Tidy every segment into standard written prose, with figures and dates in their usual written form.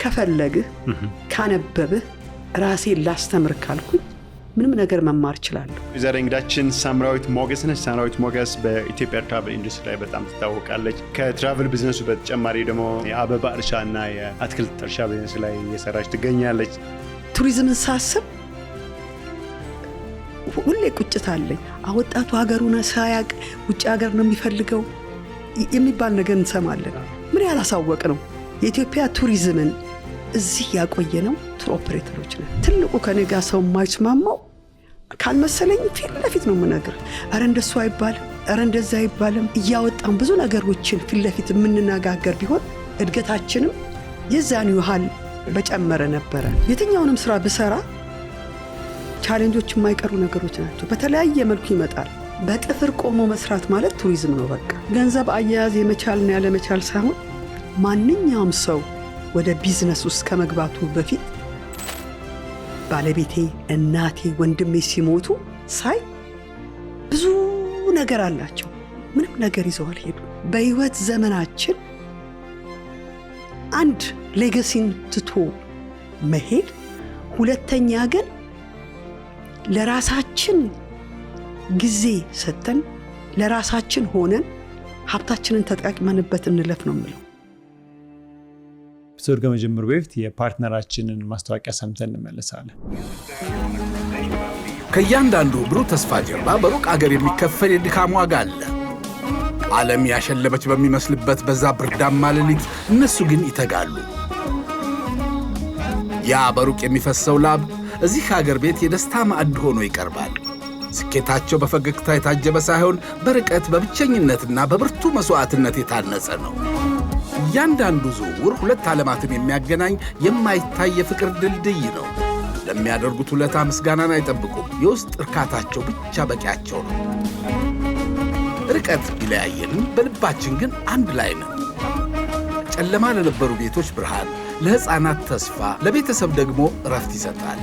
ከፈለግህ ካነበብህ ራሴን ላስተምር ካልኩኝ ምንም ነገር መማር እችላለሁ። ዛሬ እንግዳችን ሳምራዊት ሞገስ ነች። ሳምራዊት ሞገስ በኢትዮጵያ ትራቨል ኢንዱስትሪ ላይ በጣም ትታወቃለች። ከትራቨል ቢዝነሱ በተጨማሪ ደግሞ የአበባ እርሻና የአትክልት እርሻ ቢዝነስ ላይ እየሰራች ትገኛለች። ቱሪዝምን ሳስብ ሁሌ ቁጭት አለኝ። ወጣቱ ሀገሩን ሳያቅ ውጭ ሀገር ነው የሚፈልገው የሚባል ነገር እንሰማለን። ምን ያላሳወቅ ነው የኢትዮጵያ ቱሪዝምን እዚህ ያቆየ ነው ቱር ኦፕሬተሮች ነን። ትልቁ ከነጋ ሰው የማይስማማው ካልመሰለኝ ፊት ለፊት ነው የምነግር። አረ እንደሱ አይባልም፣ አረ እንደዛ አይባልም እያወጣን ብዙ ነገሮችን ፊት ለፊት የምንነጋገር ቢሆን እድገታችንም የዛን ያህል በጨመረ ነበረ። የትኛውንም ስራ ብሰራ ቻሌንጆች የማይቀሩ ነገሮች ናቸው። በተለያየ መልኩ ይመጣል። በጥፍር ቆሞ መስራት ማለት ቱሪዝም ነው። በቃ ገንዘብ አያያዝ የመቻልና ያለመቻል ሳይሆን ማንኛውም ሰው ወደ ቢዝነስ ውስጥ ከመግባቱ በፊት ባለቤቴ፣ እናቴ፣ ወንድሜ ሲሞቱ ሳይ ብዙ ነገር አላቸው፣ ምንም ነገር ይዘው አልሄዱም። በህይወት ዘመናችን አንድ ሌጋሲን ትቶ መሄድ፣ ሁለተኛ ግን ለራሳችን ጊዜ ሰጥተን ለራሳችን ሆነን ሀብታችንን ተጠቅመንበት እንለፍ ነው የምለው። ሶር ከመጀመሩ በፊት የፓርትነራችንን ማስታወቂያ ሰምተን እንመለሳለን። ከእያንዳንዱ ብሩህ ተስፋ ጀርባ በሩቅ አገር የሚከፈል የድካም ዋጋ አለ። ዓለም ያሸለበች በሚመስልበት በዛ ብርዳማ ሌሊት እነሱ ግን ይተጋሉ። ያ በሩቅ የሚፈሰው ላብ እዚህ ሀገር ቤት የደስታ ማዕድ ሆኖ ይቀርባል። ስኬታቸው በፈገግታ የታጀበ ሳይሆን በርቀት በብቸኝነትና በብርቱ መስዋዕትነት የታነጸ ነው። እያንዳንዱ ዝውውር ሁለት ዓለማትን የሚያገናኝ የማይታይ የፍቅር ድልድይ ነው። ለሚያደርጉት ውለታ ምስጋናን አይጠብቁም። የውስጥ እርካታቸው ብቻ በቂያቸው ነው። ርቀት ቢለያየንም በልባችን ግን አንድ ላይ ነን። ጨለማ ለነበሩ ቤቶች ብርሃን፣ ለሕፃናት ተስፋ፣ ለቤተሰብ ደግሞ እረፍት ይሰጣል።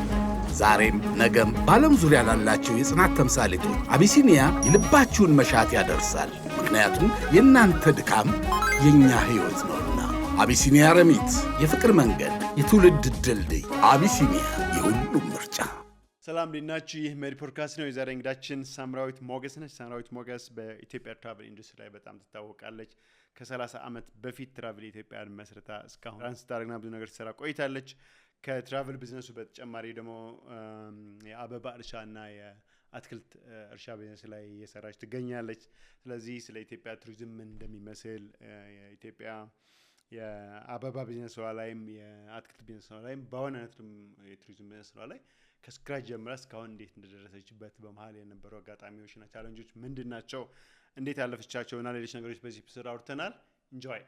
ዛሬም ነገም በዓለም ዙሪያ ላላቸው የጽናት ተምሳሌቶች አቢሲኒያ የልባችሁን መሻት ያደርሳል። ምክንያቱም የእናንተ ድካም የእኛ ሕይወት ነውና። አቢሲኒያ ረሚት፣ የፍቅር መንገድ፣ የትውልድ ድልድይ። አቢሲኒያ የሁሉም ምርጫ። ሰላም ዲናችሁ። ይህ ሜዲ ፖድካስት ነው። የዛሬ እንግዳችን ሳምራዊት ሞገስ ነች። ሳምራዊት ሞገስ በኢትዮጵያ ትራቨል ኢንዱስትሪ ላይ በጣም ትታወቃለች። ከ30 ዓመት በፊት ትራቨል ኢትዮጵያን መስርታ እስካሁን ትራንስታርግና ብዙ ነገር ትሰራ ቆይታለች። ከትራቨል ቢዝነሱ በተጨማሪ ደግሞ የአበባ እርሻና የአትክልት እርሻ ቢዝነስ ላይ እየሰራች ትገኛለች። ስለዚህ ስለ ኢትዮጵያ ቱሪዝም እንደሚመስል የኢትዮጵያ የአበባ ቢዝነስ ላይም የአትክልት ቢዝነስ ላይም በዋናነትም የቱሪዝም ቢዝነስ ላይ ከስክራች ጀምራ እስካሁን እንዴት እንደደረሰችበት በመሃል የነበሩ አጋጣሚዎችና ቻሌንጆች ምንድናቸው፣ እንዴት ያለፈቻቸውና ሌሎች ነገሮች በዚህ ኤፒሶድ አውርተናል። ኢንጆይ።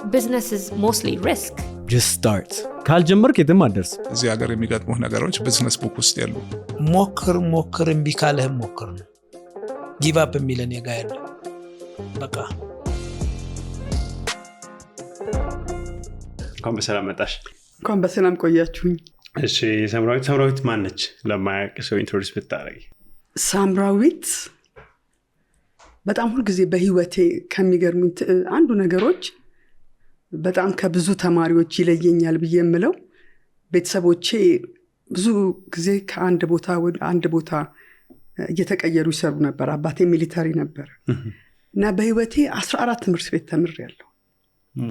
Business is mostly risk. Just start. ካልጀመርክ የትም አትደርስ። እዚህ ሀገር የሚገጥሙህ ነገሮች ቢዝነስ ቡክ ውስጥ ያሉ። ሞክር እምቢ ካለህም ሞክር ነው። ጊቭ አፕ የሚለን የጋ ያለ በቃ። እንኳን በሰላም መጣሽ። እንኳን በሰላም ቆያችሁኝ። እሺ ሳምራዊት ማን ነች? ለማያውቅ ሰው ኢንትሮዲውስ ብታረጊ። ሳምራዊት በጣም ሁልጊዜ በህይወቴ ከሚገርሙኝ አንዱ ነገሮች በጣም ከብዙ ተማሪዎች ይለየኛል ብዬ የምለው ቤተሰቦቼ ብዙ ጊዜ ከአንድ ቦታ ወደ አንድ ቦታ እየተቀየሩ ይሰሩ ነበር። አባቴ ሚሊታሪ ነበር እና በህይወቴ 14 ትምህርት ቤት ተምሬያለሁ።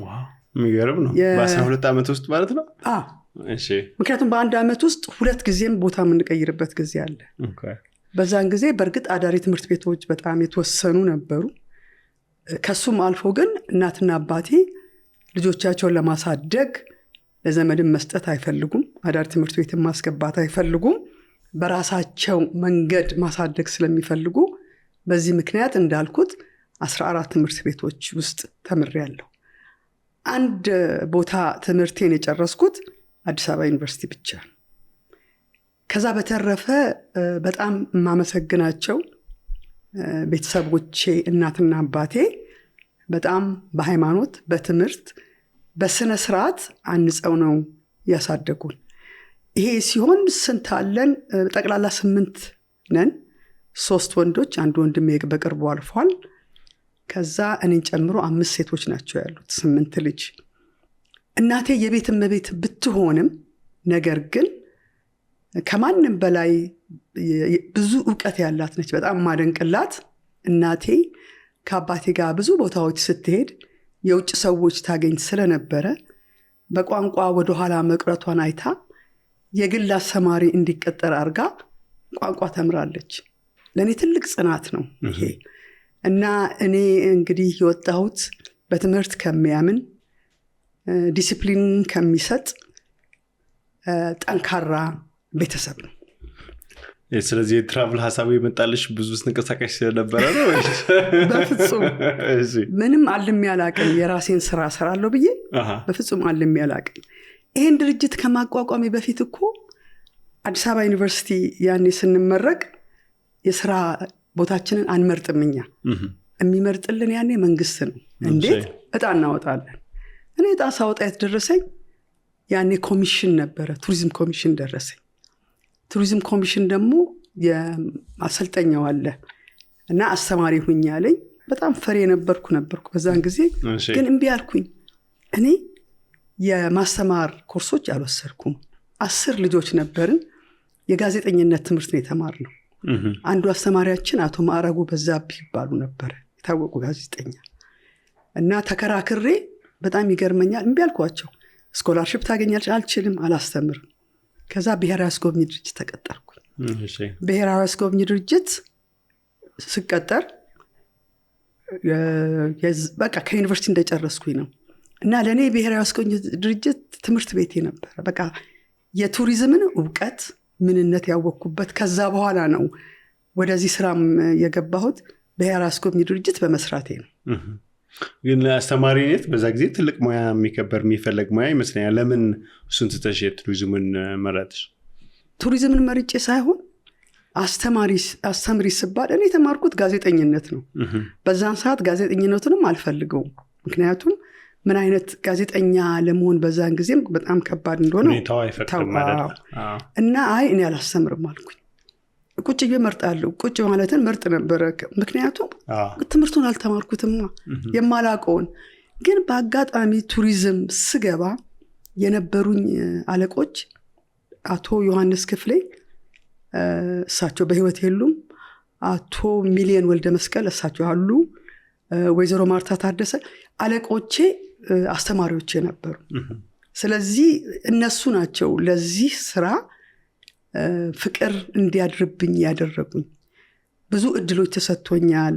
ዋው የሚገርም ነው። በ12 ዓመት ውስጥ ማለት ነው? አዎ። እሺ። ምክንያቱም በአንድ ዓመት ውስጥ 2 ጊዜም ቦታ የምንቀይርበት ጊዜ አለ። በዛን ጊዜ በእርግጥ አዳሪ ትምህርት ቤቶች በጣም የተወሰኑ ነበሩ። ከሱም አልፎ ግን እናትና አባቴ ልጆቻቸውን ለማሳደግ ለዘመድም መስጠት አይፈልጉም፣ አዳሪ ትምህርት ቤትን ማስገባት አይፈልጉም። በራሳቸው መንገድ ማሳደግ ስለሚፈልጉ በዚህ ምክንያት እንዳልኩት 14 ትምህርት ቤቶች ውስጥ ተምሬያለሁ። አንድ ቦታ ትምህርቴን የጨረስኩት አዲስ አበባ ዩኒቨርሲቲ ብቻ። ከዛ በተረፈ በጣም የማመሰግናቸው ቤተሰቦቼ እናትና አባቴ በጣም በሃይማኖት፣ በትምህርት፣ በስነ ስርዓት አንጸው ነው ያሳደጉን። ይሄ ሲሆን ስንት አለን? ጠቅላላ 8 ነን። 3 ወንዶች፣ አንድ ወንድሜ በቅርቡ አልፏል። ከዛ እኔን ጨምሮ 5 ሴቶች ናቸው ያሉት 8 ልጅ። እናቴ የቤት እመቤት ብትሆንም ነገር ግን ከማንም በላይ ብዙ ዕውቀት ያላት ነች። በጣም ማደንቅላት እናቴ ከአባቴ ጋር ብዙ ቦታዎች ስትሄድ የውጭ ሰዎች ታገኝ ስለነበረ በቋንቋ ወደ ኋላ መቅረቷን አይታ የግል አስተማሪ እንዲቀጠር አርጋ ቋንቋ ተምራለች። ለኔ ትልቅ ጽናት ነው ይሄ። እና እኔ እንግዲህ የወጣሁት በትምህርት ከሚያምን ዲሲፕሊን ከሚሰጥ ጠንካራ ቤተሰብ ነው። ስለዚህ የትራቭል ሐሳቡ የመጣልሽ ብዙ ስንቀሳቀሽ ስለነበረ ነው? በፍጹም ምንም አልም ያላቅም የራሴን ስራ ሰራለሁ ብዬ በፍጹም አልም ያላቅም። ይሄን ድርጅት ከማቋቋሜ በፊት እኮ አዲስ አበባ ዩኒቨርሲቲ ያኔ ስንመረቅ የስራ ቦታችንን አንመርጥምኛ የሚመርጥልን ያኔ መንግስት ነው። እንዴት እጣ እናወጣለን? እኔ እጣ ሳወጣ የተደረሰኝ ያኔ ኮሚሽን ነበረ፣ ቱሪዝም ኮሚሽን ደረሰኝ። ቱሪዝም ኮሚሽን ደግሞ የማሰልጠኛው አለ እና አስተማሪ ሁኝ ያለኝ። በጣም ፈሪ ነበርኩ በዛን ጊዜ። ግን እምቢ አልኩኝ። እኔ የማስተማር ኮርሶች አልወሰድኩም። 10 ልጆች ነበርን። የጋዜጠኝነት ትምህርት ነው የተማርነው። አንዱ አስተማሪያችን አቶ ማዕረጉ በዛብህ ይባሉ ነበር፣ የታወቁ ጋዜጠኛ። እና ተከራክሬ በጣም ይገርመኛል እምቢ አልኳቸው። ስኮላርሺፕ ታገኛለች? አልችልም፣ አላስተምርም። ከዛ ብሔራዊ አስጎብኚ ድርጅት ተቀጠርኩኝ። ብሔራዊ አስጎብኚ ድርጅት ስቀጠር በቃ ከዩኒቨርሲቲ እንደጨረስኩኝ ነው። እና ለእኔ ብሔራዊ አስጎብኚ ድርጅት ትምህርት ቤቴ ነበር። በቃ የቱሪዝምን ዕውቀት ምንነት ያወቅኩበት። ከዛ በኋላ ነው ወደዚህ ስራም የገባሁት ብሔራዊ አስጎብኚ ድርጅት በመስራቴ ነው። ግን አስተማሪነት በዛ ጊዜ ትልቅ ሙያ የሚከበር የሚፈለግ ሙያ ይመስለኛል። ለምን እሱን ትተሽ ቱሪዝምን መረጥሽ? ቱሪዝምን መርጬ ሳይሆን አስተምሪ ስባል እኔ የተማርኩት ጋዜጠኝነት ነው። በዛን ሰዓት ጋዜጠኝነቱንም አልፈልገውም። ምክንያቱም ምን አይነት ጋዜጠኛ ለመሆን በዛን ጊዜም በጣም ከባድ እንደሆነ እና አይ እኔ አላስተምርም አልኩኝ። ቁጭ ብዬ መርጣለሁ። ቁጭ ማለትን መርጥ ነበረ። ምክንያቱም ትምህርቱን አልተማርኩትም የማላውቀውን። ግን በአጋጣሚ ቱሪዝም ስገባ የነበሩኝ አለቆች አቶ ዮሐንስ ክፍሌ፣ እሳቸው በህይወት የሉም፣ አቶ ሚሊየን ወልደ መስቀል እሳቸው አሉ፣ ወይዘሮ ማርታ ታደሰ አለቆቼ አስተማሪዎቼ ነበሩ። ስለዚህ እነሱ ናቸው ለዚህ ስራ ፍቅር እንዲያድርብኝ ያደረጉኝ። ብዙ እድሎች ተሰጥቶኛል።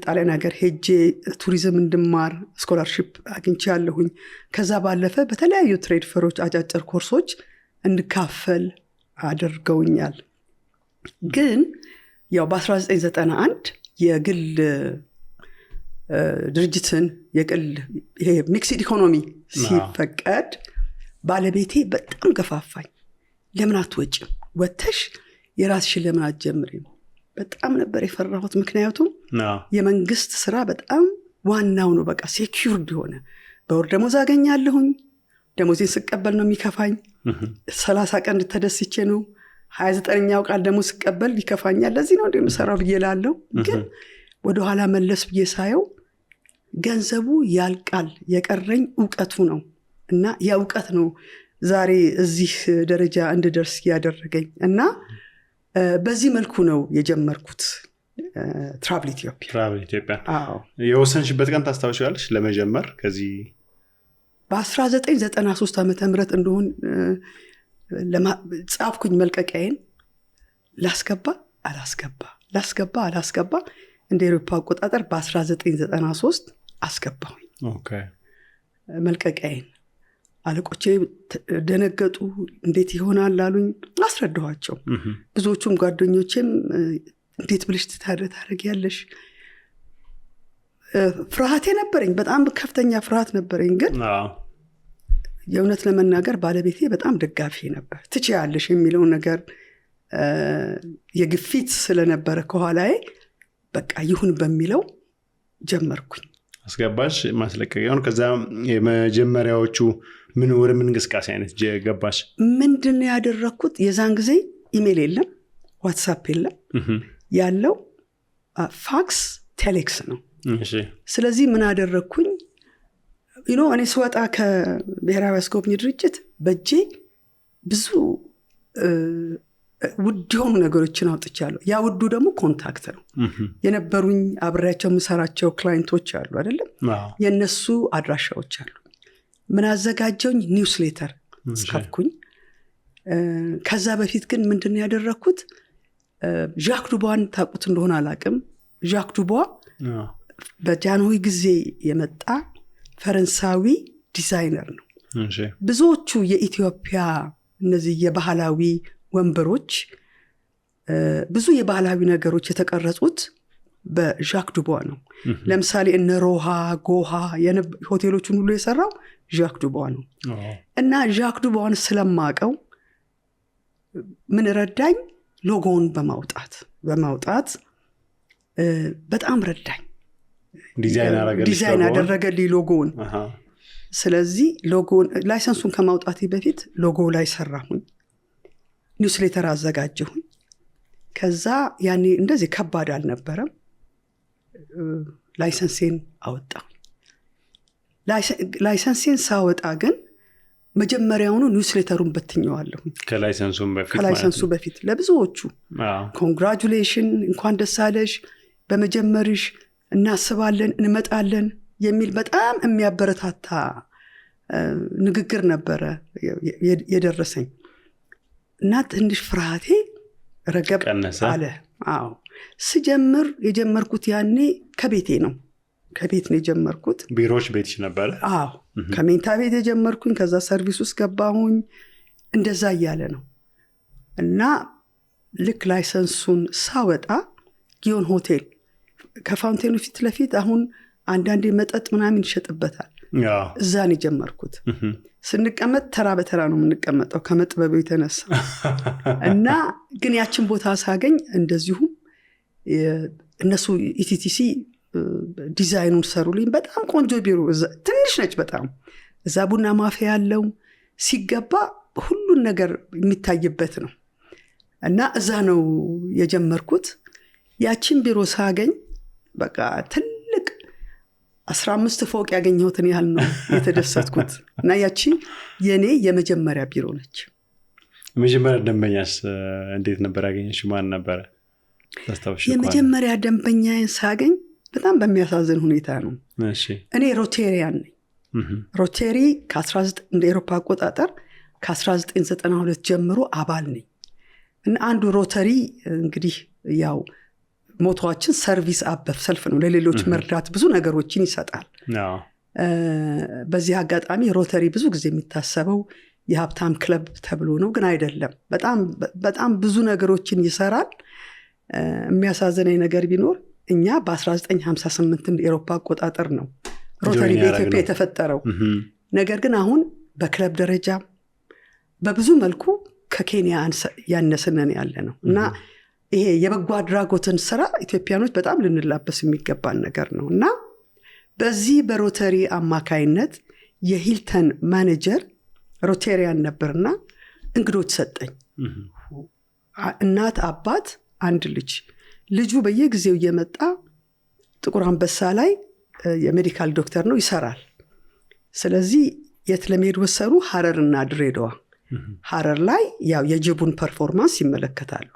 ጣሊያን ሀገር ሄጄ ቱሪዝም እንድማር ስኮላርሺፕ አግኝቻለሁኝ። ከዛ ባለፈ በተለያዩ ትሬድ ፈሮች አጫጭር ኮርሶች እንድካፈል አድርገውኛል። ግን ያው በ1991 የግል ድርጅትን የግል ይሄ ሚክስድ ኢኮኖሚ ሲፈቀድ ባለቤቴ በጣም ገፋፋኝ። ለምን አትወጭም? ወተሽ የራስሽን ለምን አትጀምሪም? በጣም ነበር የፈራሁት። ምክንያቱም የመንግስት ስራ በጣም ዋናው ነው። በቃ ሴኩርድ የሆነ በወር ደሞዝ አገኛለሁኝ። ደሞዜን ስቀበል ነው የሚከፋኝ። 30 ቀን ተደስቼ ነው 29ኛው ቃል ደሞዝ ስቀበል ይከፋኛል። ለዚህ ነው እንደምሰራው ብዬ ላለው። ግን ወደኋላ መለስ ብዬ ሳየው ገንዘቡ ያልቃል፣ የቀረኝ ዕውቀቱ ነው። እና ያ ዕውቀት ነው ዛሬ እዚህ ደረጃ እንድደርስ ያደረገኝ። እና በዚህ መልኩ ነው የጀመርኩት ትራቭል ኢትዮጵያ። የወሰንሽበት ቀን ታስታውሻለሽ ለመጀመር? ከዚህ በ1993 ዓመተ ምህረት እንደሆን ጻፍኩኝ መልቀቂያዬን። ላስገባ አላስገባ እንደ አውሮፓ አቆጣጠር በ1993 አስገባሁኝ መልቀቂያዬን። አለቆቼ ደነገጡ። እንዴት ይሆናል አሉኝ። አስረዳኋቸው። ብዙዎቹም ጓደኞቼም እንዴት ብለሽ ታደርጊያለሽ? ፍርሃቴ ነበረኝ፣ በጣም ከፍተኛ ፍርሃት ነበረኝ። ግን የእውነት ለመናገር ባለቤቴ በጣም ደጋፊ ነበር። ትችያለሽ የሚለው ነገር የግፊት ስለነበረ ከኋላዬ በቃ ይሁን በሚለው ጀመርኩኝ። አስገባሽ ማስለቀቂያውን። ከዛ የመጀመሪያዎቹ ምን ወደ ምን እንቅስቃሴ አይነት ገባሽ? ምንድን ነው ያደረኩት? የዛን ጊዜ ኢሜል የለም፣ ዋትሳፕ የለም። ያለው ፋክስ ቴሌክስ ነው። ስለዚህ ምን አደረግኩኝ እኔ ስወጣ ከብሔራዊ አስጎብኚ ድርጅት በእጄ ብዙ ውድ የሆኑ ነገሮችን አውጥቻለሁ። ያ ውዱ ደግሞ ኮንታክት ነው። የነበሩኝ አብሬያቸው የምሰራቸው ክላይንቶች አሉ አይደለም፣ የነሱ አድራሻዎች አሉ። ምን አዘጋጀውኝ ኒውስሌተር ጻፍኩኝ። ከዛ በፊት ግን ምንድነው ያደረኩት ዣክ ዱቦን ታውቁት እንደሆነ አላቅም። ዣክ ዱቦ በጃንሆይ ጊዜ የመጣ ፈረንሳዊ ዲዛይነር ነው። ብዙዎቹ የኢትዮጵያ እነዚህ የባህላዊ ወንበሮች ብዙ የባህላዊ ነገሮች የተቀረጹት በዣክ ዱቦ ነው። ለምሳሌ እነ ሮሃ ጎሃ ሆቴሎቹን ሁሉ የሰራው ዣክ ዱቦ ነው። እና ዣክ ዱቦን ስለማቀው ምን ረዳኝ ሎጎውን በማውጣት በጣም ረዳኝ። ዲዛይን አደረገልኝ ሎጎውን። ስለዚህ ሎጎውን ላይሰንሱን ከማውጣቴ በፊት ሎጎ ላይ ሰራሁኝ፣ ኒውስሌተር አዘጋጀሁኝ። ከዛ ያኔ እንደዚህ ከባድ አልነበረም። ላይሰንሴን አወጣሁ። ላይሰንሴን ሳወጣ ግን መጀመሪያውኑ ኒውስሌተሩን በትኘዋለሁ ከላይሰንሱ በፊት ለብዙዎቹ ኮንግራቹሌሽን እንኳን ደስ አለሽ በመጀመርሽ እናስባለን እንመጣለን የሚል በጣም የሚያበረታታ ንግግር ነበረ የደረሰኝ እና ትንሽ ፍርሃቴ ረገብ አለ። ስጀምር የጀመርኩት ያኔ ከቤቴ ነው የጀመርኩት። ቢሮዎች ቤትሽ ነበር? ከሜንታ ቤት የጀመርኩኝ፣ ከዛ ሰርቪስ ውስጥ ገባሁኝ። እንደዛ እያለ ነው እና ልክ ላይሰንሱን ሳወጣ ጊዮን ሆቴል ከፋውንቴኑ ፊት ለፊት አሁን አንዳንዴ መጠጥ ምናምን ይሸጥበታል። እዛን የጀመርኩት። ስንቀመጥ ተራ በተራ ነው የምንቀመጠው ከመጥበቡ የተነሳ እና ግን ያችን ቦታ ሳገኝ እንደዚሁም እነሱ ኢቲቲሲ ዲዛይኑን ሰሩልኝ። በጣም ቆንጆ ቢሮ፣ ትንሽ ነች በጣም። እዛ ቡና ማፊያ ያለው ሲገባ ሁሉን ነገር የሚታይበት ነው እና እዛ ነው የጀመርኩት። ያችን ቢሮ ሳገኝ በቃ ትልቅ 15 ፎቅ ያገኘሁትን ያህል ነው የተደሰትኩት እና ያቺ የኔ የመጀመሪያ ቢሮ ነች። መጀመሪያ ደንበኛስ እንዴት ነበር ያገኘሽው? ማን ነበረ ታስታውሺ? የመጀመሪያ ደንበኛዬን ሳገኝ በጣም በሚያሳዝን ሁኔታ ነው። እኔ ሮቴሪያን ነኝ። ሮቴሪ እንደ ኤሮፓ አቆጣጠር ከ1992 ጀምሮ አባል ነኝ እና አንዱ ሮተሪ እንግዲህ ያው ሞቶዋችን ሰርቪስ አበፍ ሰልፍ ነው፣ ለሌሎች መርዳት ብዙ ነገሮችን ይሰጣል። በዚህ አጋጣሚ ሮተሪ ብዙ ጊዜ የሚታሰበው የሀብታም ክለብ ተብሎ ነው፣ ግን አይደለም። በጣም ብዙ ነገሮችን ይሰራል። የሚያሳዝነኝ ነገር ቢኖር እኛ በ1958 እንደ ኤሮፓ አቆጣጠር ነው ሮተሪ በኢትዮጵያ የተፈጠረው። ነገር ግን አሁን በክለብ ደረጃ በብዙ መልኩ ከኬንያ ያነስነን ያለ ነው እና ይሄ የበጎ አድራጎትን ስራ ኢትዮጵያኖች በጣም ልንላበስ የሚገባን ነገር ነው እና በዚህ በሮተሪ አማካይነት የሂልተን ማኔጀር ሮቴሪያን ነበርና እንግዶች ሰጠኝ። እናት፣ አባት፣ አንድ ልጁ በየጊዜው እየመጣ ጥቁር አንበሳ ላይ የሜዲካል ዶክተር ነው ይሰራል። ስለዚህ የት ለመሄድ ወሰኑ? ሐረርና ድሬዳዋ። ሐረር ላይ ያው የጅቡን ፐርፎርማንስ ይመለከታሉ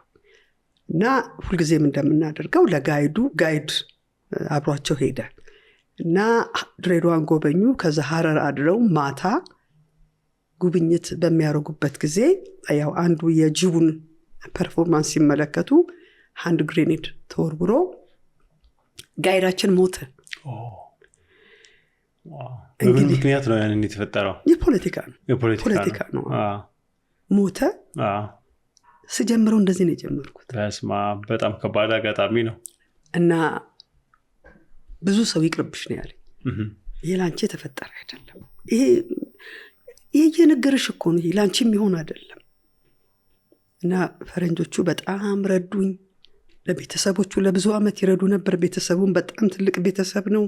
እና ሁልጊዜም እንደምናደርገው ጋይድ አብሯቸው ሄደ እና ድሬዳዋን ጎበኙ። ከዛ ሐረር አድረው ማታ ጉብኝት በሚያደርጉበት ጊዜ ያው አንዱ የጅቡን ፐርፎርማንስ ሲመለከቱ ሃንድ ግሬኔድ ተወርውሮ ጋይዳችን ሞተ። በምን ምክንያት ነው ያንን የተፈጠረው? የፖለቲካ ነው። ሞተ። ስጀምረው እንደዚህ ነው የጀመርኩት። በጣም ከባድ አጋጣሚ ነው እና ብዙ ሰው ይቅርብሽ ነው ያለኝ። ይሄ ላንቺ የተፈጠረ አይደለም፣ ይሄ የነገርሽ እኮ ነው፣ ይሄ ላንቺ የሚሆን አይደለም። እና ፈረንጆቹ በጣም ረዱኝ። ለቤተሰቦቹ ለብዙ ዓመት ይረዱ ነበር። ቤተሰቡን በጣም ትልቅ ቤተሰብ ነው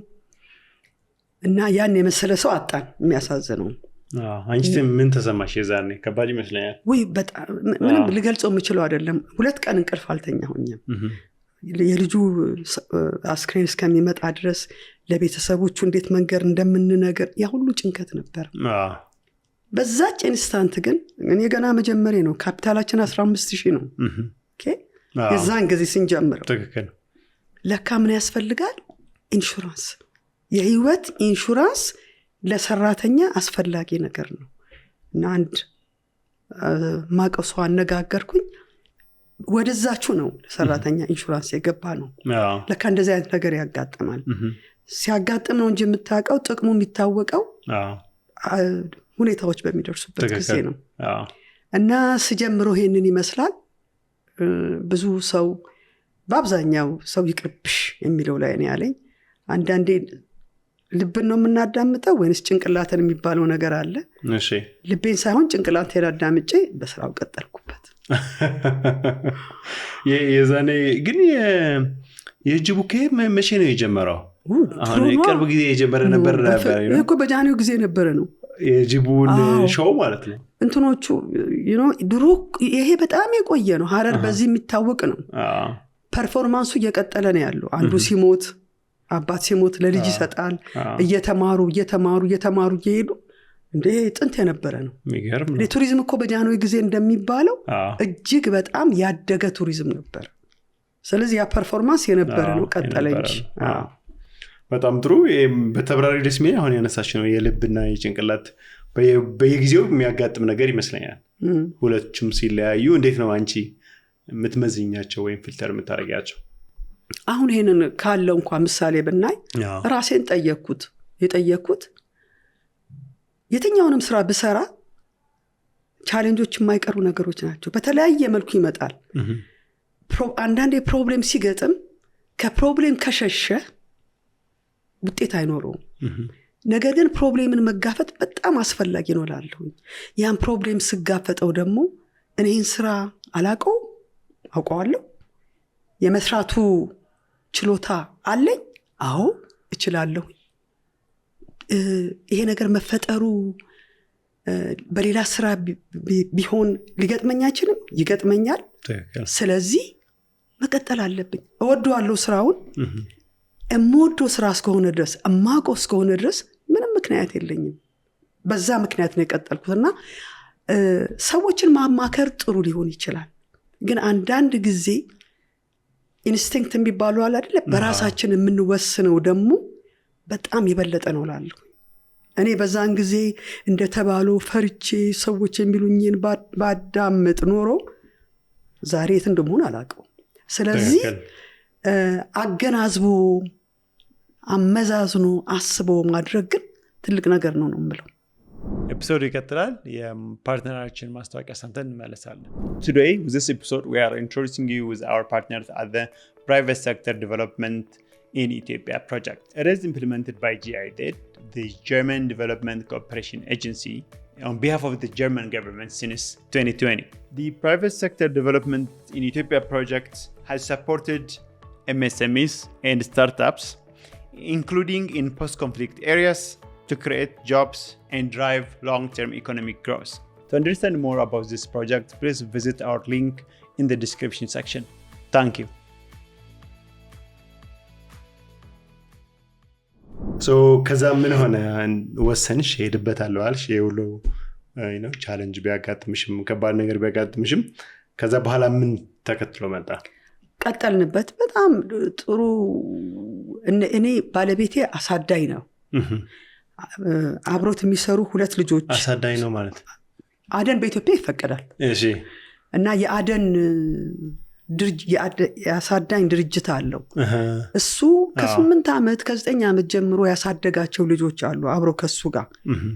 እና ያን የመሰለ ሰው አጣን። የሚያሳዝነው አንቺ ምን ተሰማሽ የዛኔ? ከባድ ይመስለኛል። ወይ በጣም ምንም ልገልጸው የምችለው አይደለም። 2 ቀን እንቅልፍ አልተኛሁኝም። የልጁ አስክሬን እስከሚመጣ ድረስ ለቤተሰቦቹ እንዴት መንገር እንደምንነገር ያ ሁሉ ጭንቀት ነበር። በዛች ኢንስታንት ግን እኔ ገና መጀመሪያ ነው። ካፒታላችን 15,000 ነው። ኦኬ የዛን ጊዜ ስንጀምር ትክክል ለካ ምን ያስፈልጋል? ኢንሹራንስ፣ የህይወት ኢንሹራንስ ለሰራተኛ አስፈላጊ ነገር ነው። እና አንድ ማቀሱ አነጋገርኩኝ ወደዛችሁ ነው ለሰራተኛ ኢንሹራንስ የገባ ነው። ለካ እንደዚህ አይነት ነገር ያጋጥማል። ሲያጋጥም ነው እንጂ የምታውቀው ጥቅሙ የሚታወቀው ሁኔታዎች በሚደርሱበት ጊዜ ነው። እና ስጀምረው ይሄንን ይመስላል። ብዙ ሰው በአብዛኛው ሰው ይቅርብሽ የሚለው ላይ ነው ያለኝ። አንዳንዴ ልብን ነው የምናዳምጠው ወይንስ ጭንቅላትን የሚባለው ነገር አለ። እሺ ልቤን ሳይሆን ጭንቅላቴን አዳምጬ በስራው ቀጠልኩበት። የዛኔ ግን የጅቡኬ መቼ ነው የጀመረው? አሁን ቅርብ ጊዜ የጀመረ ነበር እኮ በጃንሆይ ጊዜ ነበረ ነው የጅቡን ሾው ማለት ነው። እንትኖቹ ድሮ ይሄ በጣም የቆየ ነው። ሀረር በዚህ የሚታወቅ ነው። ፐርፎርማንሱ እየቀጠለ ነው ያለው። አንዱ ሲሞት አባት ሲሞት ለልጅ ይሰጣል። እየተማሩ እየሄዱ እንዴ ጥንት የነበረ ነው። የሚገርም ነው። ቱሪዝም እኮ በጃንሆይ ጊዜ እንደሚባለው እጅግ በጣም ያደገ ቱሪዝም ነበር። ስለዚህ ያ ፐርፎርማንስ የነበረ ነው፣ ቀጠለ እንጂ። በጣም ጥሩ። በተብራሪ ደስሜ አሁን ያነሳሽ ነው የልብና የጭንቅላት በየጊዜው የሚያጋጥም ነገር ይመስለኛል። ሁለቱም ሲለያዩ እንዴት ነው አንቺ የምትመዝኛቸው ወይም ፊልተር የምታደርጊያቸው? አሁን ይሄንን ካለው እንኳን ምሳሌ ብናይ ራሴን የጠየኩት የትኛውንም ስራ ብሰራ ቻሌንጆች የማይቀሩ ነገሮች ናቸው። በተለያየ መልኩ ይመጣል። አንዳንዴ ፕሮብሌም ሲገጥም ከፕሮብሌም ከሸሸ ውጤት አይኖረውም። ነገር ግን ፕሮብሌምን መጋፈጥ በጣም አስፈላጊ ነው እላለሁ። ያን ፕሮብሌም ስጋፈጠው ደግሞ እኔን ስራ አውቀዋለሁ፣ የመስራቱ ችሎታ አለኝ፣ አዎ እችላለሁ። ይሄ ነገር መፈጠሩ በሌላ ስራ ቢሆን ሊገጥመኝ አይችልም፣ ይገጥመኛል። ስለዚህ መቀጠል አለብኝ። እወደዋለሁ ስራውን። እምወደው ስራ እስከሆነ ድረስ እማውቀው እስከሆነ ድረስ ምንም ምክንያት የለኝም። በዛ ምክንያት ነው የቀጠልኩትና ሰዎችን ማማከር ጥሩ ሊሆን ይችላል። ግን አንዳንድ ጊዜ ኢንስቲንክት የሚባሉ አለ አይደለ? በራሳችን የምንወስነው ደግሞ በጣም የበለጠ ነው እላለሁ። እኔ በዛን ጊዜ እንደተባለው ፈርቼ ሰዎች የሚሉኝን ባዳምጥ ኖሮ ዛሬ የት እንደምሆን አላውቀው። ስለዚህ አገናዝቦ አመዛዝኖ አስቦ ማድረግ ግን ትልቅ ነገር ነው የምለው። ኤፒሶዱ ይቀጥላል። የፓርትነራችን ማስታወቂያ ሰምተን እንመለሳለን። Today with this episode we are introducing you with our partners at the private sector development in Ethiopia project. It is implemented by GIZ, the German Development Cooperation Agency, on behalf of the German government since 2020. The private sector development in Ethiopia project has supported MSMEs and startups, including in post-conflict areas, to create jobs and drive long-term economic growth. To understand more about this project, please visit our link in the description section. Thank you. ከዛ ምን ሆነ ወሰንሽ? ሄድበታለሁ አልሽ። የሁሉ ቻሌንጅ ቢያጋጥምሽም ከባድ ነገር ቢያጋጥምሽም ከዛ በኋላ ምን ተከትሎ መጣ? ቀጠልንበት። በጣም ጥሩ። እኔ ባለቤቴ አሳዳኝ ነው። አብሮት የሚሰሩ 2 ልጆች። አሳዳኝ ነው ማለት አደን በኢትዮጵያ ይፈቀዳል። እሺ። እና የአደን የአሳዳኝ ድርጅት አለው። እሱ ከ8 ዓመት ከ9 ዓመት ጀምሮ ያሳደጋቸው ልጆች አሉ አብሮ ከሱ ጋር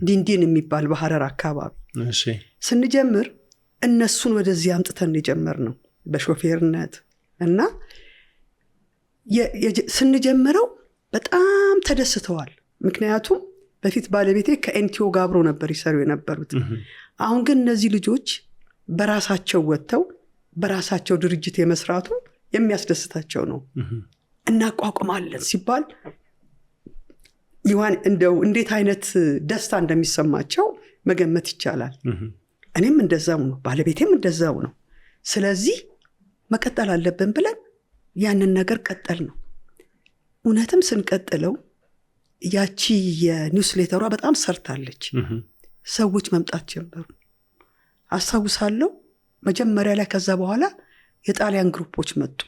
ዲንዲን የሚባል በሐረር አካባቢ። እሺ። ስንጀምር እነሱን ወደዚህ አምጥተን የጀመርነው በሾፌርነት እና ስንጀምረው በጣም ተደስተዋል። ምክንያቱም በፊት ባለቤቴ ከኤንቲኦ ጋር አብሮ ነበር ይሰሩ የነበሩት። አሁን ግን እነዚህ ልጆች በራሳቸው ወጥተው በራሳቸው ድርጅት የመስራቱ የሚያስደስታቸው ነው። እናቋቁማለን ሲባል ይዋን እንደው እንዴት አይነት ደስታ እንደሚሰማቸው መገመት ይቻላል። እኔም እንደዛው ነው፣ ባለቤቴም እንደዛው ነው። ስለዚህ መቀጠል አለብን ብለን ያንን ነገር ቀጠል ነው። እውነትም ስንቀጥለው ያቺ የኒውስሌተሯ በጣም ሰርታለች። ሰዎች መምጣት ጀመሩ። አስታውሳለሁ መጀመሪያ ላይ ከዛ በኋላ የጣሊያን ግሩፖች መጡ።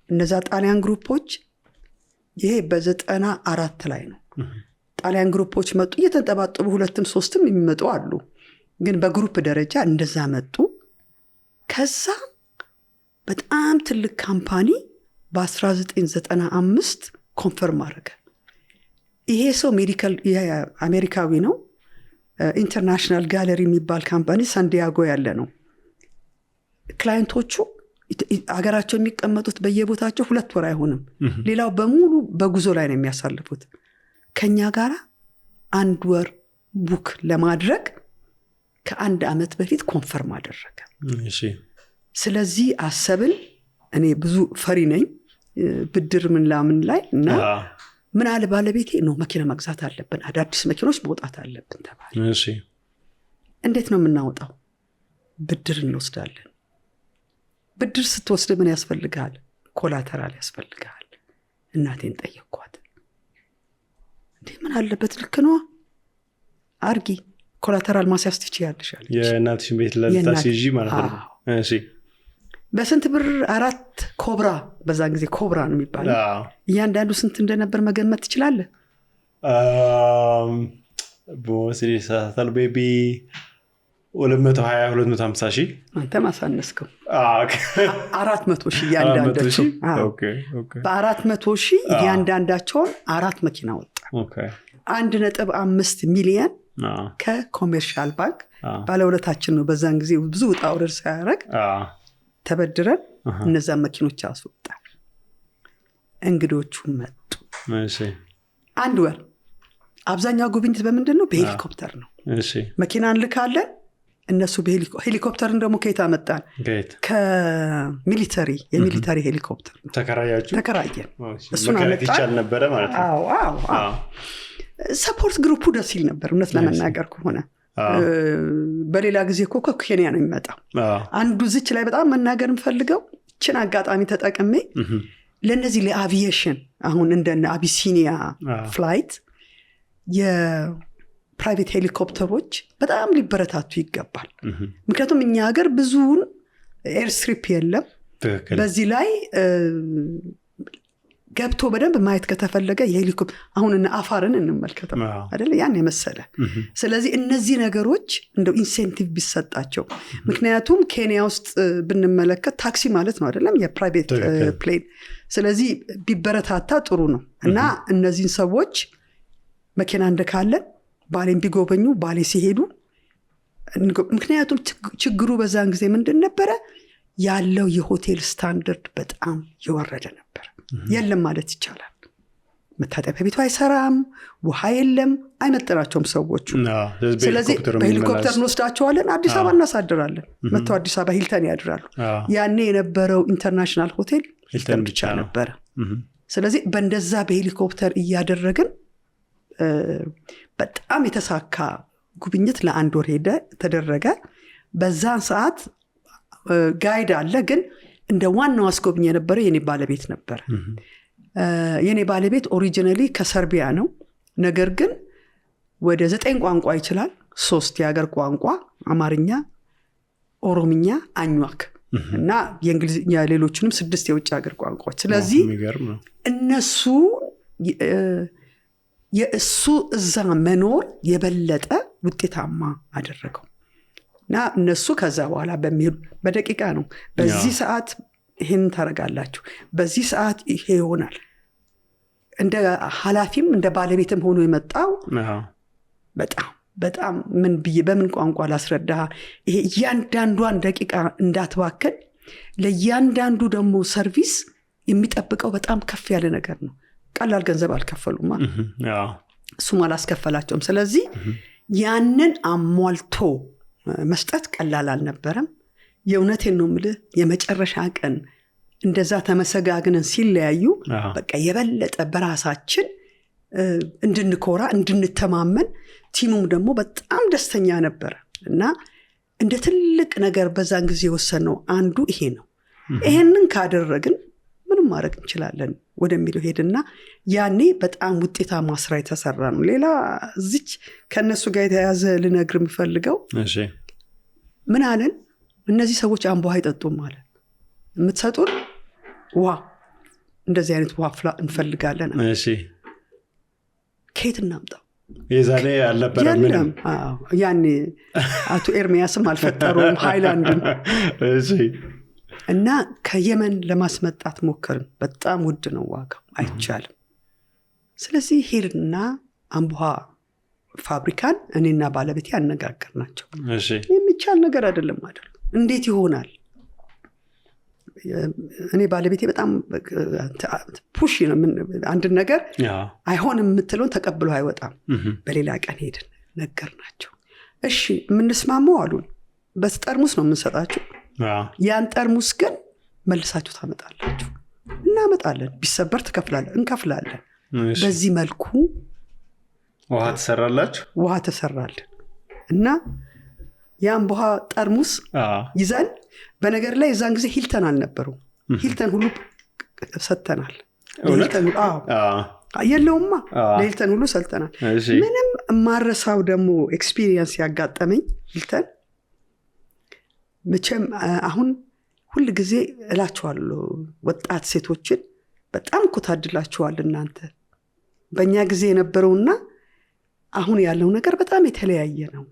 እነዛ ጣሊያን ግሩፖች ይሄ በ94 ላይ ነው። ጣሊያን ግሩፖች መጡ እየተንጠባጠቡ 2ም 3ም የሚመጡ አሉ። ግን በግሩፕ ደረጃ እንደዛ መጡ። ከዛ በጣም ትልቅ ካምፓኒ በ1995 ኮንፈርም አደረገ። ይሄ ሰው ሜዲካል አሜሪካዊ ነው። ኢንተርናሽናል ጋለሪ የሚባል ካምፓኒ ሳንዲያጎ ያለ ነው። ክላይንቶቹ አገራቸው የሚቀመጡት በየቦታቸው 2 ወር አይሆንም። ሌላው በሙሉ በጉዞ ላይ ነው የሚያሳልፉት። ከኛ ጋር 1 ወር ቡክ ለማድረግ ከ1 ዓመት በፊት ኮንፈርም አደረገ። ስለዚህ አሰብን። እኔ ብዙ ፈሪ ነኝ ብድር ምን ላምን ላይ እና ምን አለ ባለቤቴ ነው መኪና መግዛት አለብን፣ አዳዲስ መኪኖች መውጣት አለብን ተባለ። እንዴት ነው የምናወጣው? ብድር እንወስዳለን። ብድር ስትወስድ ምን ያስፈልጋል? ኮላተራል ያስፈልጋል። እናቴን ጠየቅኳት። እንዴ ምን አለበት ልክ ነው አርጊ፣ ኮላተራል ማስያዝ ትችያለሽ አለች። የእናትሽን ቤት ለልታስይዢ ማለት ነው። እሺ በስንት ብር? 4 ኮብራ፣ በዛን ጊዜ ኮብራ ነው የሚባለው። እያንዳንዱ ስንት እንደነበር መገመት ትችላለህ? በወስድ ሳታል ቤቢ 220-250 ሺህ። አንተ ማሳነስከው 400 ሺህ እያንዳንዳቸው። በ400 ሺህ እያንዳንዳቸውን 4 መኪና ወጣ። 1.5 ሚሊዮን ከኮሜርሻል ባንክ ባለውለታችን ነው። በዛን ጊዜ ብዙ ውጣ ውረድ ሳያደርግ ተበድረን እነዛን መኪኖች አስወጣ። እንግዶቹ መጡ። 1 ወር። አብዛኛው ጉብኝት በምንድን ነው? በሄሊኮፕተር ነው። መኪና እንልካለን። እነሱ በሄሊኮፕተርን ደግሞ ከየት አመጣን? ከሚሊተሪ የሚሊተሪ ሄሊኮፕተር ተከራየን። እሱን አመጣን። ይቻል ነበረ ማለት ነው። ሰፖርት ግሩፑ ደስ ይል ነበር እውነት ለመናገር ከሆነ። በሌላ ጊዜ እኮ ከኬንያ ነው የሚመጣው። አንዱ ዝች ላይ በጣም መናገር እንፈልገው እችን አጋጣሚ ተጠቅሜ ለነዚህ ለአቪዬሽን አሁን እንደነ አቢሲኒያ ፍላይት የፕራይቬት ሄሊኮፕተሮች በጣም ሊበረታቱ ይገባል። ምክንያቱም እኛ ሀገር ብዙውን ኤርስትሪፕ የለም። በዚህ ላይ ገብቶ በደንብ ማየት ከተፈለገ የሄሊኮፕተር አሁን እና አፋርን እንመልከተው አይደለ? ያን የመሰለ። ስለዚህ እነዚህ ነገሮች እንደው ኢንሴንቲቭ ቢሰጣቸው። ምክንያቱም ኬንያ ውስጥ ብንመለከት ታክሲ ማለት ነው አይደለም? የፕራይቬት ፕሌን። ስለዚህ ቢበረታታ ጥሩ ነው። እና እነዚህን ሰዎች መኪና እንደካለን ባሌን ቢጎበኙ ባሌ ሲሄዱ፣ ምክንያቱም ችግሩ በዛን ጊዜ ምንድን ነበረ? ያለው የሆቴል ስታንዳርድ በጣም የወረደ ነበር። የለም ማለት ይቻላል። መታጠቢያ ቤቱ አይሰራም፣ ውሃ የለም፣ አይመጥናቸውም ሰዎቹ። ስለዚህ በሄሊኮፕተር እንወስዳቸዋለን፣ አዲስ አበባ እናሳድራለን። መጥተው አዲስ አበባ ሂልተን ያድራሉ። ያኔ የነበረው ኢንተርናሽናል ሆቴል ሂልተን ብቻ ነበረ። ስለዚህ በእንደዛ በሄሊኮፕተር እያደረግን በጣም የተሳካ ጉብኝት ለ1 ወር ሄደ ተደረገ። በዛን ሰዓት ጋይድ አለ፣ ግን እንደ ዋናው አስጎብኝ የነበረ የኔ ባለቤት ነበር። የኔ ባለቤት ኦሪጂናሊ ከሰርቢያ ነው። ነገር ግን ወደ 9 ቋንቋ ይችላል። 3 የሀገር ቋንቋ፣ አማርኛ፣ ኦሮምኛ፣ አኟክ እና የእንግሊዝኛ፣ ሌሎችንም 6 የውጭ ሀገር ቋንቋዎች። ስለዚህ እነሱ የእሱ እዛ መኖር የበለጠ ውጤታማ አደረገው እና እነሱ ከዛ በኋላ በሚሄዱ በደቂቃ ነው በዚህ ሰዓት ይሄን ታረጋላችሁ፣ በዚህ ሰዓት ይሄ ይሆናል። እንደ ኃላፊም እንደ ባለቤትም ሆኖ የመጣው በጣም ምን ብዬ በምን ቋንቋ ላስረዳ? ይሄ እያንዳንዷን ደቂቃ እንዳትባከን፣ ለእያንዳንዱ ደግሞ ሰርቪስ የሚጠብቀው በጣም ከፍ ያለ ነገር ነው። ቀላል ገንዘብ አልከፈሉማ፣ እሱም አላስከፈላቸውም። ስለዚህ ያንን አሟልቶ መስጠት ቀላል አልነበረም። የእውነቴን ነው የምልህ፣ የመጨረሻ ቀን እንደዛ ተመሰጋግነን ሲለያዩ በቃ የበለጠ በራሳችን እንድንኮራ እንድንተማመን፣ ቲሙም ደግሞ በጣም ደስተኛ ነበር እና እንደ ትልቅ ነገር በዛን ጊዜ የወሰነው አንዱ ይሄ ነው። ይሄንን ካደረግን ማድረግ እንችላለን ወደሚለው ሄድና ያኔ በጣም ውጤታማ ስራ የተሰራ ነው። ሌላ እዚች ከነሱ ጋር የተያዘ ልነግር የምፈልገው እሺ ምን አለን እነዚህ ሰዎች አምቦ አይጠጡም ማለት የምትሰጡን ውሃ እንደዚህ አይነት ውሃ እንፈልጋለን። እሺ ከየት እናምጣው? የዛኔ አልነበረም ምንም። ያኔ አቶ ኤርሚያስም አልፈጠሩም ሃይላንድን። እሺ እና ከየመን ለማስመጣት ሞከርን። በጣም ውድ ነው ዋጋው፣ አይቻልም። ስለዚህ ሄድና አምቦ ፋብሪካን እኔና ባለቤቴ አነጋገርናቸው። እሺ የሚቻል ነገር አይደለም አይደል? እንዴት ይሆናል? እኔ ባለቤቴ በጣም ፑሽ ነው። አንድ ነገር አይሆንም የምትለውን ተቀብሎ አይወጣም። በሌላ ቀን ሄድን ነገርናቸው። እሺ የምንስማማው አሉን። በጠርሙስ ነው የምንሰጣችሁ፣ ያን ጠርሙስ ግን መልሳችሁ ታመጣላችሁ። እናመጣለን፣ ቢሰበር ትከፍላለን፣ እንከፍላለን። በዚህ መልኩ ውሃ ተሰራላችሁ። ውሃ ተሰራልን እና ያን ውሃ ጠርሙስ ይዘን በነገር ላይ የዛን ጊዜ ሂልተን አልነበረው። ሂልተን ሁሉ ሰጥተናል። የለውማ ለሂልተን ሁሉ ሰጥተናል። ምንም ማረሳው ደግሞ ኤክስፒሪየንስ ያጋጠመኝ ሂልተን መቼም አሁን ሁሉ ጊዜ እላችኋለሁ ወጣት ሴቶችን በጣም እኮ ታድላችኋል እናንተ። በእኛ ጊዜ የነበረውና አሁን ያለው ነገር በጣም የተለያየ ነው።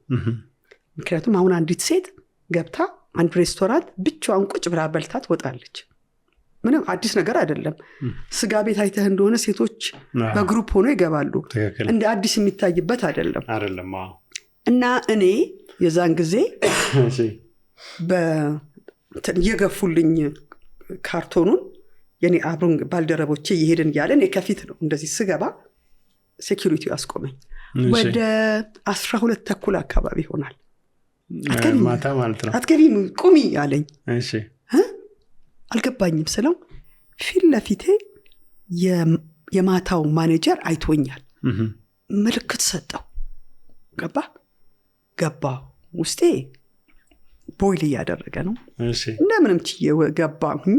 ምክንያቱም አሁን አንዲት ሴት ገብታ አንድ ሬስቶራንት ብቻዋን ቁጭ ብላ በልታ ትወጣለች። ምንም አዲስ ነገር አይደለም። ስጋ ቤት አይተህ እንደሆነ ሴቶች በግሩፕ ሆኖ ይገባሉ። እንደ አዲስ የሚታይበት አይደለም። እና እኔ የዛን ጊዜ የገፉልኝ ካርቶኑን የኔ አብሩን ባልደረቦቼ ይሄድን ያለን የከፊት ነው። እንደዚህ ስገባ ሴኩሪቲ አስቆመኝ። ወደ 12:30 አካባቢ ይሆናል። ማታ ማለት ነው። አትገቢም ቁሚ አለኝ። እሺ አልገባኝም ስለው ፊት ለፊቴ የማታው ማኔጀር አይቶኛል። ምልክት ሰጠው። ገባው ውስጤ ቦይል እያደረገ ነው። እንደምንም ችዬ ገባሁኝ።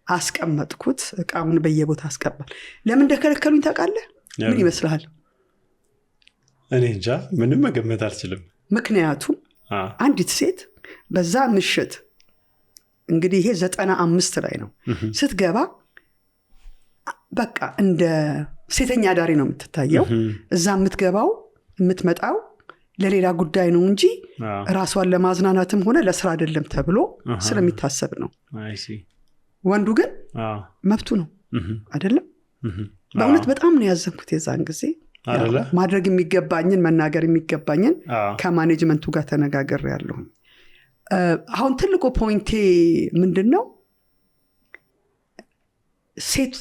አስቀመጥኩት። እቃውን በየቦታ አስቀባል። ለምን እንደከለከሉኝ ታውቃለህ? ምን ይመስልሃል? እኔ እንጃ፣ ምንም መገመት አልችልም። ምክንያቱም አንዲት ሴት በዛ ምሽት እንግዲህ ይሄ 95 ላይ ነው ስትገባ በቃ እንደ ሴተኛ ዳሪ ነው የምትታየው። እዛ የምትገባው የምትመጣው ለሌላ ጉዳይ ነው እንጂ ራሷን ለማዝናናትም ሆነ ለስራ አይደለም ተብሎ ስለሚታሰብ ነው። ወንዱ ግን መብቱ ነው አይደለም። በእውነት በጣም ነው ያዘንኩት የዛን ጊዜ። ማድረግ የሚገባኝን መናገር የሚገባኝን ከማኔጅመንቱ ጋር ተነጋገር ያለሁ። አሁን ትልቁ ፖይንቴ ምንድነው? ሴት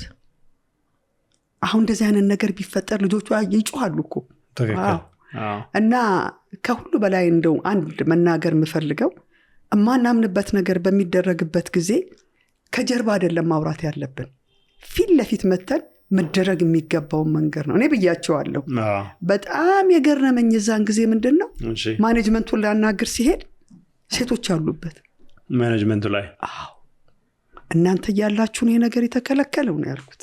አሁን እንደዚህ አይነት ነገር ቢፈጠር ልጆቿ ይጮሃሉ እኮ። እና ከሁሉ በላይ እንደው አንድ መናገር የምፈልገው እማናምንበት ነገር በሚደረግበት ጊዜ ከጀርባ አይደለም ማውራት ያለብን፣ ፊት ለፊት መተን መደረግ የሚገባውን መንገር ነው። እኔ ብያቸዋለሁ። በጣም የገረመኝ የዛን ጊዜ ምንድነው ማኔጅመንቱን ላናግር ሲሄድ ሴቶች አሉበት ማኔጅመንቱ ላይ። እናንተ ያላችሁ ይሄ ነገር የተከለከለው ነው ያልኩት።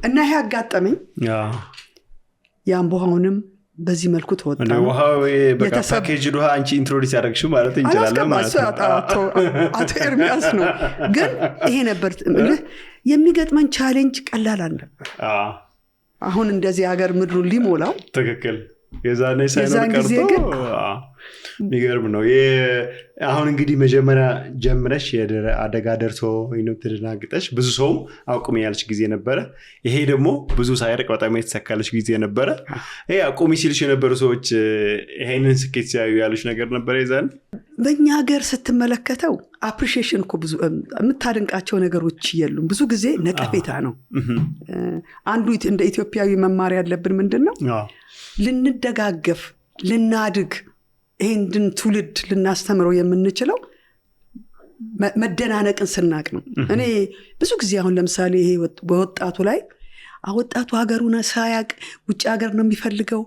እና ይሄ አጋጠመኝ። ያምቦሃውንም በዚህ መልኩ ተወጣ ነው። ውሃው በቃ ፓኬጅ ውሃ አንቺ ኢንትሮዲዩስ ያደረግሽው ማለት እንችላለን ማለት ነው። አቶ ኤርሚያስ ነው። ግን ይሄ ነበር የሚገጥመን ቻሌንጅ፣ ቀላል አልነበር። አሁን እንደዚህ ሀገር ምድሩን ሊሞላው ትክክል። የዛኔ ሳይኖር ቀርቶ የሚገርም ነው። አሁን እንግዲህ መጀመሪያ ጀምረሽ አደጋ ደርሶ ወይንም ተደናግጠሽ ብዙ ሰውም አቁሚ ያለሽ ጊዜ ነበረ። ይሄ ደግሞ ብዙ ሳይርቅ በጣም የተሰካለሽ ጊዜ ነበረ። ይሄ አቁሚ ሲልሽ የነበሩ ሰዎች ይሄንን ስኬት ሲያዩ ያሉሽ ነገር ነበረ ይዛል። በእኛ ሀገር ስትመለከተው አፕሪሺዬሽን እኮ ብዙ የምታደንቃቸው ነገሮች የሉም። ብዙ ጊዜ ነቀፌታ ነው። አንዱ እንደ ኢትዮጵያዊ መማር ያለብን ምንድነው? ልንደጋገፍ፣ ልናድግ፣ ይሄንን ትውልድ ልናስተምረው የምንችለው መደናነቅን ስናቅ ነው። እኔ ብዙ ጊዜ አሁን ለምሳሌ ይሄ በወጣቱ ላይ ወጣቱ ሀገሩን ሳያቅ ውጭ ሀገር ነው የሚፈልገው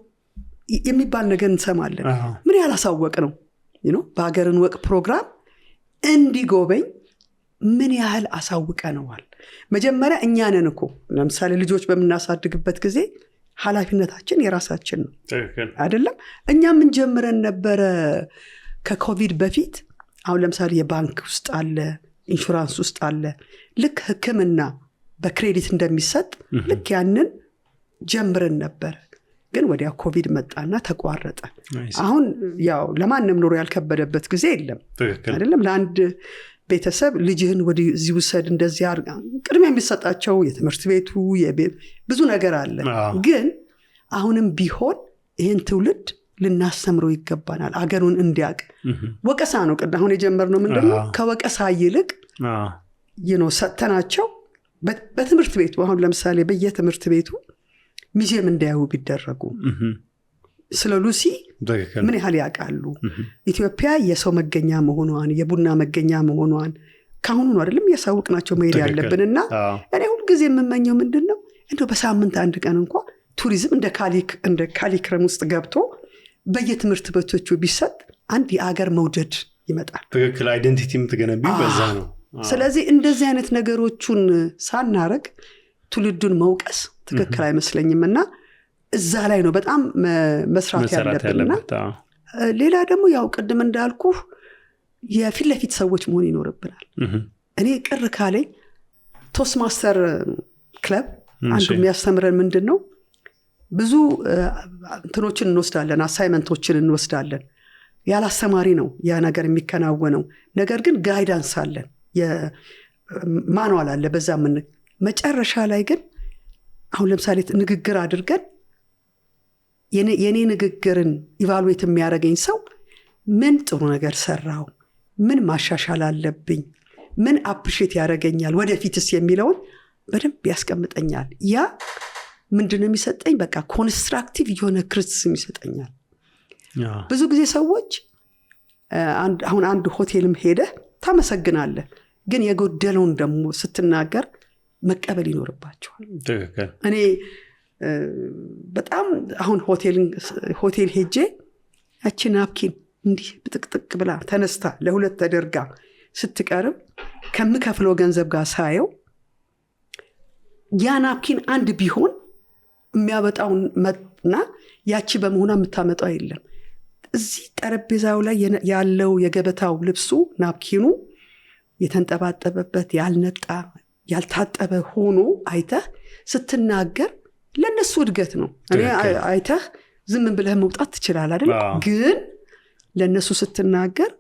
የሚባል ነገር እንሰማለን። ምን ያላሳወቅ ነው በሀገርን ወቅ ፕሮግራም እንዲጎበኝ ምን ያህል አሳውቀነዋል? መጀመሪያ እኛ ነን እኮ ለምሳሌ ልጆች በምናሳድግበት ጊዜ ኃላፊነታችን የራሳችን ነው አይደለም? እኛ ምን ጀምረን ነበረ ከኮቪድ በፊት? አሁን ለምሳሌ የባንክ ውስጥ አለ፣ ኢንሹራንስ ውስጥ አለ። ልክ ሕክምና በክሬዲት እንደሚሰጥ ልክ ያንን ጀምረን ነበር። ግን ወዲያ ኮቪድ መጣና ተቋረጠ። አሁን ያው ለማንም ኑሮ ያልከበደበት ጊዜ የለም አይደለም? ለአንድ ቤተሰብ ልጅህን ወደዚህ ውሰድ እንደዚህ አድርጋ ቅድሚያ የሚሰጣቸው የትምህርት ቤቱ ብዙ ነገር አለ። ግን አሁንም ቢሆን ይህን ትውልድ ልናስተምረው ይገባናል፣ አገሩን እንዲያውቅ። ወቀሳ ነው አሁን የጀመርነው ምንድነው? ከወቀሳ ይልቅ ሰጥተናቸው በትምህርት ቤቱ አሁን ለምሳሌ በየትምህርት ቤቱ ሚዚየም እንዳያዩ ቢደረጉ ስለ ሉሲ ምን ያህል ያውቃሉ? ኢትዮጵያ የሰው መገኛ መሆኗን የቡና መገኛ መሆኗን ካሁኑ ነው አይደለም ያሳውቅናቸው መሄድ ያለብንና እኔ ሁሉ ጊዜ የምመኘው ምንድነው እንደው በሳምንት አንድ ቀን እንኳን ቱሪዝም እንደ ካሊክረም ውስጥ ገብቶ በየትምህርት ቤቶቹ ቢሰጥ አንድ የአገር መውደድ ይመጣል። ትክክል። አይደንቲቲ የምትገነቢው በዛ ነው። ስለዚህ እንደዚህ አይነት ነገሮችን ሳናረግ ትውልዱን መውቀስ ትክክል አይመስለኝምና እዛ ላይ ነው በጣም መስራት ያለብንና ሌላ ደግሞ ያው ቅድም እንዳልኩ የፊት ለፊት ሰዎች መሆን ይኖርብናል። እኔ ቅር ካለኝ ቶስት ማስተር ክለብ አንዱ የሚያስተምረን ምንድነው ብዙ እንትኖችን እንወስዳለን፣ አሳይመንቶችን እንወስዳለን። ያላስተማሪ ነው ያ ነገር የሚከናወነው። ነገር ግን ጋይዳንስ አለን፣ የማኑዋል አለ። በዛ መጨረሻ ላይ ግን አሁን ለምሳሌ ንግግር አድርገን የኔ ንግግርን ኢቫሉዌት የሚያደርገኝ ሰው ምን ጥሩ ነገር ሰራው፣ ምን ማሻሻል አለብኝ፣ ምን አፕሪሼት ያደርገኛል ወደፊትስ የሚለውን በደንብ ያስቀምጠኛል። ያ ምንድነው የሚሰጠኝ? በቃ ኮንስትራክቲቭ የሆነ ክሪቲሲዝም ይሰጠኛል። ብዙ ጊዜ ሰዎች አሁን አንድ ሆቴልም ሄደህ ታመሰግናለህ፣ ግን የጎደለውን ደግሞ ስትናገር መቀበል ይኖርባቸዋል። እኔ በጣም አሁን ሆቴል ሄጄ ያቺ ናፕኪን እንዲህ ብጥቅጥቅ ብላ ተነስታ ለሁለት ተደርጋ ስትቀርብ ከምከፍለው ገንዘብ ጋር ሳየው ያ ናፕኪን አንድ ቢሆን የሚያበጣውን መጥና ያቺ በመሆኗ የምታመጣው የለም። እዚህ ጠረጴዛው ላይ ያለው የገበታው ልብሱ ናፕኪኑ የተንጠባጠበበት ያልነጣ ያልታጠበ ሆኖ አይተህ ስትናገር ለነሱ እድገት ነው። እኔ አይተህ ዝም ብለህ መውጣት ትችላለህ አይደል? ግን ለነሱ ስትናገር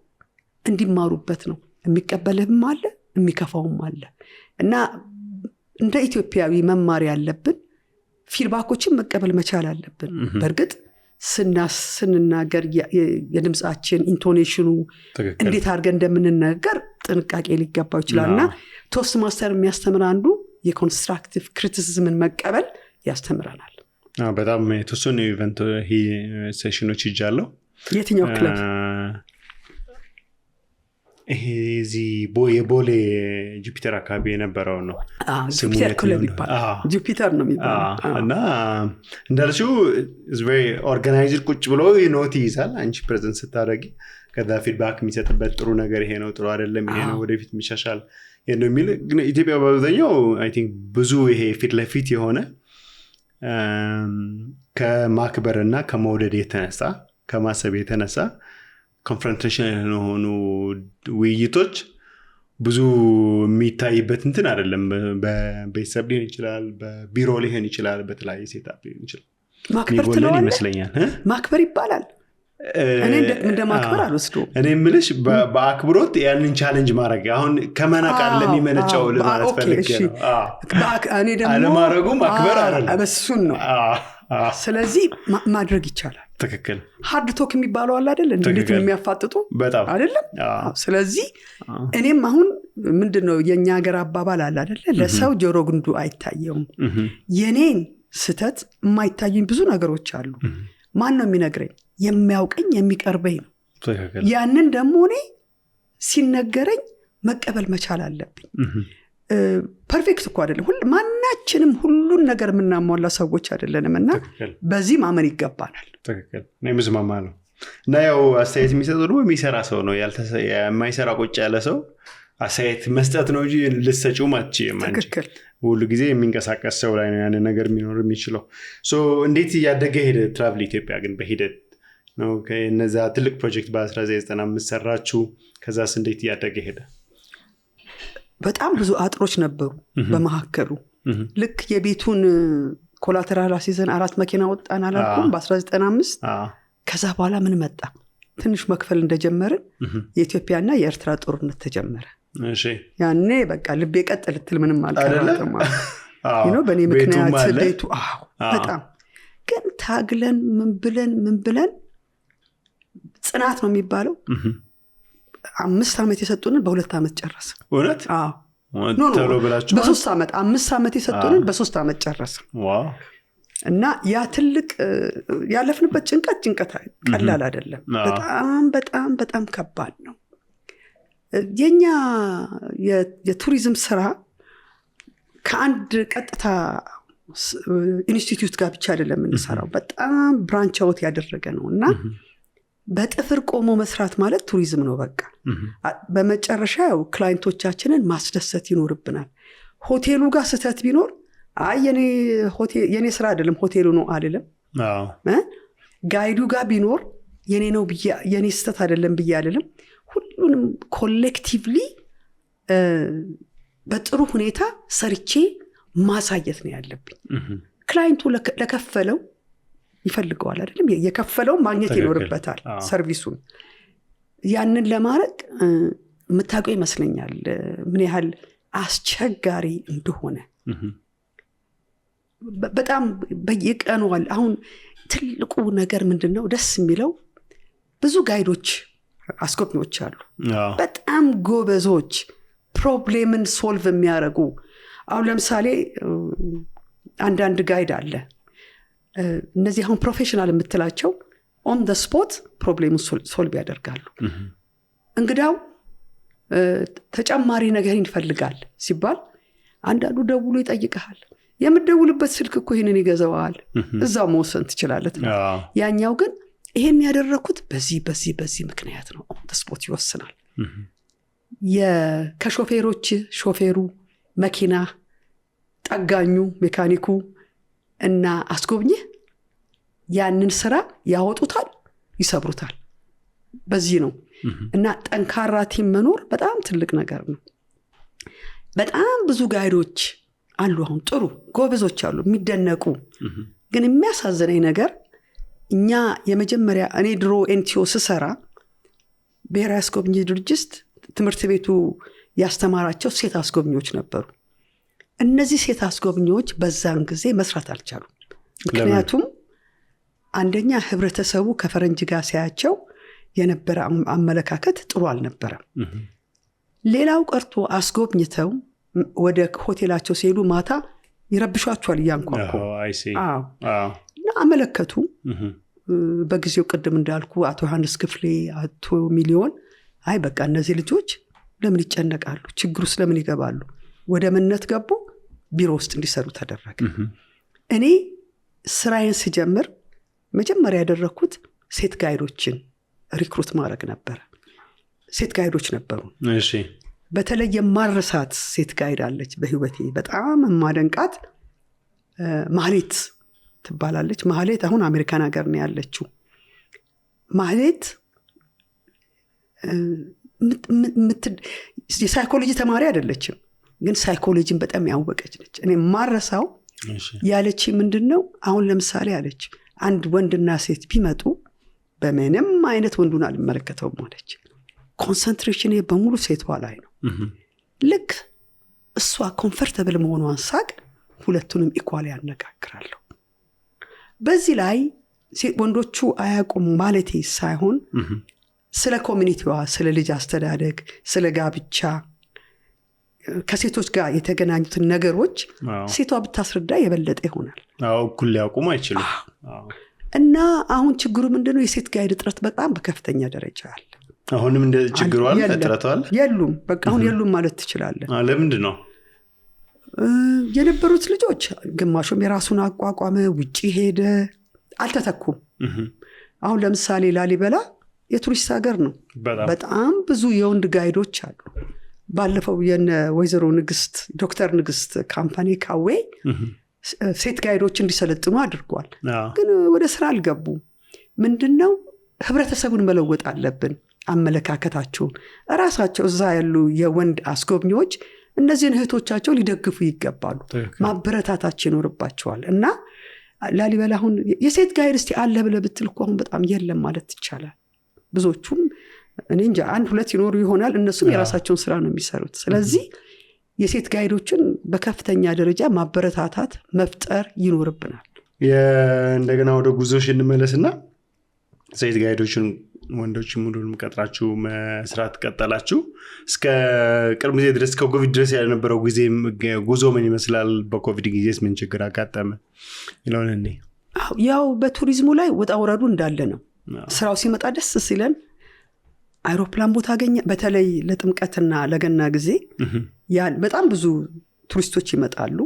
እንዲማሩበት ነው። የሚቀበልህም አለ የሚከፋውም አለ። እና እንደ ኢትዮጵያዊ መማር ያለብን ፊድባኮችን መቀበል መቻል አለብን። በእርግጥ ስንናገር የድምጻችን ኢንቶኔሽኑ እንዴት አድርገን እንደምንናገር ጥንቃቄ ሊገባው ይችላልና ቶስት ማስተር የሚያስተምር አንዱ የኮንስትራክቲቭ ክሪቲሲዝምን መቀበል ያስተምረናል። በጣም የተወሰኑ ኢቨንት ሴሽኖች ይጃለሁ። የትኛው ክለብ? ይሄ እዚህ የቦሌ ጁፒተር አካባቢ የነበረው ነው። ጁፒተር ክለብ ይባላል። ጁፒተር ነው የሚባለው። እና እንዳልሽው ኦርጋናይዝድ ቁጭ ብሎ ኖት ይይዛል አንቺ ፕሬዘንት ስታደርጊ። ከዛ ፊድባክ የሚሰጥበት ጥሩ ነገር ይሄ ነው፣ ጥሩ አይደለም፣ ይሄ ነው፣ ወደፊት የሚሻሻል ይሄ ነው የሚል። ግን ኢትዮጵያ በአብዛኛው አይ ቲንክ ብዙ ይሄ ፊት ለፊት የሆነ ከማክበርና ከመውደድ የተነሳ ከማሰብ የተነሳ ኮንፍሮንቴሽን የሆኑ ውይይቶች ብዙ የሚታይበት እንትን አይደለም። በቤተሰብ ሊሆን ይችላል፣ በቢሮ ሊሆን ይችላል፣ በተለያየ ሴታፕ ሊሆን ይችላል። ማክበር ትለዋለህ? ይመስለኛል ማክበር ይባላል። እኔ እንደ ማክበር አልወስደውም። እኔ የምልሽ በአክብሮት ያንን ቻሌንጅ ማድረግ አሁን ከመናቃር ለሚመነጨው ለማለት ፈልጌ ነው። እኔ ደግሞ አለማድረጉ ማክበር አይደለም፣ እሱን ነው። ስለዚህ ማድረግ ይቻላል። ትክክል። ሃርድ ቶክ የሚባለው አለ አይደል? እንዴት የሚያፋጥጡ አይደለም? ስለዚህ እኔም አሁን ምንድነው የኛ ሀገር አባባል አለ አይደል? ለሰው ጆሮ ግንዱ አይታየውም። የኔን ስተት የማይታዩኝ ብዙ ነገሮች አሉ። ማን ነው የሚነግረኝ? የሚያውቀኝ የሚቀርበኝ ነው። ያንን ደግሞ እኔ ሲነገረኝ መቀበል መቻል አለብኝ። ፐርፌክት እኮ አይደለም፣ ማናችንም ሁሉን ነገር የምናሟላ ሰዎች አይደለንም እና በዚህ ማመን ይገባናል። ትክክል። እኔ ምዝማማ ነው። እና ያው አስተያየት የሚሰጠው ደግሞ የሚሰራ ሰው ነው። የማይሰራ ቁጭ ያለ ሰው አሳይት መስጠት ነው እንጂ ልትሰጪው ማትችይም አንቺ ትክክል ሁሉ ጊዜ የሚንቀሳቀስ ሰው ላይ ነው ያን ነገር የሚኖር የሚችለው ሶ እንዴት ያደገ ሄደ ትራቭል ኢትዮጵያ ግን በሂደት ነው ከነዛ ትልቅ ፕሮጀክት በ1995 ሰራችሁ ከዛስ እንዴት ያደገ ሄደ በጣም ብዙ አጥሮች ነበሩ በመሐከሉ ልክ የቤቱን ኮላተራል አሲዘን 4 መኪና ወጣን አላልኩም በ1995 ከዛ በኋላ ምን መጣ ትንሽ መክፈል እንደጀመርን የኢትዮጵያና የኤርትራ ጦርነት ተጀመረ እሺ ያኔ በቃ ልቤ ቀጥ ልትል ምንም አልቀረም ነው በኔ ምክንያት ቤቱ በጣም ግን ታግለን ምን ብለን ጽናት ነው የሚባለው 5 ዓመት የሰጡንን በ2 ዓመት ጨረሰ እውነት ተሎ ብላችሁ በ3 ዓመት 5 ዓመት የሰጡንን በ3 ዓመት ጨረሰ ዋው እና ያ ትልቅ ያለፍንበት ጭንቀት ቀላል አይደለም በጣም ከባድ ነው የኛ የቱሪዝም ስራ ከአንድ ቀጥታ ኢንስቲትዩት ጋር ብቻ አይደለም የምንሰራው በጣም ብራንች አውት ያደረገ ነው እና በጥፍር ቆሞ መስራት ማለት ቱሪዝም ነው በቃ በመጨረሻ ያው ክላይንቶቻችንን ማስደሰት ይኖርብናል ሆቴሉ ጋር ስተት ቢኖር የኔ ስራ አይደለም ሆቴሉ ነው አይደለም ጋይዱ ጋር ቢኖር የኔ ነው የኔ ስተት አይደለም ብዬ አይደለም ሁሉንም ኮሌክቲቭሊ በጥሩ ሁኔታ ሰርቼ ማሳየት ነው ያለብኝ ክላይንቱ ለከፈለው ይፈልገዋል አይደለም የከፈለው ማግኘት ይኖርበታል ሰርቪሱን ያንን ለማድረግ መታቀው ይመስለኛል ምን ያህል አስቸጋሪ እንደሆነ በጣም በየቀኑ አሁን ትልቁ ነገር ምንድነው ደስ የሚለው ብዙ ጋይዶች አስጎብኚዎች አሉ በጣም ጎበዞች ፕሮብሌምን ሶልቭ የሚያደርጉ አሁን ለምሳሌ አንዳንድ ጋይድ አለ እነዚህ አሁን ፕሮፌሽናል የምትላቸው ኦን ዘ ስፖት ፕሮብሌሙን ሶልቭ ያደርጋሉ እንግዳው ተጨማሪ ነገር ይፈልጋል ሲባል አንዳንዱ ደውሎ ይጠይቃል የምትደውልበት ስልክ እኮ ይሄንን ይገዛዋል እዛው መወሰን ትችላለህ ያኛው ግን ይሄን ያደረኩት በዚህ ምክንያት ነው ኦን ዘ ስፖት ይወስናል ሾፌሩ መኪና ጠጋኙ ሜካኒኩ እና አስጎብኚ ያንን ስራ ያወጡታል ይሰብሩታል በዚህ ነው እና ጠንካራ ቲም መኖር በጣም ትልቅ ነገር ነው በጣም ብዙ ጋይዶች አሉ አሁን ጥሩ ጎበዞች አሉ የሚደነቁ ግን የሚያሳዝነኝ ነገር እኛ የመጀመሪያ እኔ ድሮ ኤንቲኦ ስሰራ ብሔራዊ አስጎብኚ ድርጅት ትምህርት ቤቱ ያስተማራቸው ሴት አስጎብኚዎች ነበሩ እነዚህ ሴት አስጎብኚዎች በዛን ጊዜ መስራት አልቻሉም ምክንያቱም አንደኛ ህብረተሰቡ ከፈረንጅ ጋር ሲያቸው የነበረ አመለካከት ጥሩ አልነበረም ሌላው ቀርቶ አስጎብኝተው ወደ ሆቴላቸው ሲሄዱ ማታ ይረብሿቸዋል እያንኳኩ እና አመለከቱ በጊዜው ቅድም እንዳልኩ አቶ ዮሐንስ ክፍሌ አቶ ሚሊዮን አይ በቃ እነዚህ ልጆች ለምን ይጨነቃሉ ችግሩ ስለምን ይገባሉ ወደ ምነት ገቡ ቢሮ ውስጥ እንዲሰሩ ተደረገ እኔ ስራዬን ሲጀምር መጀመሪያ ያደረኩት ሴት ጋይዶችን ሪክሩት ማድረግ ነበር ሴት ጋይዶች ነበሩ እሺ በተለይ የማረሳት ሴት ጋይድ አለች በህይወቴ በጣም ማደንቃት ማህሌት ትባላለች ማህሌት አሁን አሜሪካን ሀገር ነው ያለችው ማህሌት የሳይኮሎጂ ተማሪ አይደለችም ግን ሳይኮሎጂን በጣም ያወቀች ነች እኔ ማረሳው ያለች ምንድነው አሁን ለምሳሌ አለች አንድ ወንድና ሴት ቢመጡ በምንም አይነት ወንዱን አልመለከተውም ማለች ኮንሰንትሬሽን በሙሉ ሴቷ ላይ ነው ልክ እሷ ኮምፎርታብል መሆኗን ሳቅ ሁለቱንም ኢኳል ያነጋግራለሁ በዚህ ላይ ወንዶቹ አያውቁም ማለቴ ሳይሆን ስለ ኮሚኒቲዋ ስለ ልጅ አስተዳደግ ስለ ጋብቻ ከሴቶች ጋር የተገናኙትን ነገሮች ሴቷ ብታስረዳ የበለጠ ይሆናል እኩል ሊያውቁም አይችሉም እና አሁን ችግሩ ምንድነው የሴት ጋይድ እጥረት በጣም በከፍተኛ ደረጃ አለ አሁንም እንደ ችግሩ አለ ተጥራቷል የሉም በቃ አሁን የሉም ማለት ትችላለህ ለምንድን ነው የነበሩት ልጆች ግማሹም የራሱን አቋቋመ ውጪ ሄደ አልተተኩም አሁን ለምሳሌ ላሊበላ የቱሪስት ሀገር ነው በጣም ብዙ የወንድ ጋይዶች አሉ ባለፈው የነ ወይዘሮ ንግስት ዶክተር ንግስት ካምፓኒ ካዌ ሴት ጋይዶች እንዲሰለጥኑ አድርጓል። ግን ወደ ስራ አልገቡ። ምንድነው ህብረተሰቡን መለወጥ አለብን። አመለካከታቸውን ራሳቸው እዛ ያሉ የወንድ አስጎብኚዎች እነዚህን እህቶቻቸው ሊደግፉ ይገባሉ። ማበረታታቸው ይኖርባቸዋል። እና ላሊበላ አሁን የሴት ጋይድ እስቲ አለ ብለህ ብትል እኮ አሁን በጣም የለም ማለት ይቻላል። ብዙዎቹም እኔ እንጃ 1-2 ይኖሩ ይሆናል። እነሱም የራሳቸውን ስራ ነው የሚሰሩት። ስለዚህ የሴት ጋይዶችን በከፍተኛ ደረጃ ማበረታታት መፍጠር ይኖርብናል። እንደገና ወደ ጉዞሽ እንመለስና ሴት ጋይዶችን ወንዶችን ሙሉንም ቀጥራችሁ መስራት ቀጠላችሁ እስከ ቅርብ ጊዜ ድረስ ከኮቪድ ድረስ ያለነበረው ጊዜ ጉዞ ምን ይመስላል? በኮቪድ ጊዜስ ምን ችግር አጋጠመ ይለውን እንዴ? ያው በቱሪዝሙ ላይ ወጣ ወረዱ እንዳለ ነው። ስራው ሲመጣ ደስ ሲለን አይሮፕላን ቦታ አገኘ። በተለይ ለጥምቀትና ለገና ጊዜ በጣም ብዙ ቱሪስቶች ይመጣሉ።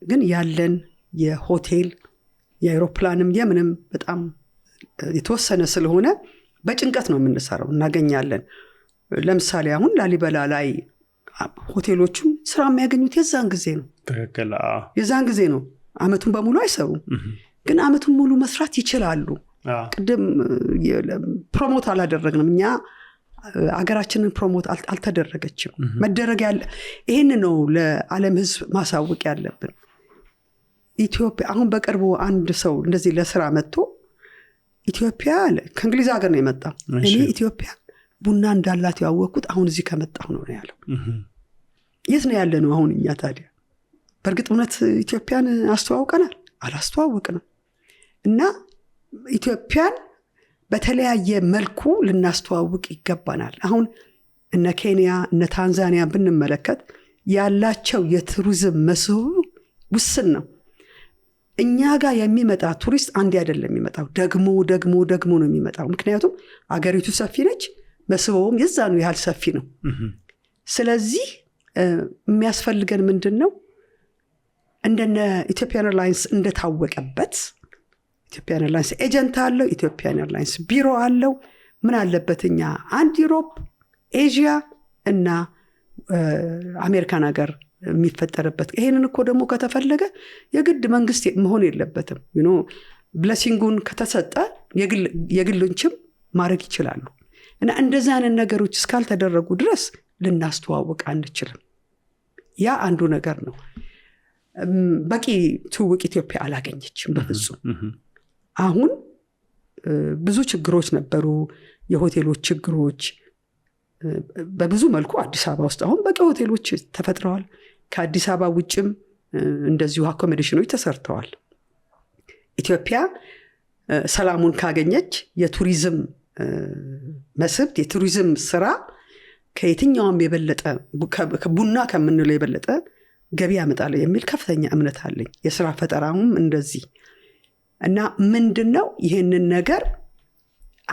ግን ያለን የሆቴል የአይሮፕላንም የምንም በጣም የተወሰነ ስለሆነ በጭንቀት ነው የምንሰራው። እናገኛለን። ለምሳሌ አሁን ላሊበላ ላይ ሆቴሎቹም ስራ የሚያገኙት የዛን ጊዜ ነው። ትክክል። የዛን ጊዜ ነው። አመቱን በሙሉ አይሰሩም። ግን አመቱን ሙሉ መስራት ይችላሉ። ቅድም ፕሮሞት አላደረግንም እኛ አገራችንን ፕሮሞት አልተደረገችም። መደረግ ያለ ይሄን ነው ለዓለም ህዝብ ማሳወቅ ያለብን። ኢትዮጵያ አሁን በቅርቡ አንድ ሰው እንደዚህ ለስራ መጥቶ ኢትዮጵያ ከእንግሊዝ ሀገር ነው የመጣው። እኔ ኢትዮጵያ ቡና እንዳላት ያወቅኩት አሁን እዚህ ከመጣሁ ነው ያለው። የት ነው ያለ ነው አሁን እኛ ታዲያ? በእርግጥ እውነት ኢትዮጵያን አስተዋውቀናል? አላስተዋወቅንም። እና ኢትዮጵያን በተለያየ መልኩ ልናስተዋውቅ ይገባናል። አሁን እነ ኬንያ እነ ታንዛኒያ ብንመለከት ያላቸው የቱሪዝም መስህብ ውስን ነው። እኛ ጋር የሚመጣ ቱሪስት አንድ አይደለም የሚመጣው፣ ደግሞ ነው የሚመጣው። ምክንያቱም አገሪቱ ሰፊ ነች፣ መስህቡም የዛኑ ያህል ሰፊ ነው። ስለዚህ የሚያስፈልገን ምንድነው? እንደነ ኢትዮጵያን ኤርላይንስ እንደታወቀበት ኢትዮጵያን ኤርላይንስ ኤጀንት አለው፣ ኢትዮጵያን ኤርላይንስ ቢሮ አለው። ምን አለበት እኛ አንድ ዩሮፕ፣ ኤዥያ እና አሜሪካን ሀገር የሚፈጠርበት። ይሄንን እኮ ደግሞ ከተፈለገ የግድ መንግስት መሆን የለበትም። ብለሲንጉን ከተሰጠ የግሎችም ማድረግ ይችላሉ። እና እንደዚህ አይነት ነገሮች እስካልተደረጉ ድረስ ልናስተዋውቅ አንችልም። ያ አንዱ ነገር ነው። በቂ ትውውቅ ኢትዮጵያ አላገኘችም በፍጹም። አሁን ብዙ ችግሮች ነበሩ፣ የሆቴሎች ችግሮች በብዙ መልኩ አዲስ አበባ ውስጥ አሁን በቂ ሆቴሎች ተፈጥረዋል። ከአዲስ አበባ ውጭም እንደዚሁ አኮሞዴሽኖች ተሰርተዋል። ኢትዮጵያ ሰላሙን ካገኘች የቱሪዝም መስህብ የቱሪዝም ስራ ከየትኛውም የበለጠ ቡና ከምንለው የበለጠ ገቢ ያመጣል የሚል ከፍተኛ እምነት አለኝ። የስራ ፈጠራውም እንደዚህ እና ምንድነው ይሄንን ነገር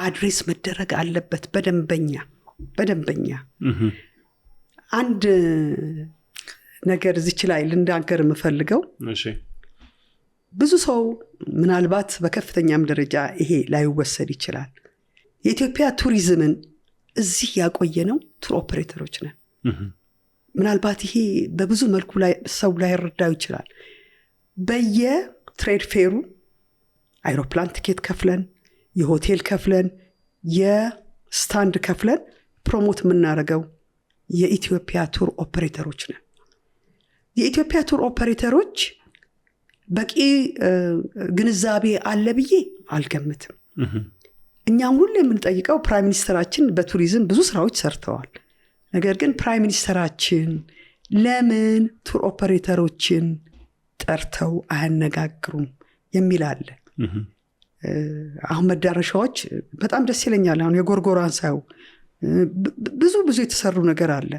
አድሬስ መደረግ አለበት በደንበኛ። አንድ ነገር እዚች ላይ ልንዳገር የምፈልገው ብዙ ሰው ምናልባት በከፍተኛም ደረጃ ይሄ ላይወሰድ ይችላል። የኢትዮጵያ ቱሪዝምን እዚህ ያቆየነው ቱር ኦፕሬተሮች ነን። ምናልባት ይሄ በብዙ መልኩ ላይ ሰው ላይ ይረዳው ይችላል። በየትሬድ ፌሩ አይሮፕላን ቲኬት ከፍለን፣ የሆቴል ከፍለን፣ የስታንድ ከፍለን ፕሮሞት የምናደርገው የኢትዮጵያ ቱር ኦፕሬተሮች ነን። የኢትዮጵያ ቱር ኦፕሬተሮች በቂ ግንዛቤ አለ ብዬ አልገምትም። እኛም ሁሉ የምንጠይቀው ፕራይም ሚኒስተራችን በቱሪዝም ብዙ ስራዎች ሰርተዋል። ነገር ግን ፕራይም ሚኒስተራችን ለምን ቱር ኦፐሬተሮችን ጠርተው አያነጋግሩም የሚል አለ። አሁን መዳረሻዎች በጣም ደስ ይለኛል። አሁን የጎርጎራን ሳይው ብዙ የተሰሩ ነገር አለ።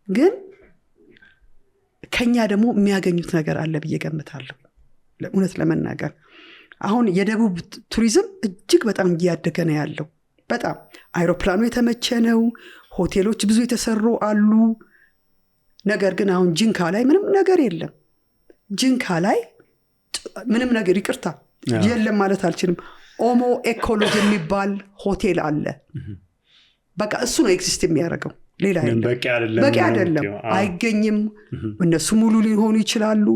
ግን ከኛ ደግሞ የሚያገኙት ነገር አለ ብዬ ገምታለሁ። እውነት ለመናገር አሁን የደቡብ ቱሪዝም እጅግ በጣም እያደገ ነው ያለው። በጣም አይሮፕላኑ የተመቸ ነው። ሆቴሎች ብዙ የተሰሩ አሉ። ነገር ግን አሁን ጂንካ ላይ ምንም ነገር የለም። ጂንካ ላይ ምንም ነገር ይቅርታ የለም ማለት አልችልም። ኦሞ ኤኮሎጂ የሚባል ሆቴል አለ። በቃ እሱ ነው ኤግዚስት የሚያደርገው። ሌላ በቂ አይደለም አይገኝም እነሱ ሙሉ ሊሆኑ ይችላሉ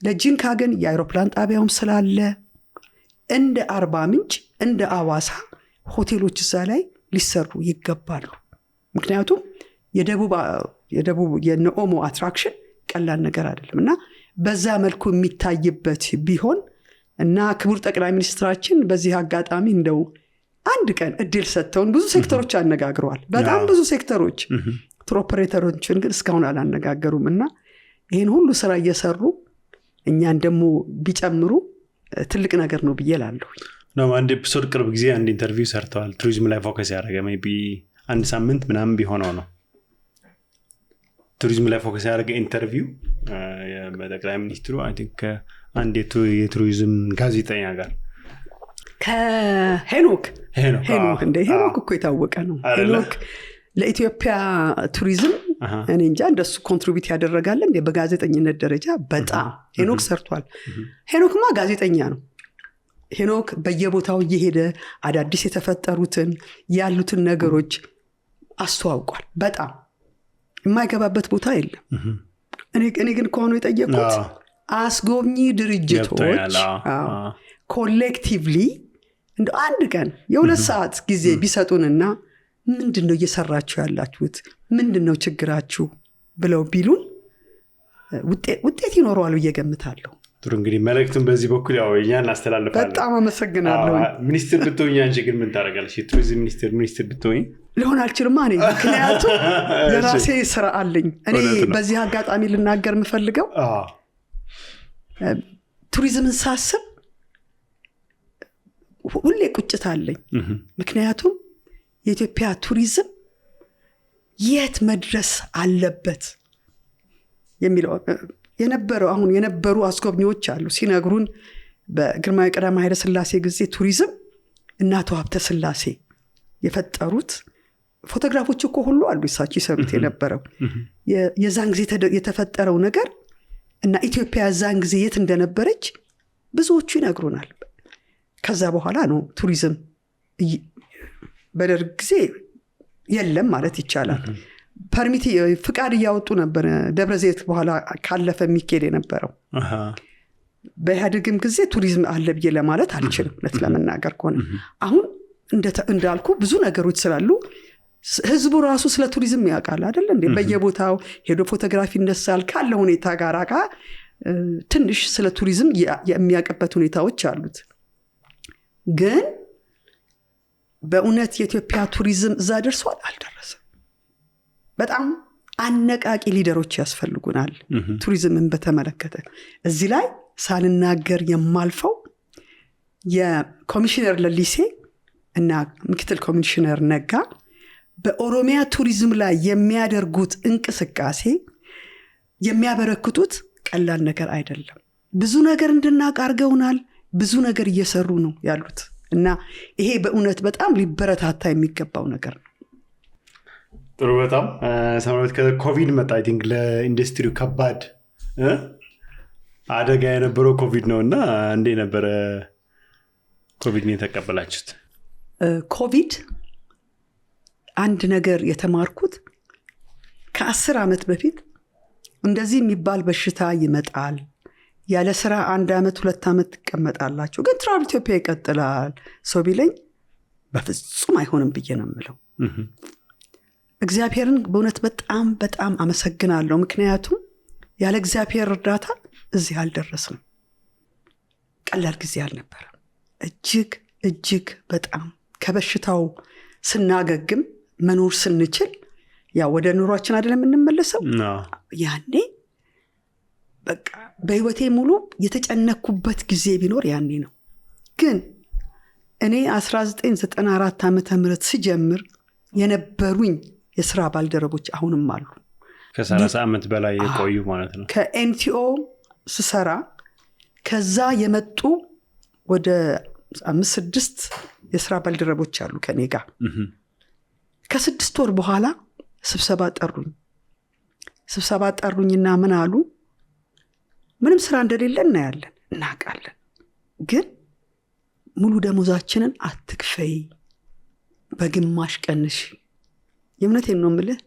ለጂንካ ግን የአውሮፕላን ጣቢያውም ስላለ እንደ አርባ ምንጭ እንደ አዋሳ ሆቴሎች እዛ ላይ ሊሰሩ ይገባሉ ምክንያቱም የደቡብ የነኦሞ አትራክሽን ቀላል ነገር አይደለም እና በዛ መልኩ የሚታይበት ቢሆን እና ክቡር ጠቅላይ ሚኒስትራችን በዚህ አጋጣሚ እንደው አንድ ቀን እድል ሰጥተውን ብዙ ሴክተሮች አነጋግረዋል በጣም ብዙ ሴክተሮች ቱር ኦፐሬተሮችን ግን እስካሁን አላነጋገሩም እና ይሄን ሁሉ ስራ እየሰሩ እኛን ደግሞ ቢጨምሩ ትልቅ ነገር ነው ብዬ እላለሁ ነው አንድ ኤፒሶድ ቅርብ ጊዜ አንድ ኢንተርቪው ሰርተዋል ቱሪዝም ላይ ፎከስ ያደረገ ሜቢ አንድ ሳምንት ምናምን ቢሆነው ነው ቱሪዝም ላይ ፎከስ ያደረገ ኢንተርቪው በጠቅላይ ሚኒስትሩ አይ ቲንክ አንድ የቱሪዝም ጋዜጠኛ ጋር ከሄኖክ እኮ የታወቀ ነው ሄኖክ ለኢትዮጵያ ቱሪዝም እኔ እንጃ እንደሱ ኮንትሪቢዩት ያደረጋል እንደ በጋዜጠኝነት ደረጃ በጣም ሄኖክ ሰርቷል ሄኖክማ ጋዜጠኛ ነው ሄኖክ በየቦታው እየሄደ አዳዲስ የተፈጠሩትን ያሉትን ነገሮች አስተዋውቋል በጣም የማይገባበት ቦታ የለም እኔ ግን ከሆነ የጠየቁት አስጎብኚ ድርጅቶች ኮሌክቲቭሊ እንደ አንድ ቀን የሁለት ሰዓት ጊዜ ቢሰጡንና ምንድነው እየሰራችሁ ያላችሁት ምንድነው ችግራችሁ ብለው ቢሉን ውጤት ይኖረዋል ብዬ ገምታለሁ ጥሩ እንግዲህ መልእክቱን በዚህ በኩል ያው እኛን እናስተላልፋለን በጣም አመሰግናለሁ ሚኒስትር ብትሆኚ አንቺ ግን ምን ታደርጋለሽ የቱሪዝም ሚኒስትር ብትሆኚ ሊሆን አልችልም እኔ ምክንያቱም የራሴ ስራ አለኝ እኔ በዚህ አጋጣሚ ልናገር የምፈልገው ቱሪዝምን ሳስብ ሁሌ ቁጭት አለኝ ምክንያቱም የኢትዮጵያ ቱሪዝም የት መድረስ አለበት የሚለው አሁን የነበሩ አስጎብኚዎች አሉ ሲነግሩን በግርማዊ ቀዳማዊ ኃይለ ሥላሴ ጊዜ ቱሪዝም እናቱ ሀብተ ሥላሴ የፈጠሩት ፎቶግራፎች እኮ ሁሉ አሉ እሳቸው ይሰሩት የነበረው የዛን ጊዜ የተፈጠረው ነገር እና ኢትዮጵያ የዛን ጊዜ የት እንደነበረች ብዙዎቹ ይነግሩናል ከዛ በኋላ ነው ቱሪዝም በደርግ ጊዜ የለም ማለት ይቻላል ፐርሚት ፍቃድ ያወጡ ነበር ደብረዘይት በኋላ ካለፈ የሚኬድ የነበረው በኢህአዴግም ጊዜ ቱሪዝም አለ ብዬ ለማለት አልችልም ለመናገር ከሆነ አሁን እንዳልኩ ብዙ ነገሮች ስላሉ ህዝቡ ራሱ ስለ ቱሪዝም ያውቃል አይደል እንዴ በየቦታው ሄዶ ፎቶግራፊ እንደሳል ካለ ሁኔታ ጋር ትንሽ ስለ ቱሪዝም የሚያቀበት ሁኔታዎች አሉት ግን በእውነት የኢትዮጵያ ቱሪዝም እዛ ደርሷል አልደረሰም በጣም አነቃቂ ሊደሮች ያስፈልጉናል ቱሪዝምን በተመለከተ እዚህ ላይ ሳልናገር የማልፈው የኮሚሽነር ለሊሴ እና ምክትል ኮሚሽነር ነጋ በኦሮሚያ ቱሪዝም ላይ የሚያደርጉት እንቅስቃሴ የሚያበረክቱት ቀላል ነገር አይደለም ብዙ ነገር እንድናቃርገውናል ብዙ ነገር እየሰሩ ነው ያሉት እና ይሄ በእውነት በጣም ሊበረታታ የሚገባው ነገር ነው ጥሩ በጣም ሰማሁት ከኮቪድ መጣ አይ ቲንክ ለኢንዱስትሪው ከባድ አደጋ የነበረው ኮቪድ ነውና እንዴ ነበር ኮቪድን የተቀበላችሁት ኮቪድ አንድ ነገር የተማርኩት ከ10 ዓመት በፊት እንደዚህ የሚባል በሽታ ይመጣል ያለ ስራ 1 ዓመት 2 ዓመት ተቀመጣላችሁ ግን ትራቭል ኢትዮጵያ ይቀጥላል ሰው ቢለኝ በፍጹም አይሆንም ብዬ ነው የምለው እግዚአብሔርን በእውነት በጣም በጣም አመሰግናለሁ ምክንያቱም ያለ እግዚአብሔር እርዳታ እዚህ አልደረስንም ቀላል ጊዜ አልነበረም እጅግ በጣም ከበሽታው ስናገግም መኖር ስንችል ያ ወደ ኑሯችን አይደለም እንመለሰው ያኔ በቃ በህይወቴ ሙሉ የተጨነኩበት ጊዜ ቢኖር ያኔ ነው ግን እኔ 1994 ዓመተ ምህረት ሲጀምር የነበሩኝ የሥራ ባልደረቦች አሁንም አሉ ከ30 ዓመት በላይ የቆዩ ማለት ነው ከኤንቲኦ ስሰራ ከዛ የመጡ ወደ 5-6 የሥራ ባልደረቦች አሉ ከኔ ጋር ከ6 ወር በኋላ ስብሰባ ጠሩኝና ምን አሉ ምንም ስራ እንደሌለ እናውቃለን ግን ሙሉ ደሞዛችንን አትክፈይ በግማሽ ቀንሽ የእውነቴን ነው የምልህ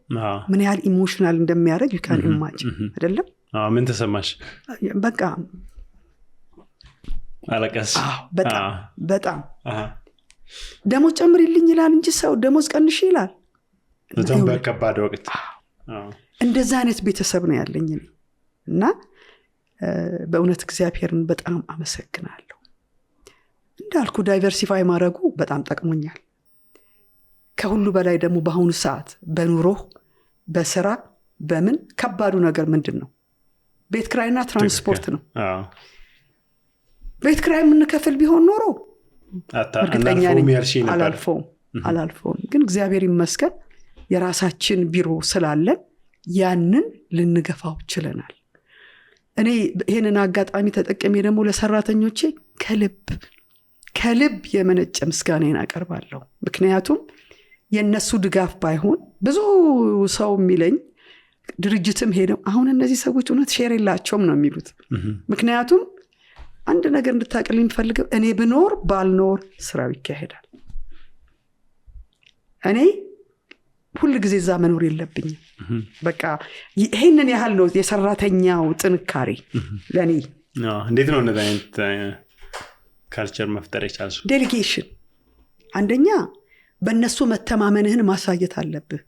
ምን ያህል ኢሞሽናል እንደሚያደርግ you can imagine አይደለም? ምን ተሰማሽ? በቃ አለቀስ? በጣም ደሞዝ ጨምሪልኝ ይላል እንጂ ሰው ደሞዝ ቀንሽ ይላል። በጣም በከባድ ወቅት እንደዛ አይነት ቤተሰብ ነው ያለኝ እና በእውነት እግዚአብሔርን በጣም አመሰግናለሁ። እንዳልኩ ዳይቨርሲፋይ ማድረጉ በጣም ጠቅሞኛል። ከሁሉ በላይ ደግሞ በአሁኑ ሰዓት በኑሮ በስራ በምን ከባዱ ነገር ምንድነው? ቤት ኪራይና ትራንስፖርት ነው። ቤት ኪራይ የምንከፍል ቢሆን ኖሮ እርግጠኛ ነኝ አላልፈውም። ግን እግዚአብሔር ይመስገን የራሳችን ቢሮ ስላለን ያንን ልንገፋው ችለናል። እኔ ይሄንን አጋጣሚ ተጠቅሜ ደግሞ ለሰራተኞቼ ከልብ የመነጨ ምስጋናዬን አቀርባለሁ። ምክንያቱም የነሱ ድጋፍ ባይሆን ብዙ ሰው የሚለኝ ድርጅትም ሄደው አሁን እነዚህ ሰዎች እውነት ሼር የላቸውም ነው የሚሉት። ምክንያቱም አንድ ነገር እንድታቀልኝ የምፈልገው እኔ ብኖር ባልኖር ስራው ይካሄዳል። እኔ ሁሉ ጊዜ እዛ መኖር የለብኝም። በቃ ይሄንን ያህል ነው የሰራተኛው ጥንካሬ ለኔ። እንዴት ነው እንደዛ አይነት ካልቸር መፍጠር የቻልሽው? ዴሊጌሽን አንደኛ በእነሱ መተማመንህን ማሳየት አለብህ።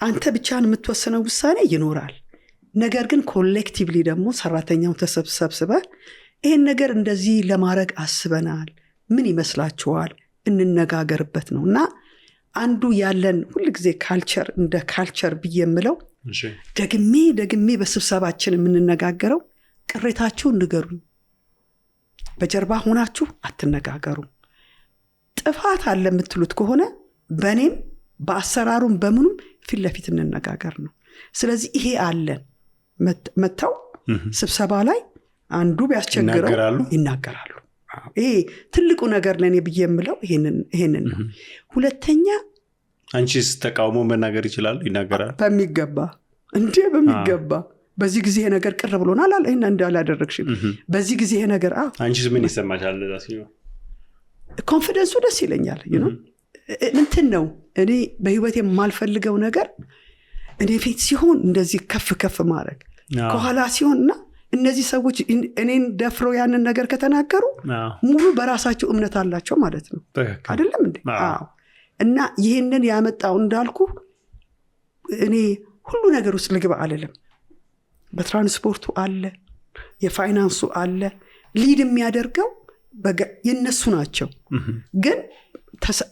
አንተ ብቻህን የምትወሰነው ውሳኔ ይኖራል። ነገር ግን ኮሌክቲቭሊ ደግሞ ሰራተኛው ተሰብስበህ ይሄን ነገር እንደዚህ ለማድረግ አስበናል፣ ምን ይመስላችኋል? እንነጋገርበት ነው እና አንዱ ያለን ሁሉ ጊዜ ካልቸር እንደ ካልቸር ብየምለው ደግሜ በስብሰባችን የምንነጋገረው ቅሬታችሁን ንገሩኝ፣ በጀርባ ሆናችሁ አትነጋገሩ። ጥፋት አለ የምትሉት ከሆነ በእኔም በአሰራሩም በምኑም ፊት ለፊት እንነጋገር ነው። ስለዚህ ይሄ አለን መተው ስብሰባ ላይ አንዱ ቢያስቸግረው ይናገራሉ። ይሄ ትልቁ ነገር ለኔ ብየምለው ይሄንን ነው። ሁለተኛ አንቺስ ተቃውሞ መናገር ይችላል? ይናገራል? በሚገባ በዚህ ጊዜ ነገር ቅር ብሎናል አለ እና እንዳላደረግሽ በዚህ ጊዜ ነገር አንቺስ ምን ይሰማሻል? ለዛ ሲሆን ኮንፊደንሱ ደስ ይለኛል። እንትን ነው እኔ በህይወቴ የማልፈልገው ነገር እኔ ፊት ሲሆን እንደዚህ ከፍ ማድረግ ከኋላ ሲሆንና እነዚህ ሰዎች እኔን ደፍረው ያንን ነገር ከተናገሩ ሙሉ በራሳቸው እምነት አላቸው ማለት ነው አይደለም እንዴ? እና ይሄንን ያመጣው እንዳልኩ እኔ ሁሉ ነገር ውስጥ ልግባ አልልም። በትራንስፖርቱ አለ፣ የፋይናንሱ አለ፣ ሊድ የሚያደርገው የነሱ ናቸው። ግን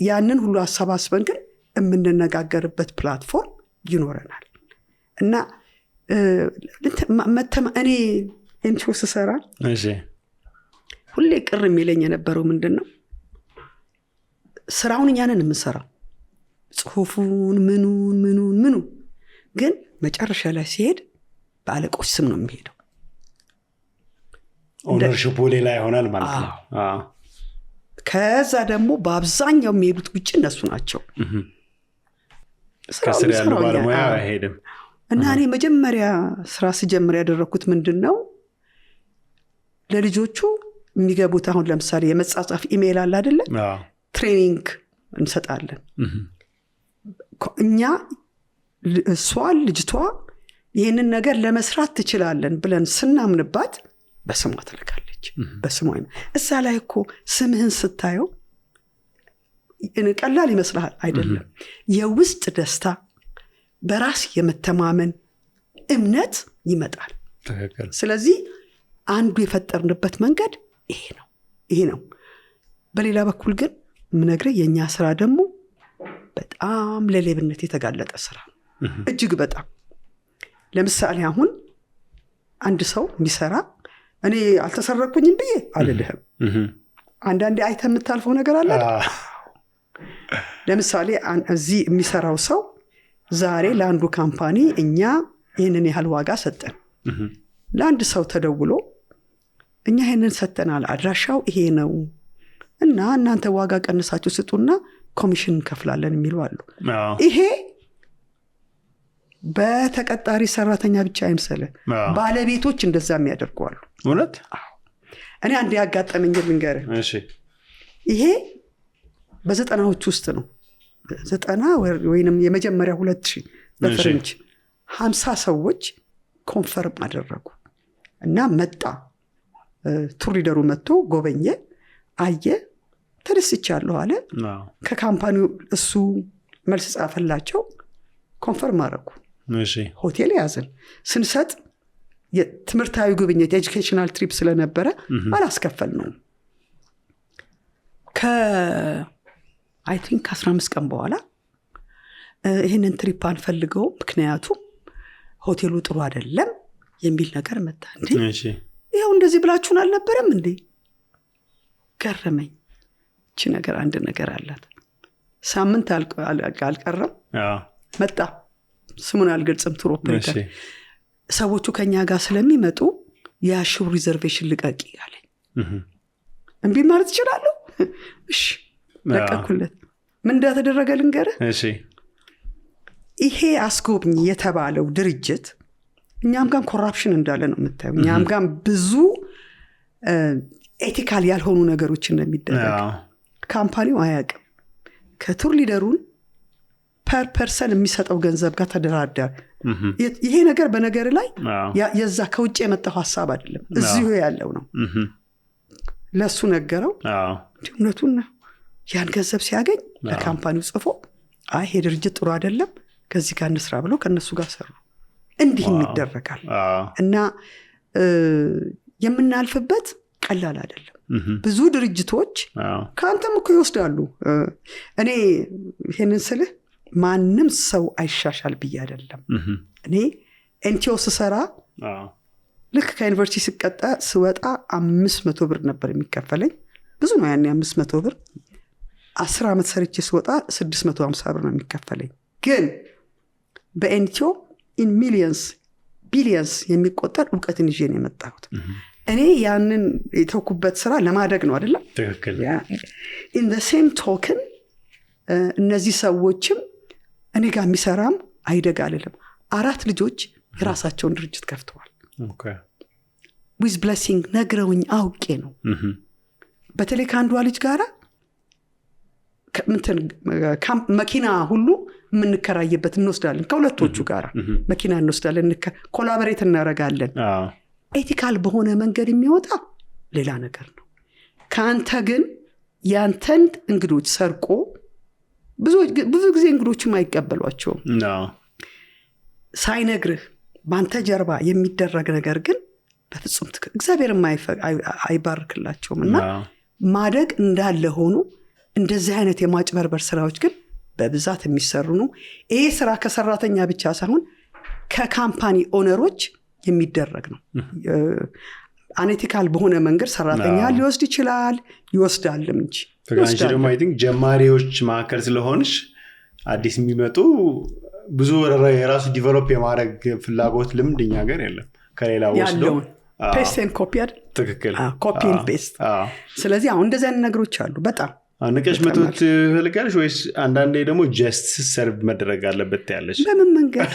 ያንን ሁሉ አሰባስበን ግን የምንነጋገርበት ፕላትፎርም ይኖረናል እና እኔ ኤንጂኦ ስሰራ ሁሌ ቅር የሚለኝ የነበረው ምንድነው ስራውን እኛ ነን የምንሰራው፣ ጽሁፉን ምኑን ግን መጨረሻ ላይ ሲሄድ በአለቆች ስም ነው የሚሄደው። ኦነርሺፑ ሌላ ይሆናል ማለት ነው። ከዛ ደግሞ በአብዛኛው የሚሄዱት ውጭ እነሱ ናቸው። ከስር ያሉ ባለሙያ አይሄድም። እና እኔ መጀመሪያ ስራ ስጀምር ያደረኩት ምንድነው ለልጆቹ የሚገቡት አሁን ለምሳሌ የመጻጻፍ ኢሜል አለ አይደለ? ትሬኒንግ እንሰጣለን። እኛ ልጅቷ ይሄንን ነገር ለመስራት ትችላለን ብለን ስናምንባት በስሟ ትልካለች። በስሟ እዛ ላይ እኮ ስምህን ስታየው ቀላል ይመስላል አይደለም። የውስጥ ደስታ፣ በራስ የመተማመን እምነት ይመጣል። ስለዚህ አንዱ የፈጠርንበት መንገድ ይሄ ነው። በሌላ በኩል ግን ምነግርህ የኛ ስራ ደግሞ በጣም ለሌብነት የተጋለጠ ስራ እጅግ በጣም። ለምሳሌ አሁን አንድ ሰው የሚሰራ እኔ አልተሰረኩኝም ብዬ አልልህም። አንዳንዴ አይተህ የምታልፈው ነገር አለ። ለምሳሌ እዚህ የሚሰራው ሰው ዛሬ ለአንዱ ካምፓኒ እኛ ይህንን ያህል ዋጋ ሰጠን። ለአንድ ሰው ተደውሎ እኛ ይህንን ሰጠናል፣ አድራሻው ይሄ ነው እና እናንተ ዋጋ ቀንሳችሁ ስጡና ኮሚሽን እንከፍላለን የሚሉ አሉ። ይሄ በተቀጣሪ ሰራተኛ ብቻ አይምሰልህ፣ ባለቤቶች እንደዛ የሚያደርጉ አሉ። እውነት? እኔ አንድ ያጋጠመኝ ልንገርህ። ይሄ በ90ዎች ውስጥ ነው። 90 ወይንም የመጀመሪያ 2000 በፈረንጅ 50 ሰዎች ኮንፈርም አደረጉ እና መጣ። ቱር ሊደሩ መጥቶ ጎበኘ፣ አየ፣ ተደስቻለሁ አለ። ከካምፓኒው እሱ መልስ ጻፈላቸው፣ ኮንፈርም አደረጉ። ሆቴል ያዝን። ስንሰጥ የትምህርታዊ ጉብኝት ኤጁኬሽናል ትሪፕ ስለነበረ አላስከፈል ነው። አይ ቲንክ 15 ቀን በኋላ ይህንን ትሪፕ አንፈልገው ምክንያቱም ሆቴሉ ጥሩ አይደለም የሚል ነገር መጣ። እንዴ ይሄው እንደዚህ ብላችሁን አልነበረም እንዴ? ገረመኝ። እቺ ነገር አንድ ነገር አላት። ሳምንት አልቀረም መጣ። ስሙን አልገልጽም። ቱር ኦፕሬተር ሰዎቹ ከኛ ጋር ስለሚመጡ የአሽሩ ሪዘርቬሽን ልቀቂ አለኝ። እምቢ ማለት እችላለሁ? እሺ ለቀኩለት። ምን እንዳተደረገ ልንገርህ። ይሄ አስጎብኝ የተባለው ድርጅት እኛም ጋር ኮራፕሽን እንዳለ ነው የምታየው። እኛም ጋር ብዙ ኤቲካል ያልሆኑ ነገሮች እንደሚደረግ ካምፓኒው አያውቅም። ከቱር ሊደሩን ፐር ፐርሰን የሚሰጠው ገንዘብ ጋር ተደራደረ። ይሄ ነገር በነገር ላይ የዛ ከውጭ የመጣው ሐሳብ አይደለም፣ እዚሁ ያለው ነው። ለሱ ነገረው። እውነቱን ነው። ያን ገንዘብ ሲያገኝ ለካምፓኒው ጽፎ አይ ይሄ ድርጅት ጥሩ አይደለም ከዚህ ጋር እንስራ ብሎ ከነሱ ጋር ሰሩ። እንዲህ ይደረጋል እና የምናልፍበት ቀላል አይደለም። ብዙ ድርጅቶች ካንተም እኮ ይወስዳሉ። እኔ ይሄንን ስልህ ማንም ሰው አይሻሻል ብዬ አይደለም። እኔ ኤንቲኦ ስሰራ ልክ ከዩኒቨርሲቲ ስወጣ 500 ብር ነበር የሚከፈለኝ። ብዙ ነው ያኔ 500 ብር። 10 ዓመት ሰርቼ ስወጣ 650 ብር ነው የሚከፈለኝ። ግን በኤንቲኦ ኢን ሚሊየንስ ቢሊየንስ የሚቆጠር ዕውቀትን ይዤ ነው የመጣሁት። እኔ ያንን የተውኩበት ስራ ለማደግ ነው አይደል? ትክክል። ኢን ዘ ሴም ቶክን እነዚህ ሰዎችም እኔ ጋር የሚሰራም አይደግ አልልም። 4 ልጆች የራሳቸውን ድርጅት ከፍተዋል። ዊዝ ብሌሲንግ ነግረውኝ አውቄ ነው። በተለይ ከአንዷ ልጅ ጋር መኪና ሁሉ የምንከራይበት እንወስዳለን። ከሁለቶቹ ጋር መኪና እንወስዳለን፣ ኮላቦሬት እናደርጋለን። ኤቲካል በሆነ መንገድ የሚወጣ ሌላ ነገር ነው። ከአንተ ግን ያንተን እንግዶች ሰርቆ ብዙ ጊዜ እንግዶችም አይቀበሏቸውም። ሳይነግርህ በአንተ ጀርባ የሚደረግ ነገር ግን በፍጹም እግዚአብሔር አይባርክላቸውም። እና ማደግ እንዳለ ሆኖ እንደዚህ አይነት የማጭበርበር ስራዎች ግን በብዛት የሚሰሩ ነው። ይሄ ስራ ከሰራተኛ ብቻ ሳይሆን ከካምፓኒ ኦነሮች የሚደረግ ነው። አኔቲካል በሆነ መንገድ ሰራተኛ ሊወስድ ይችላል፣ ይወስዳልም እንጂ ተጋንጂ ደግሞ አይ ቲንክ ጀማሪዎች ማከር ስለሆንሽ አዲስ የሚመጡ ብዙ የራሱ ዲቨሎፕ የማድረግ ፍላጎት ልምድ እኛ ጋር የለም። ከሌላ ወስዶ ፔስት ኤንድ ኮፒ አይደል? ትክክል። ኮፒ ኤንድ ፔስት። ስለዚህ አሁን እንደዚህ አይነት ነገሮች አሉ። በጣም አንቀሽ መቶት ፈልጋለሽ ወይስ አንዳንዴ ደግሞ ጀስት ሰርቭ መደረግ አለበት ያለሽ? በምን መንገድ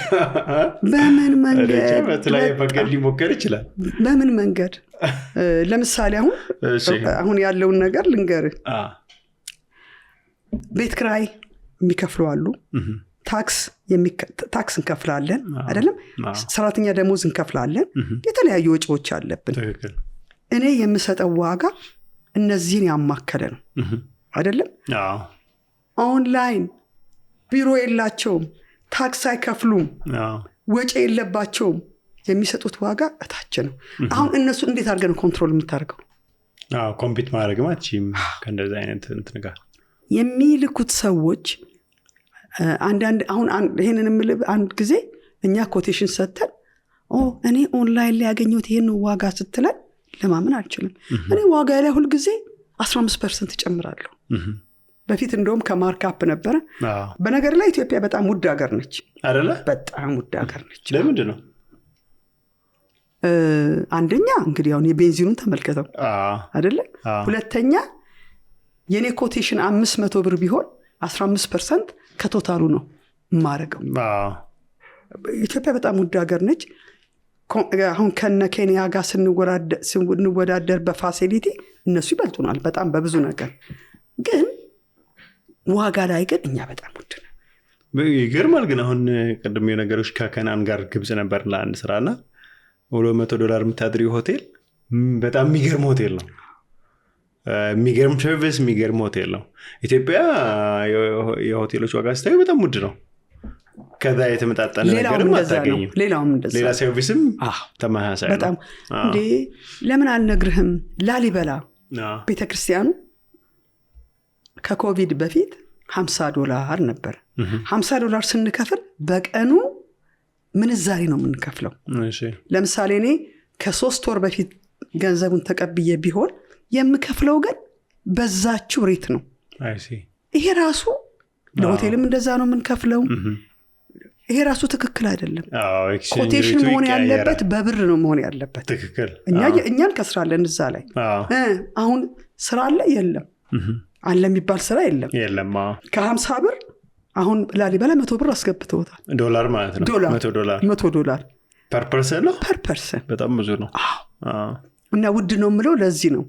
በተለያየ መንገድ ሊሞከር ይችላል። በምን መንገድ? ለምሳሌ አሁን ያለውን ነገር ልንገርህ። ቤት ክራይ የሚከፍሉ አሉ። ታክስ እንከፍላለን አይደለም? ሰራተኛ ደሞዝ እንከፍላለን። የተለያዩ ወጪዎች አለብን። እኔ የምሰጠው ዋጋ እነዚህን ያማከለ ነው አይደለም? ኦንላይን ቢሮ የላቸውም፣ ታክስ አይከፍሉም፣ ወጪ የለባቸውም። የሚሰጡት ዋጋ እታች ነው። አሁን እነሱ እንዴት አድርገን ኮንትሮል የምታደርገው? ኮምፒት ማድረግ ማችም ከእንደዚህ አይነት እንትን ጋር የሚልኩት ሰዎች አንዳንድ አሁን ይሄንን የምልህ አንድ ጊዜ እኛ ኮቴሽን ሰጥተን እኔ ኦንላይን ላይ ያገኘሁት ይሄን ዋጋ ስትለን ለማመን አልችልም። እኔ ዋጋ ላይ ሁል ጊዜ 15% እጨምራለሁ። በፊት እንደውም ከማርካፕ ነበረ። በነገር ላይ ኢትዮጵያ በጣም ውድ ሀገር ነች አይደለ? በጣም ውድ ሀገር ነች። ለምንድን ነው? አንደኛ እንግዲህ አሁን የቤንዚኑን ተመልከተው አይደለ? ሁለተኛ የኔ ኮቴሽን 500 ብር ቢሆን 15% ከቶታሉ ነው ማረገው። ኢትዮጵያ በጣም ውድ ሀገር ነች። አሁን ከነ ኬንያ ጋር ስንወዳደር በፋሲሊቲ እነሱ ይበልጡናል በጣም በብዙ ነገር። ግን ዋጋ ላይ ግን እኛ በጣም ውድ ይገርማል። ግን አሁን ቀደም የነገሮች ከከናን ጋር ግብጽ ነበር ለአንድ ስራና $200 የምታድሪው ሆቴል በጣም የሚገርም ሆቴል ነው። የሚገርም ሰርቪስ፣ የሚገርም ሆቴል ነው። ኢትዮጵያ የሆቴሎች ዋጋ ስታዩ በጣም ውድ ነው። ከዛ የተመጣጣነ ነገርም አታገኝም። ሌላ ሰርቪስም ተመሳሳይ ነው። በጣም እንዴ ለምን አልነግርህም? ላሊበላ ቤተክርስቲያኑ ከኮቪድ በፊት $50 ነበር። $50 ስንከፍል በቀኑ ምንዛሬ ነው የምንከፍለው። ለምሳሌ እኔ ከ3 ወር በፊት ገንዘቡን ተቀብዬ ቢሆን የምከፍለው ግን በዛችው ሬት ነው። ይሄ ራሱ ለሆቴልም እንደዛ ነው የምንከፍለው። ይሄ ራሱ ትክክል አይደለም። ኮቴሽን መሆን ያለበት በብር ነው መሆን ያለበት። ትክክል። እኛን ከስራለን እዛ ላይ አሁን ስራ አለ የለም አለ የሚባል ስራ የለም። ከ50 ብር አሁን ላሊበላ $100 አስገብተውታል። ዶላር ማለት ነው። $100 ፐር ፐርሰን ነው። ፐር ፐርሰን በጣም ብዙ ነው። እና ውድ ነው የምለው ለዚህ ነው።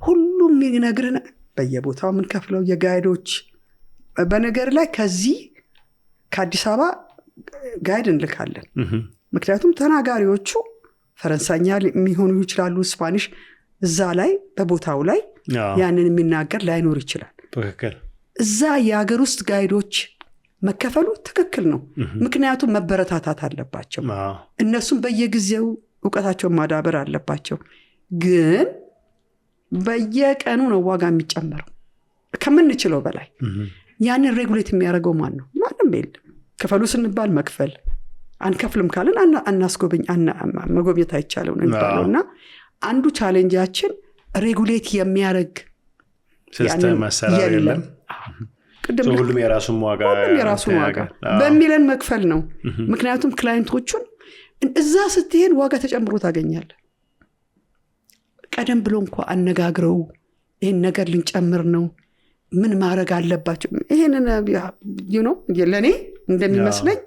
ሁሉም የሚነግርህ በየቦታው የምንከፍለው የጋይዶች በነገር ላይ ከዚህ ከአዲስ አበባ ጋይድ እንልካለን። ምክንያቱም ተናጋሪዎቹ ፈረንሳይኛ የሚሆኑ ይችላሉ፣ ስፓኒሽ እዛ ላይ በቦታው ላይ ያንን የሚናገር ላይኖር ይችላል። እዛ የሀገር ውስጥ ጋይዶች መከፈሉ ትክክል ነው። ምክንያቱም መበረታታት አለባቸው። እነሱም በየጊዜው ዕውቀታቸውን ማዳበር አለባቸው። ግን በየቀኑ ነው ዋጋ የሚጨመረው ከምንችለው በላይ። ያንን ሬጉሌት የሚያደርገው ማን ነው? ማንም የለም። ክፈሉ ስንባል መክፈል፣ አንከፍልም ካለን መጎብኘት አይቻለው ነው የሚባለው። እና አንዱ ቻሌንጃችን ሬጉሌት የሚያደርግ ሲስተም አሰራር የለም። ሁሉም የራሱን ዋጋ በሚለን መክፈል ነው። ምክንያቱም ክላይንቶቹን እዛ ስትሄድ ዋጋ ተጨምሮ ታገኛለህ። ቀደም ብሎ እንኳን አነጋግረው ይሄን ነገር ልንጨምር ነው ምን ማድረግ አለባቸው? ይሄንን ለኔ እንደሚመስለኝ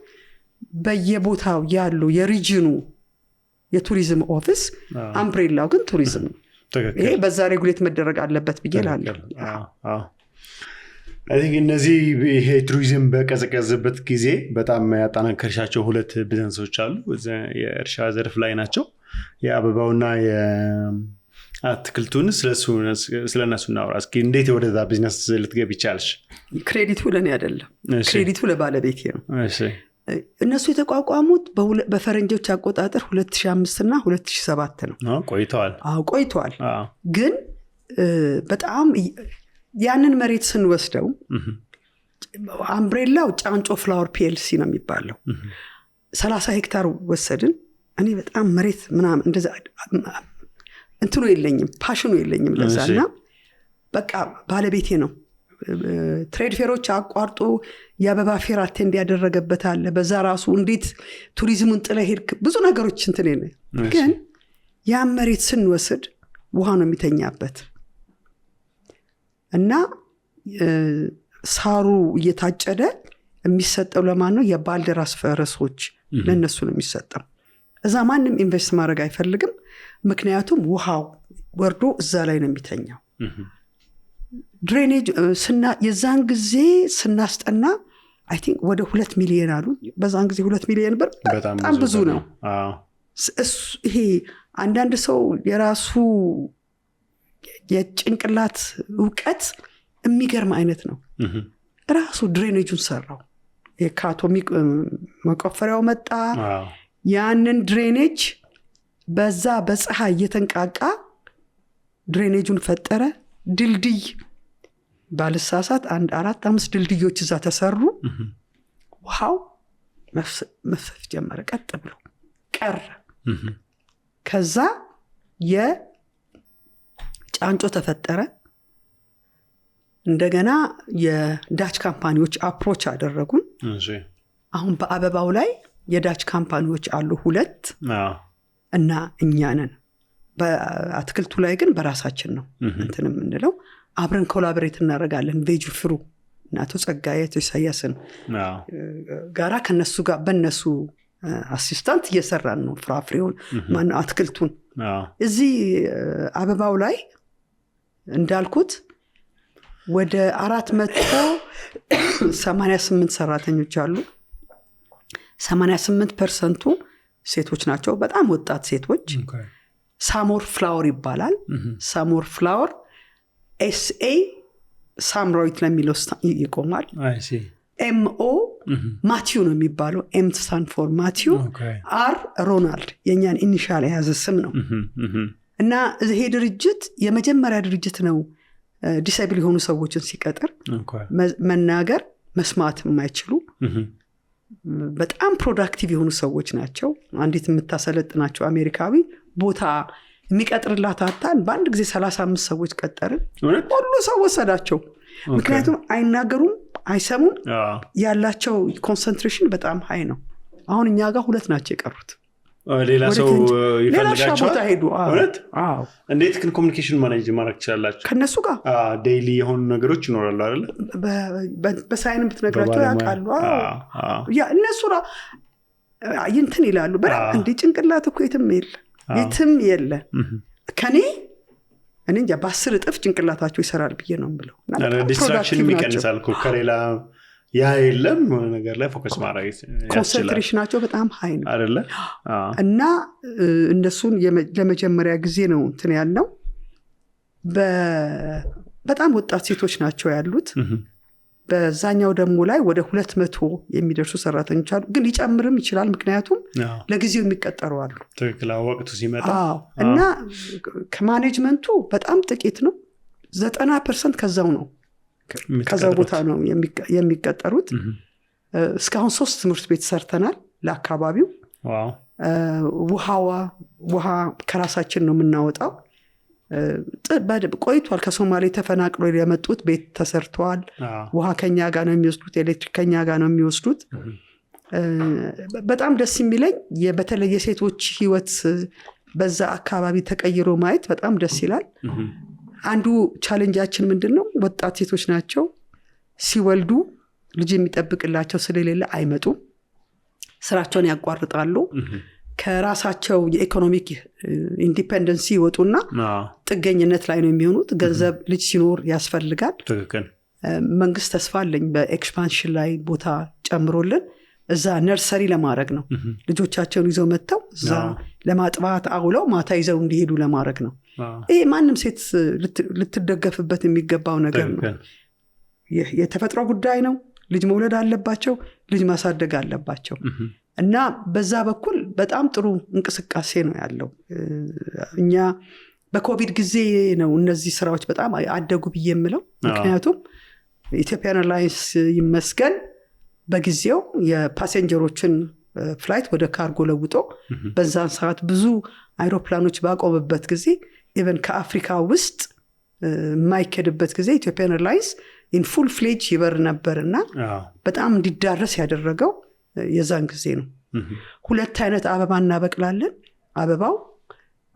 በየቦታው ያሉ የሪጅኑ የቱሪዝም ኦፊስ አምብሬላው ግን ቱሪዝም ነው። ይሄ በዛ ሬጉሌት መደረግ አለበት ብዬ እላለሁ። አይ ቲንክ እነዚህ ይሄ ቱሪዝም በቀዘቀዘበት ጊዜ በጣም ያጠናከርሻቸው 2 ቢዝነሶች አሉ። የእርሻ ዘርፍ ላይ ናቸው። የአበባውና የአትክልቱን ስለነሱ እናውራ እስኪ። እንዴት ወደዛ ቢዝነስ ልትገቢ ቻልሽ? ክሬዲቱ ለኔ አይደለም፣ ክሬዲቱ ለባለቤቴ ነው። እነሱ የተቋቋሙት በፈረንጆች አቆጣጠር 2005 እና 2007 ነው። ቆይተዋል። ግን በጣም ያንን መሬት ስንወስደው አምብሬላው ጫንጮ ፍላወር ፒኤልሲ ነው የሚባለው። 30 ሄክታር ወሰድን። እኔ በጣም መሬት ምናምን እንደዛ እንትኑ የለኝም፣ ፓሽኑ የለኝም ለዛና በቃ ባለቤቴ ነው ትሬድ ፌሮች አቋርጦ የአበባ ፌር አቴንድ ያደረገበት አለ። በዛ ራሱ እንዴት ቱሪዝሙን ጥለ ሄድክ ብዙ ነገሮች እንትን ነው። ግን ያን መሬት ስንወስድ ውሃ ነው የሚተኛበት እና ሳሩ እየታጨደ የሚሰጠው ለማን ነው? የባልደራስ ፈረሶች ለነሱ ነው የሚሰጠው። እዛ ማንም ኢንቨስት ማድረግ አይፈልግም። ምክንያቱም ውሃው ወርዶ እዛ ላይ ነው የሚተኛው። ድሬኔጅ የዛን ጊዜ ስናስጠና አይ ቲንክ ወደ 2 ሚሊዮን አሉ። በዛን ጊዜ 2 ሚሊዮን ብር በጣም ብዙ ነው። ይሄ አንዳንድ ሰው የራሱ የጭንቅላት ዕውቀት የሚገርም አይነት ነው። ራሱ ድሬኔጁን ሰራው። የካቶ መቆፈሪያው መጣ። ያንን ድሬኔጅ በዛ በፀሐይ እየተንቃቃ ድሬኔጁን ፈጠረ። ድልድይ ባልሳሳት 4-5 ድልድዮች እዛ ተሰሩ። ውሃው መፍሰስ ጀመረ። ቀጥ ብሎ ቀረ። ከዛ የጫንጮ ተፈጠረ። እንደገና የዳች ካምፓኒዎች አፕሮች አደረጉን። አሁን በአበባው ላይ የዳች ካምፓኒዎች አሉ 2 እና እኛ ነን። በአትክልቱ ላይ ግን በራሳችን ነው እንትን የምንለው። አብረን ኮላቦሬት እናደርጋለን። ቬጁ ፍሩ እና አቶ ጸጋዬ አቶ ኢሳያስን ጋራ ከነሱ ጋር በነሱ አሲስታንት እየሰራን ነው ፍራፍሬውን ማን አትክልቱን። እዚህ አበባው ላይ እንዳልኩት ወደ 488 ሰራተኞች አሉ። 88% ሴቶች ናቸው፣ በጣም ወጣት ሴቶች። ሳሞር ፍላወር ይባላል። ሳሞር ፍላወር SA ሳምራዊት ለሚለው ይቆማል። MO ማቲው ነው የሚባለው። M ስታንድ ፎር ማቲው፣ R ሮናልድ የኛን ኢኒሻል የያዘ ስም ነው። እና ይሄ ድርጅት የመጀመሪያ ድርጅት ነው ዲስኤብል የሆኑ ሰዎችን ሲቀጥር መናገር መስማት የማይችሉ በጣም ፕሮዳክቲቭ የሆኑ ሰዎች ናቸው። አንዲት የምታሰለጥናቸው አሜሪካዊ ቦታ የሚቀጥርላት አታን በአንድ ጊዜ 35 ሰዎች ቀጠርን። ሁሉ ሰው ወሰዳቸው። ምክንያቱም አይናገሩም፣ አይሰሙም። ያላቸው ኮንሰንትሬሽን በጣም ሃይ ነው። አሁን እኛ ጋር 2 ናቸው የቀሩት። ሌላ ሰው ይፈልጋቸዋል። ሄዱ። እንዴት ግን ኮሚኒኬሽን ማኔጅ ማድረግ ትችላላችሁ ከነሱ ጋር? ዴይሊ የሆኑ ነገሮች ይኖራሉ አይደል? በሳይን ብትነግራቸው ያውቃሉ። እነሱ እንትን ይላሉ። እንዴ ጭንቅላት እኮ የትም የለ ከኔ እኔ እንጃ በ10 እጥፍ ጭንቅላታቸው ይሰራል ብዬ ነው የምለው። ዲስትራክሽን ይቀንሳል እኮ ከሌላ ያ የለም ነገር ላይ ፎከስ ማድረግ ያስችላል። ኮንሰንትሬሽናቸው በጣም ሃይ ነው አይደለ? እና እነሱን ለመጀመሪያ ጊዜ ነው እንትን ያልነው። በጣም ወጣት ሴቶች ናቸው ያሉት። በዛኛው ደግሞ ላይ ወደ 200 የሚደርሱ ሰራተኞች አሉ። ግን ሊጨምርም ይችላል፣ ምክንያቱም ለጊዜው የሚቀጠሩ አሉ። ትክክል፣ ወቅቱ ሲመጣ። እና ከማኔጅመንቱ በጣም ጥቂት ነው። 90% ከዛው ቦታ ነው የሚቀጠሩት። እስካሁን 3 ትምህርት ቤት ሰርተናል ለአካባቢው። ውሃ ከራሳችን ነው የምናወጣው። ቆይቷል። ከሶማሌ ተፈናቅሎ የመጡት ቤት ተሰርተዋል። ውሃ ከኛ ጋር ነው የሚወስዱት፣ ኤሌክትሪክ ከኛ ጋር ነው የሚወስዱት። በጣም ደስ የሚለኝ በተለይ የሴቶች ህይወት በዛ አካባቢ ተቀይሮ ማየት በጣም ደስ ይላል። አንዱ ቻሌንጃችን ምንድን ነው? ወጣት ሴቶች ናቸው። ሲወልዱ ልጅ የሚጠብቅላቸው ስለሌለ አይመጡም፣ ስራቸውን ያቋርጣሉ። ከራሳቸው የኢኮኖሚክ ኢንዲፔንደንሲ ይወጡና ጥገኝነት ላይ ነው የሚሆኑት። ገንዘብ ልጅ ሲኖር ያስፈልጋል። መንግስት ተስፋ አለኝ በኤክስፓንሽን ላይ ቦታ ጨምሮልን እዛ ነርሰሪ ለማድረግ ነው። ልጆቻቸውን ይዘው መጥተው እዛ ለማጥባት አውለው ማታ ይዘው እንዲሄዱ ለማድረግ ነው። ይሄ ማንም ሴት ልትደገፍበት የሚገባው ነገር ነው። የተፈጥሮ ጉዳይ ነው። ልጅ መውለድ አለባቸው፣ ልጅ ማሳደግ አለባቸው። እና በዛ በኩል በጣም ጥሩ እንቅስቃሴ ነው ያለው። እኛ በኮቪድ ጊዜ ነው እነዚህ ስራዎች በጣም አደጉ ብዬ የምለው። ምክንያቱም ኢትዮጵያን ኤርላይንስ ይመስገን በጊዜው የፓሴንጀሮችን ፍላይት ወደ ካርጎ ለውጦ በዛን ሰዓት ብዙ አይሮፕላኖች ባቆመበት ጊዜ ኢቨን ከአፍሪካ ውስጥ የማይከድበት ጊዜ ኢትዮጵያን ኤርላይንስ ኢን ፉል ፍሌጅ ይበር ነበርና በጣም እንዲዳረስ ያደረገው የዛን ጊዜ ነው። 2 አይነት አበባ እናበቅላለን። አበባው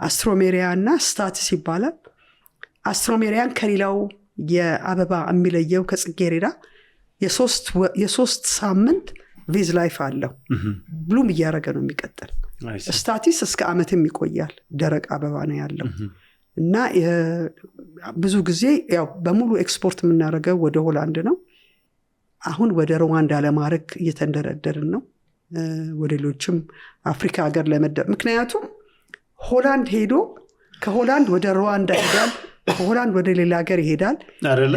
አስትሮሜሪያ እና ስታትስ ይባላል። አስትሮሜሪያን ከሌላው የአበባ የሚለየው ከጽጌረዳ የ3 ሳምንት ቬዝ ላይፍ አለው። ብሉም እያደረገ ነው የሚቀጥል። ስታቲስ እስከ ዓመትም ይቆያል። ደረቅ አበባ ነው ያለው። እና ብዙ ጊዜ ያው በሙሉ ኤክስፖርት የምናደርገው ወደ ሆላንድ ነው። አሁን ወደ ሩዋንዳ ለማድረግ እየተንደረደርን ነው። ወደ ሌሎችም አፍሪካ ሀገር ለመደብ ምክንያቱም ሆላንድ ሄዶ ከሆላንድ ወደ ሩዋንዳ ይሄዳል፣ ከሆላንድ ወደ ሌላ ሀገር ይሄዳል።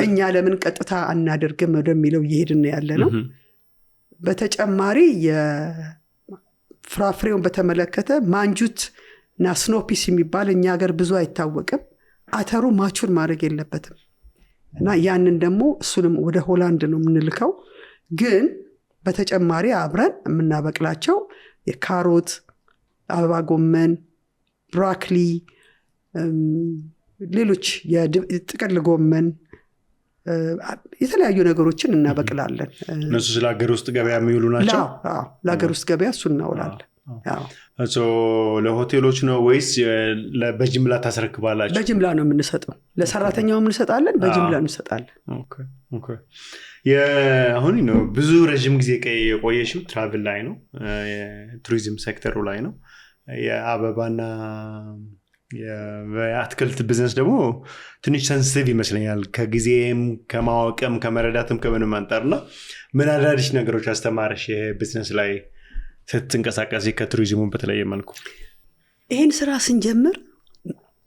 እኛ ለምን ቀጥታ አናደርግም ወደሚለው እየሄድን ያለ ነው። በተጨማሪ የፍራፍሬውን በተመለከተ ማንጁት እና ስኖፒስ የሚባል እኛ ሀገር ብዙ አይታወቅም። አተሩ ማቹር ማድረግ የለበትም እና ያንን ደግሞ እሱንም ወደ ሆላንድ ነው የምንልከው። ግን በተጨማሪ አብረን የምናበቅላቸው የካሮት፣ አበባ ጎመን፣ ብሮኮሊ፣ ሌሎች የጥቅል ጎመን፣ የተለያዩ ነገሮችን እናበቅላለን። እነሱ ስለ ሀገር ውስጥ ገበያ የሚውሉ ናቸው። ለሀገር ውስጥ ገበያ እሱ እናውላለን። ለሆቴሎች ነው ወይስ በጅምላ ታስረክባላችሁ? በጅምላ ነው የምንሰጠው። ለሰራተኛው እንሰጣለን፣ በጅምላ እንሰጣለን። አሁን ነው ብዙ ረዥም ጊዜ የቆየሽው ትራቭል ላይ ነው፣ ቱሪዝም ሴክተሩ ላይ ነው። የአበባና የአትክልት ቢዝነስ ደግሞ ትንሽ ሰንሲቲቭ ይመስለኛል ከጊዜም ከማወቅም ከመረዳትም ከምንም አንጻርና ምን አዳዲስ ነገሮች አስተማረሽ ቢዝነስ ላይ ስትንቀሳቀስ ከቱሪዝሙ በተለየ መልኩ? ይህን ስራ ስንጀምር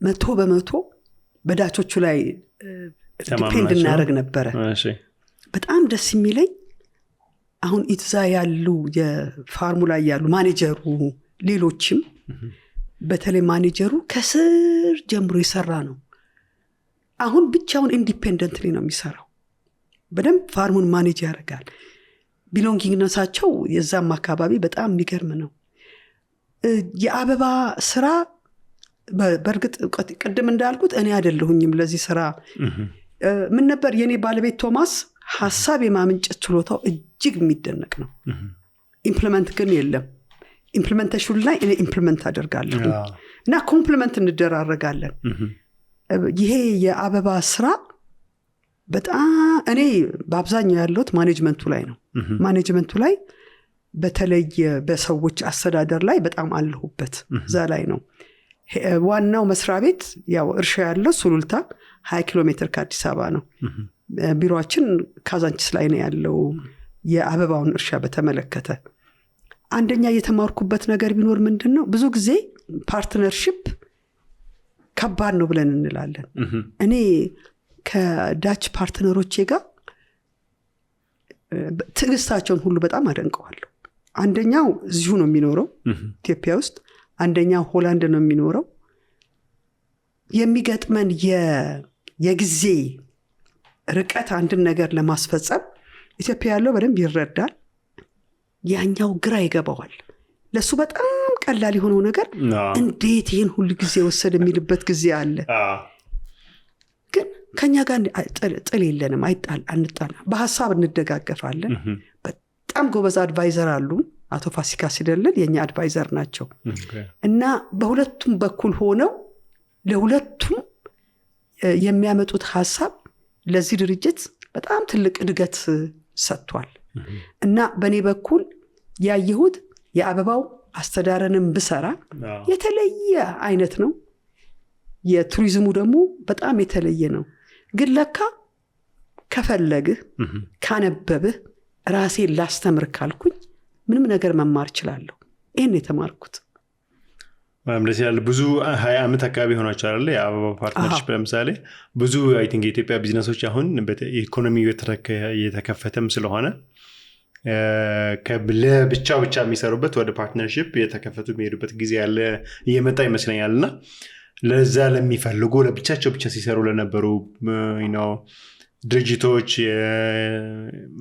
100% በዳቾቹ ላይ ዲፔንድ እናደርግ ነበረ። በጣም ደስ የሚለኝ አሁን ኢትዛ ያሉ የፋርሙ ላይ ያሉ ማኔጀሩ ሌሎችም በተለይ ማኔጀሩ ከስር ጀምሮ ይሰራ ነው። አሁን ብቻውን ኢንዲፔንደንትሊ ነው የሚሰራው። በደንብ ፋርሙን ማኔጅ ያደርጋል። ቢሎንጊንግነሳቸው የዛም አካባቢ በጣም የሚገርም ነው። የአበባ ስራ በእርግጥ ቅድም እንዳልኩት እኔ አይደለሁኝም ለዚህ ስራ። ምን ነበር የኔ ባለቤት ቶማስ ሐሳብ የማመንጨት ችሎታው እጅግ የሚደነቅ ነው። ኢምፕሊመንት ግን የለም። ኢምፕሊመንቴሽን ላይ እኔ ኢምፕሊመንት አደርጋለሁ እና ኮምፕሊመንት እንደራረጋለን። ይሄ የአበባ ስራ በጣም እኔ በአብዛኛው ያለሁት ማኔጅመንቱ ላይ ነው። ማኔጅመንቱ ላይ በተለይ በሰዎች አስተዳደር ላይ በጣም አለሁበት። እዛ ላይ ነው። ዋናው መስሪያ ቤት ያው እርሻ ያለው ሱሉልታ 20 ኪሎ ሜትር ከአዲስ አበባ ነው። ቢሮአችን ካዛንቺስ ላይ ነው ያለው። የአበባውን እርሻ በተመለከተ አንደኛ የተማርኩበት ነገር ቢኖር ምንድነው ብዙ ጊዜ ፓርትነርሺፕ ከባድ ነው ብለን እንላለን። እኔ ከዳች ፓርትነሮቼ ጋር ትዕግስታቸውን ሁሉ በጣም አደንቀዋለሁ። አንደኛው እዚሁ ነው የሚኖረው ኢትዮጵያ ውስጥ፣ አንደኛው ሆላንድ ነው የሚኖረው። የሚገጥመን የጊዜ ርቀት አንድን ነገር ለማስፈጸም ኢትዮጵያ ያለው በደንብ ይረዳል፣ ያኛው ግራ ይገባዋል። ለሱ በጣም ቀላል የሆነው ነገር እንዴት ይሄን ሁሉ ጊዜ ወሰደ የሚልበት ጊዜ አለ። ግን ከኛ ጋር ጥል የለንም፣ አንጣላ፣ በሐሳብ እንደጋገፋለን። በጣም ጎበዝ አድቫይዘር አሉ። አቶ ፋሲካ ሲደልል የኛ አድቫይዘር ናቸው እና በሁለቱም በኩል ሆነው ለሁለቱም የሚያመጡት ሐሳብ ለዚህ ድርጅት በጣም ትልቅ እድገት ሰጥቷል። እና በኔ በኩል ያየሁት የአበባው አስተዳደርንም ብሰራ የተለየ አይነት ነው። የቱሪዝሙ ደግሞ በጣም የተለየ ነው። ግን ለካ ከፈለግህ ካነበብህ ራሴን ላስተምር ካልኩኝ ምንም ነገር መማር እችላለሁ። ይሄን የተማርኩት ማለት ያለ ብዙ 20 ዓመት አካባቢ ሆኗል አይደል? የአበባ ፓርትነርሺፕ ለምሳሌ ብዙ አይ ቲንክ የኢትዮጵያ ቢዝነሶች አሁን በኢኮኖሚው የተከፈተም ስለሆነ ለብቻው ብቻ የሚሰሩበት ወደ ፓርትነርሺፕ የተከፈቱ የሚሄዱበት ጊዜ ያለ እየመጣ ይመስለኛልና ለዛ ለሚፈልጉ ለብቻቸው ብቻ ሲሰሩ ለነበሩ ድርጅቶች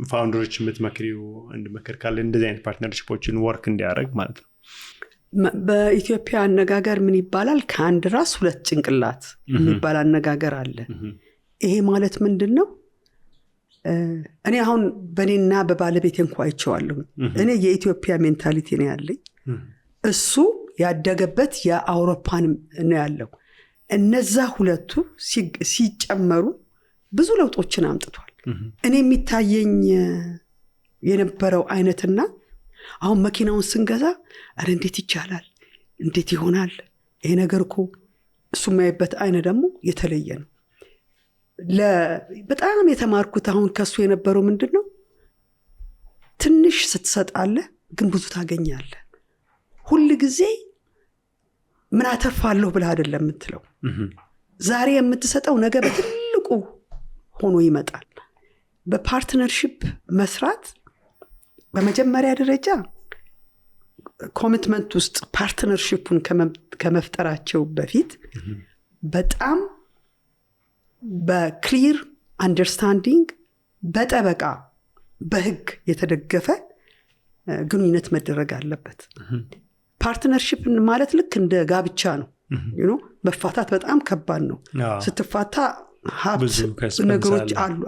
ፋውንደሮች የምትመክሪው አንድ ምክር ካለ እንደዚህ አይነት ፓርትነርሺፖችን ወርክ እንዲያደርግ ማለት ነው? በኢትዮጵያ አነጋገር ምን ይባላል? ከአንድ ራስ ሁለት ጭንቅላት የሚባል አነጋገር አለ። ይሄ ማለት ምንድን ነው? እኔ አሁን በእኔና በባለቤቴ እንኳ አይቼዋለሁ። እኔ የኢትዮጵያ ሜንታሊቲ ነው ያለኝ፣ እሱ ያደገበት የአውሮፓን ነው ያለው። እነዛ ሁለቱ ሲጨመሩ ብዙ ለውጦችን አምጥቷል። እኔ የሚታየኝ የነበረው አይነትና አሁን መኪናውን ስንገዛ አረ እንዴት ይቻላል፣ እንዴት ይሆናል ይሄ ነገር እኮ እሱ ማይበት አይነ ደግሞ የተለየ ነው። በጣም የተማርኩት አሁን ከሱ የነበረው ምንድነው? ትንሽ ስትሰጣለህ ግን ብዙ ታገኛለህ። ሁሉ ጊዜ ምን አተርፋለሁ ብለህ አይደለም የምትለው። ዛሬ የምትሰጠው ነገ በትልቁ ሆኖ ይመጣል። በፓርትነርሺፕ መስራት በመጀመሪያ ደረጃ ኮሚትመንት ውስጥ ፓርትነርሺፑን ከመፍጠራቸው በፊት በጣም በክሊር አንደርስታንዲንግ በጠበቃ በህግ የተደገፈ ግንኙነት መደረግ አለበት። ፓርትነርሺፕ ማለት ልክ እንደ ጋብቻ ነው። መፋታት በጣም ከባድ ነው። ስትፋታ ሀብት ነገሮች አሉ።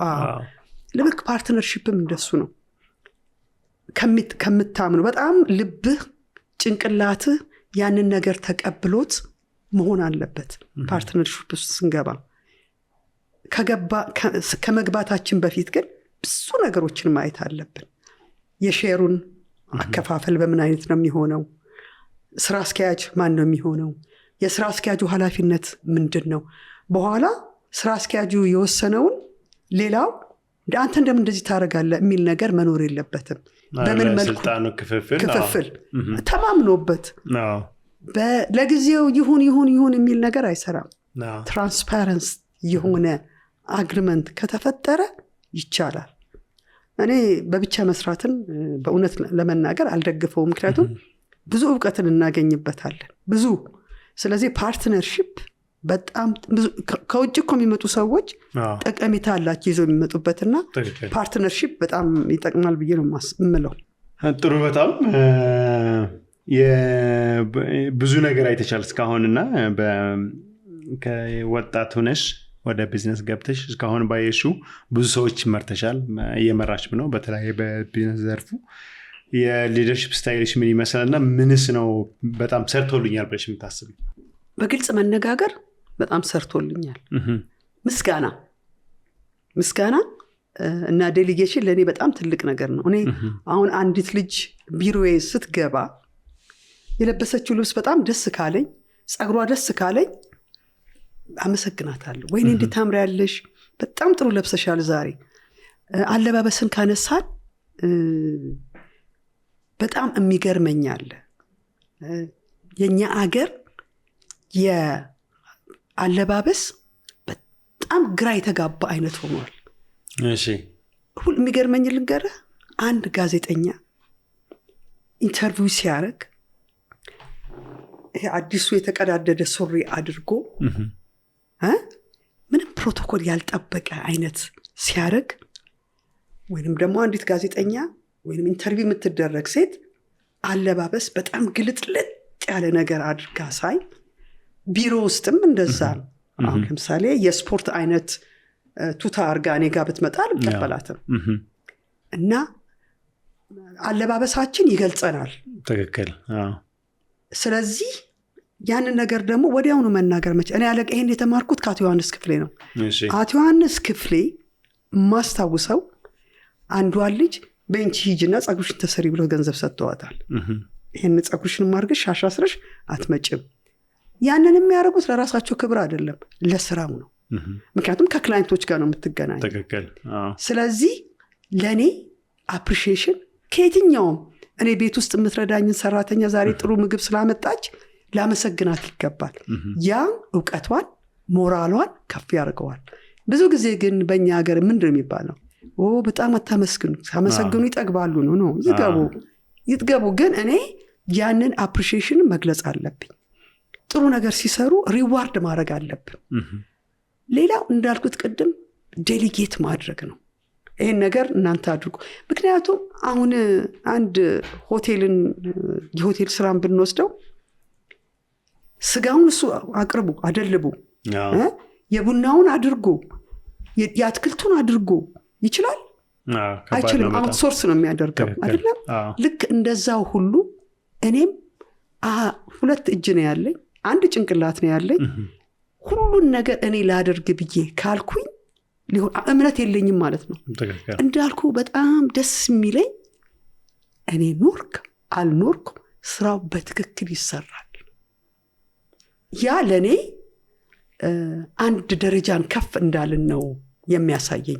ልክ ፓርትነርሺፕም እንደሱ ነው። ከምታምኑ በጣም ልብህ ጭንቅላትህ ያንን ነገር ተቀብሎት መሆን አለበት። ፓርትነርሺፕ ውስጥ ስንገባ ከመግባታችን በፊት ግን ብዙ ነገሮችን ማየት አለብን። የሼሩን አከፋፈል በምን አይነት ነው የሚሆነው? ስራ አስኪያጅ ማን ነው የሚሆነው? የስራ አስኪያጁ ኃላፊነት ምንድነው? በኋላ ስራ አስኪያጁ የወሰነውን ሌላው አንተ እንደምን እንደዚህ ታደርጋለህ የሚል ነገር መኖር የለበትም። በምን መልኩ ስልጣኑ ክፍፍል ተማምኖበት ለጊዜው ይሁን የሚል ነገር አይሰራም። ትራንስፓረንስ የሆነ አግሪመንት ከተፈጠረ ይቻላል። እኔ በብቻ መስራትን በእውነት ለመናገር አልደግፈውም። ምክንያቱም ብዙ ዕውቀትን እናገኝበታለን ብዙ። ስለዚህ ፓርትነርሺፕ በጣም ብዙ ከውጭ እኮ የሚመጡ ሰዎች ጠቀሜታ አላቸው ይዘው የሚመጡበትና ፓርትነርሺፕ በጣም ይጠቅማል ብዬ ነው የምለው። ጥሩ በጣም ብዙ ነገር አይተሻል እስካሁንና ከወጣት ሆነሽ ወደ ቢዝነስ ገብተሽ እስካሁን ባየሹ ብዙ ሰዎች መርተሻል፣ እየመራሽ ነው በተለያየ በቢዝነስ ዘርፉ። የሊደርሺፕ ስታይልሽ ምን ይመስላልና ምንስ ነው በጣም ሰርቶልኛል ብለሽ የምታስቢ? በግልጽ መነጋገር በጣም ሰርቶልኛል። ምስጋና እና ዴሊጌሽን ለእኔ በጣም ትልቅ ነገር ነው። እኔ አሁን አንዲት ልጅ ቢሮዬ ስትገባ የለበሰችው ልብስ በጣም ደስ ካለኝ፣ ጸጉሯ ደስ ካለኝ አመሰግናታለሁ። ወይኔ እንዴት ታምሪያለሽ፣ በጣም ጥሩ ለብሰሻል ዛሬ። አለባበስን ካነሳን በጣም የሚገርመኛል። የኛ አገር የአለባበስ በጣም ግራ የተጋባ አይነት ሆኗል። እሺ ሁሉ የሚገርመኝ ልንገርህ፣ አንድ ጋዜጠኛ ኢንተርቪው ሲያደርግ ይሄ አዲሱ የተቀዳደደ ሱሪ አድርጎ ምንም ፕሮቶኮል ያልጠበቀ አይነት ሲያደርግ፣ ወይንም ደግሞ አንዲት ጋዜጠኛ ወይንም ኢንተርቪው የምትደረግ ሴት አለባበስ በጣም ግልጥልጥ ያለ ነገር አድርጋ ሳይ፣ ቢሮ ውስጥም እንደዛ ነው። አሁን ለምሳሌ የስፖርት አይነት ቱታ አርጋ እኔ ጋር ብትመጣ አልቀበላትም። እና አለባበሳችን ይገልጸናል። ትክክል። ስለዚህ ያንን ነገር ደግሞ ወዲያውኑ መናገር መቼ እኔ ያለቀ ይሄን የተማርኩት ከአቶ ዮሐንስ ክፍሌ ነው። አቶ ዮሐንስ ክፍሌ ማስታውሰው አንዷን ልጅ በእንቺ ሂጅና ጸጉርሽን ተሰሪ ብሎ ገንዘብ ሰጥተዋታል። ይሄን ጸጉርሽን ማርገሽ ሻሻስረሽ አትመጭም። ያንን የሚያደርጉት ለራሳቸው ክብር አይደለም፣ ለስራው ነው። ምክንያቱም ከክላይንቶች ጋር ነው የምትገናኝ። ትክክል። ስለዚህ ለኔ አፕሪሺዬሽን ከየትኛውም እኔ ቤት ውስጥ የምትረዳኝን ሰራተኛ ዛሬ ጥሩ ምግብ ስላመጣች ላመሰግናት ይገባል። ያ ዕውቀቷን ሞራሏን ከፍ ያደርገዋል። ብዙ ጊዜ ግን በእኛ ሀገር ምንድን የሚባለው በጣም አታመስግኑ፣ ሳመሰግኑ ይጠግባሉ ነው ይጥገቡ። ግን እኔ ያንን አፕሪሺዬሽን መግለጽ አለብኝ። ጥሩ ነገር ሲሰሩ ሪዋርድ ማድረግ አለብን። ሌላው እንዳልኩት ቅድም ዴሊጌት ማድረግ ነው። ይሄን ነገር እናንተ አድርጉ። ምክንያቱም አሁን አንድ የሆቴል ስራን ብንወስደው ስጋውን እሱ አቅርቡ፣ አደልቡ፣ የቡናውን አድርጎ የአትክልቱን አድርጎ ይችላል አይችልም? አውትሶርስ ነው የሚያደርገው አይደለም? ልክ እንደዛው ሁሉ እኔም ሁለት እጅ ነው ያለኝ፣ አንድ ጭንቅላት ነው ያለኝ። ሁሉን ነገር እኔ ላደርግ ብዬ ካልኩኝ ሊሆን እምነት የለኝም ማለት ነው። እንዳልኩ በጣም ደስ የሚለኝ እኔ ኖርክ አልኖርክ ስራው በትክክል ይሰራል። ያ ለኔ አንድ ደረጃን ከፍ እንዳልን ነው የሚያሳየኝ።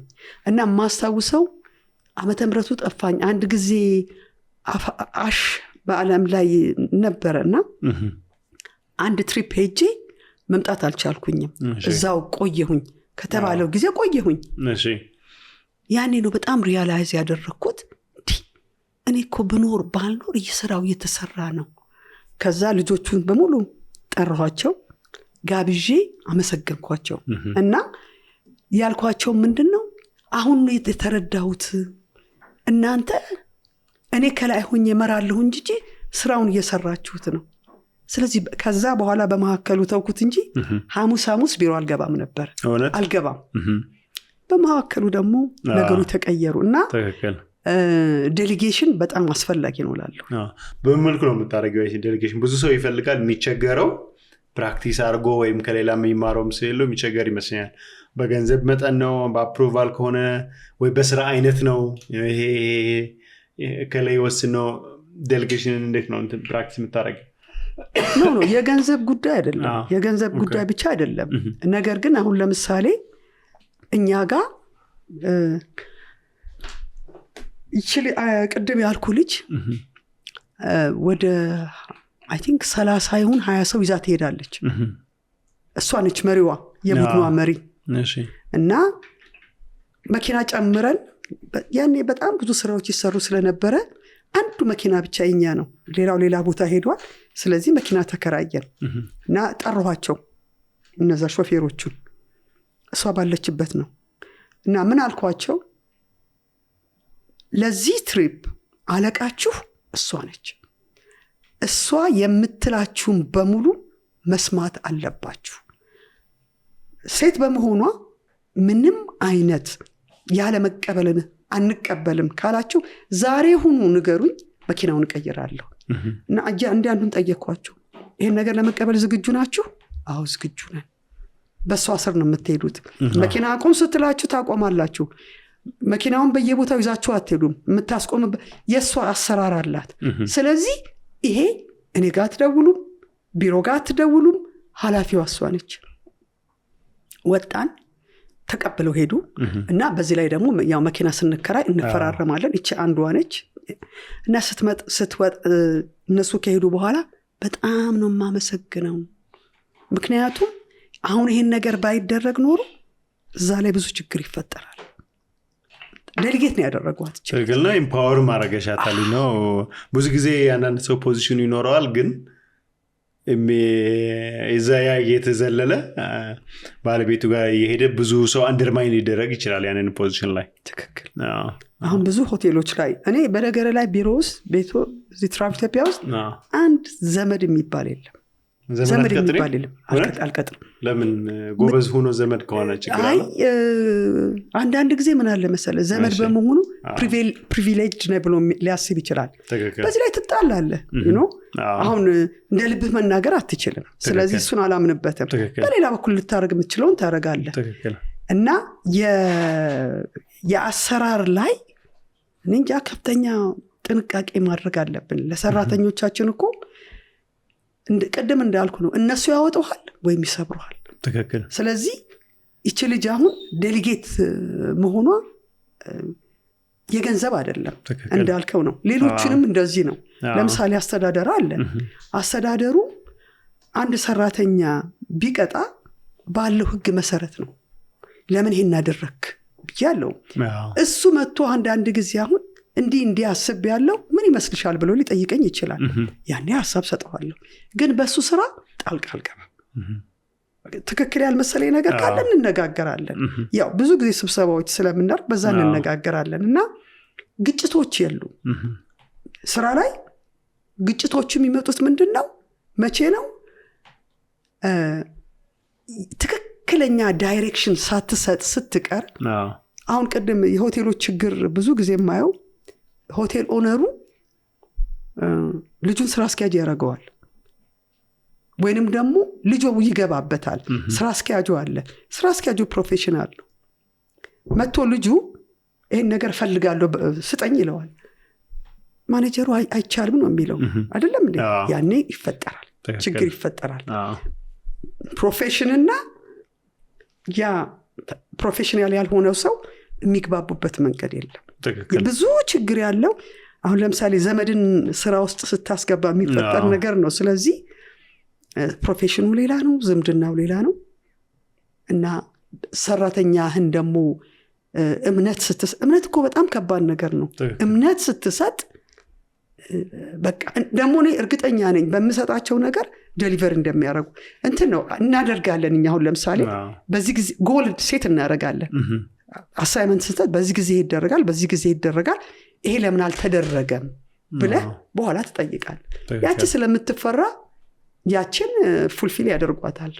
እና ማስታውሰው ዓመተ ምሕረቱ ጠፋኝ። አንድ ጊዜ አሽ በዓለም ላይ ነበረና አንድ ትሪፕ ሄጄ መምጣት አልቻልኩኝም። እዛው ቆየሁኝ፣ ከተባለው ጊዜ ቆየሁኝ። ያኔ ነው በጣም ሪያላይዝ ያደረኩት፣ እኔ እኮ ብኖር ባልኖር እየሰራው እየተሰራ ነው። ከዛ ልጆቹን በሙሉ ጠራኋቸው፣ ጋብዤ አመሰገንኳቸው። እና ያልኳቸው ምንድነው አሁን ነው የተረዳሁት፣ እናንተ እኔ ከላይ ሆኜ እመራለሁ እንጂ ስራውን እየሰራችሁት ነው። ስለዚህ ከዛ በኋላ በመሐከሉ ተውኩት እንጂ ሐሙስ ቢሮ አልገባም ነበር፣ አልገባም። በመሐከሉ ደግሞ ነገሩ ተቀየሩ እና ዴሊጌሽን በጣም አስፈላጊ ነው እላለሁ። በምን መልኩ ነው የምታደርገው ዴሊጌሽን? ብዙ ሰው ይፈልጋል፣ የሚቸገረው ፕራክቲስ አድርጎ ወይም ከሌላ የሚማረውም ሰው የለው፣ የሚቸገር ይመስለኛል። በገንዘብ መጠን ነው፣ በአፕሩቫል ከሆነ ወይ በስራ አይነት ነው። ይሄ ከላይ ወስኖ ዴሊጌሽንን እንዴት ነው ፕራክቲስ የምታደርገው? ኖ የገንዘብ ጉዳይ አይደለም የገንዘብ ጉዳይ ብቻ አይደለም ነገር ግን አሁን ለምሳሌ እኛ ጋር ይችል ቅድም ያልኩ ልጅ ወደ አይ ቲንክ 30 ይሁን 20 ሰው ይዛ ትሄዳለች እሷ ነች መሪዋ የቡድኗ መሪ እሺ እና መኪና ጨምረን ያኔ በጣም ብዙ ስራዎች ይሰሩ ስለነበረ አንዱ መኪና ብቻ የኛ ነው ሌላው ሌላ ቦታ ሄዷል ስለዚህ መኪና ተከራየን እና ጠራኋቸው እነዛ ሾፌሮቹ እሷ ባለችበት ነው እና ምን አልኳቸው ለዚህ ትሪፕ አለቃችሁ እሷ ነች እሷ የምትላችሁን በሙሉ መስማት አለባችሁ ሴት በመሆኗ ምንም አይነት ያለ መቀበልን አንቀበልም ካላችሁ ዛሬ ሁኑ ንገሩኝ መኪናውን ቀይራለሁ እና አንዱን ጠየቅኳቸው ይሄን ነገር ለመቀበል ዝግጁ ናችሁ አዎ ዝግጁ ነን በሷ ስር ነው የምትሄዱት መኪና አቁም ስትላችሁ ታቆማላችሁ መኪናውን በየቦታው ይዛችሁ አትሄዱም የምታስቆም የሷ አሰራር አላት ስለዚህ ይሄ እኔ ጋር ትደውሉም ቢሮ ጋር ትደውሉም ኃላፊዋ እሷ ነች ወጣን ተቀበለው ሄዱ እና በዚህ ላይ ደግሞ ያው መኪና ስንከራይ እንፈራረማለን እቺ አንዷ ነች እና ስትወጥ እነሱ ከሄዱ በኋላ በጣም ነው ማመሰግነው ምክንያቱም አሁን ይሄን ነገር ባይደረግ ኖሮ እዛ ላይ ብዙ ችግር ይፈጠራል ዴሊጌት ነው ያደረጓት ችግር ነው ኢምፓወር ማረጋሻታሊ ነው ብዙ ጊዜ አንዳንድ ሰው ፖዚሽኑ ይኖረዋል ግን እዛ የተዘለለ ባለቤቱ ጋር የሄደ ብዙ ሰው አንደርማይን ሊደረግ ይችላል ያንን ፖዚሽን ላይ ትክክል አሁን ብዙ ሆቴሎች ላይ እኔ በነገር ላይ ቢሮስ ቤቶ እዚህ ትራቭል ኢትዮጵያ ውስጥ አንድ ዘመድ የሚባል የለም ዘመድ የሚባል የለም አልቀጥርም ለምን ጎበዝ ሆኖ ዘመድ ከሆነ ችግር አለ አንዳንድ ጊዜ ምን አለ መሰለ ዘመድ በመሆኑ ፕሪቪሌጅ ነው ብሎ ሊያስብ ይችላል በዚህ ላይ ትጣላለህ አሁን እንደ ልብህ መናገር አትችልም ስለዚህ እሱን አላምንበትም በሌላ በኩል ልታረግ የምትችለውን ታረጋለህ እና የአሰራር ላይ እንጃ ከፍተኛ ጥንቃቄ ማድረግ አለብን ለሰራተኞቻችን እኮ ቀደም እንዳልኩ ነው እነሱ ያወጡሃል ወይም ይሰብሩሃል ትክክል ስለዚህ ይቺ ልጅ አሁን ዴሊጌት መሆኗ የገንዘብ አይደለም እንዳልከው ነው ሌሎችንም እንደዚህ ነው ለምሳሌ አስተዳደር አለ አስተዳደሩ አንድ ሰራተኛ ቢቀጣ ባለው ህግ መሰረት ነው ለምን ይሄን አደረክ ብያለው እሱ መጥቶ አንድ ጊዜ አሁን እንዲህ አስብ ያለው ምን ይመስልሻል ብሎ ሊጠይቀኝ ይችላል ያኔ ሐሳብ ሰጠዋለሁ ግን በሱ ስራ ጣልቃ አልገባም ትክክል ያልመሰለኝ ነገር ካለ እንነጋገራለን ያው ብዙ ጊዜ ስብሰባዎች ስለምናደርግ በዛ እንነጋገራለን እና ግጭቶች የሉ ስራ ላይ ግጭቶች የሚመጡት ምንድነው መቼ ነው ትክክለኛ ዳይሬክሽን ሳትሰጥ ስትቀር አሁን ቀደም የሆቴሎች ችግር ብዙ ጊዜ የማየው ሆቴል ኦነሩ ልጁን ስራ አስኪያጅ ያደርገዋል ወይንም ደግሞ ልጁ ይገባበታል ስራ አስኪያጁ አለ ስራ አስኪያጁ ፕሮፌሽናል ነው መጥቶ ልጁ ይሄን ነገር ፈልጋለሁ ስጠኝ ይለዋል ማኔጀሩ አይቻልም ነው የሚለው አይደለም እንዴ ያኔ ይፈጠራል ችግር ይፈጠራል ፕሮፌሽንና ያ ፕሮፌሽናል ያልሆነው ሰው የሚግባቡበት መንገድ የለም ብዙ ችግር ያለው አሁን ለምሳሌ ዘመድን ስራ ውስጥ ስታስገባ የሚፈጠር ነገር ነው ስለዚህ ፕሮፌሽኑ ሌላ ነው ዝምድናው ሌላ ነው እና ሰራተኛህን ደግሞ እምነት እኮ በጣም ከባድ ነገር ነው እምነት ስትሰጥ በቃ ደግሞ እኔ እርግጠኛ ነኝ በመሰጣቸው ነገር ዴሊቨር እንደሚያደርጉ እንትን ነው እናደርጋለን እኛ አሁን ለምሳሌ በዚህ ጊዜ ጎል ሴት እናደርጋለን አሳይመንት ስትሰጥ በዚህ ጊዜ ይደረጋል ይሄ ለምን አልተደረገም ብለህ በኋላ ትጠይቃል ያቺ ስለምትፈራ ያችን ፉልፊል ያደርጓታል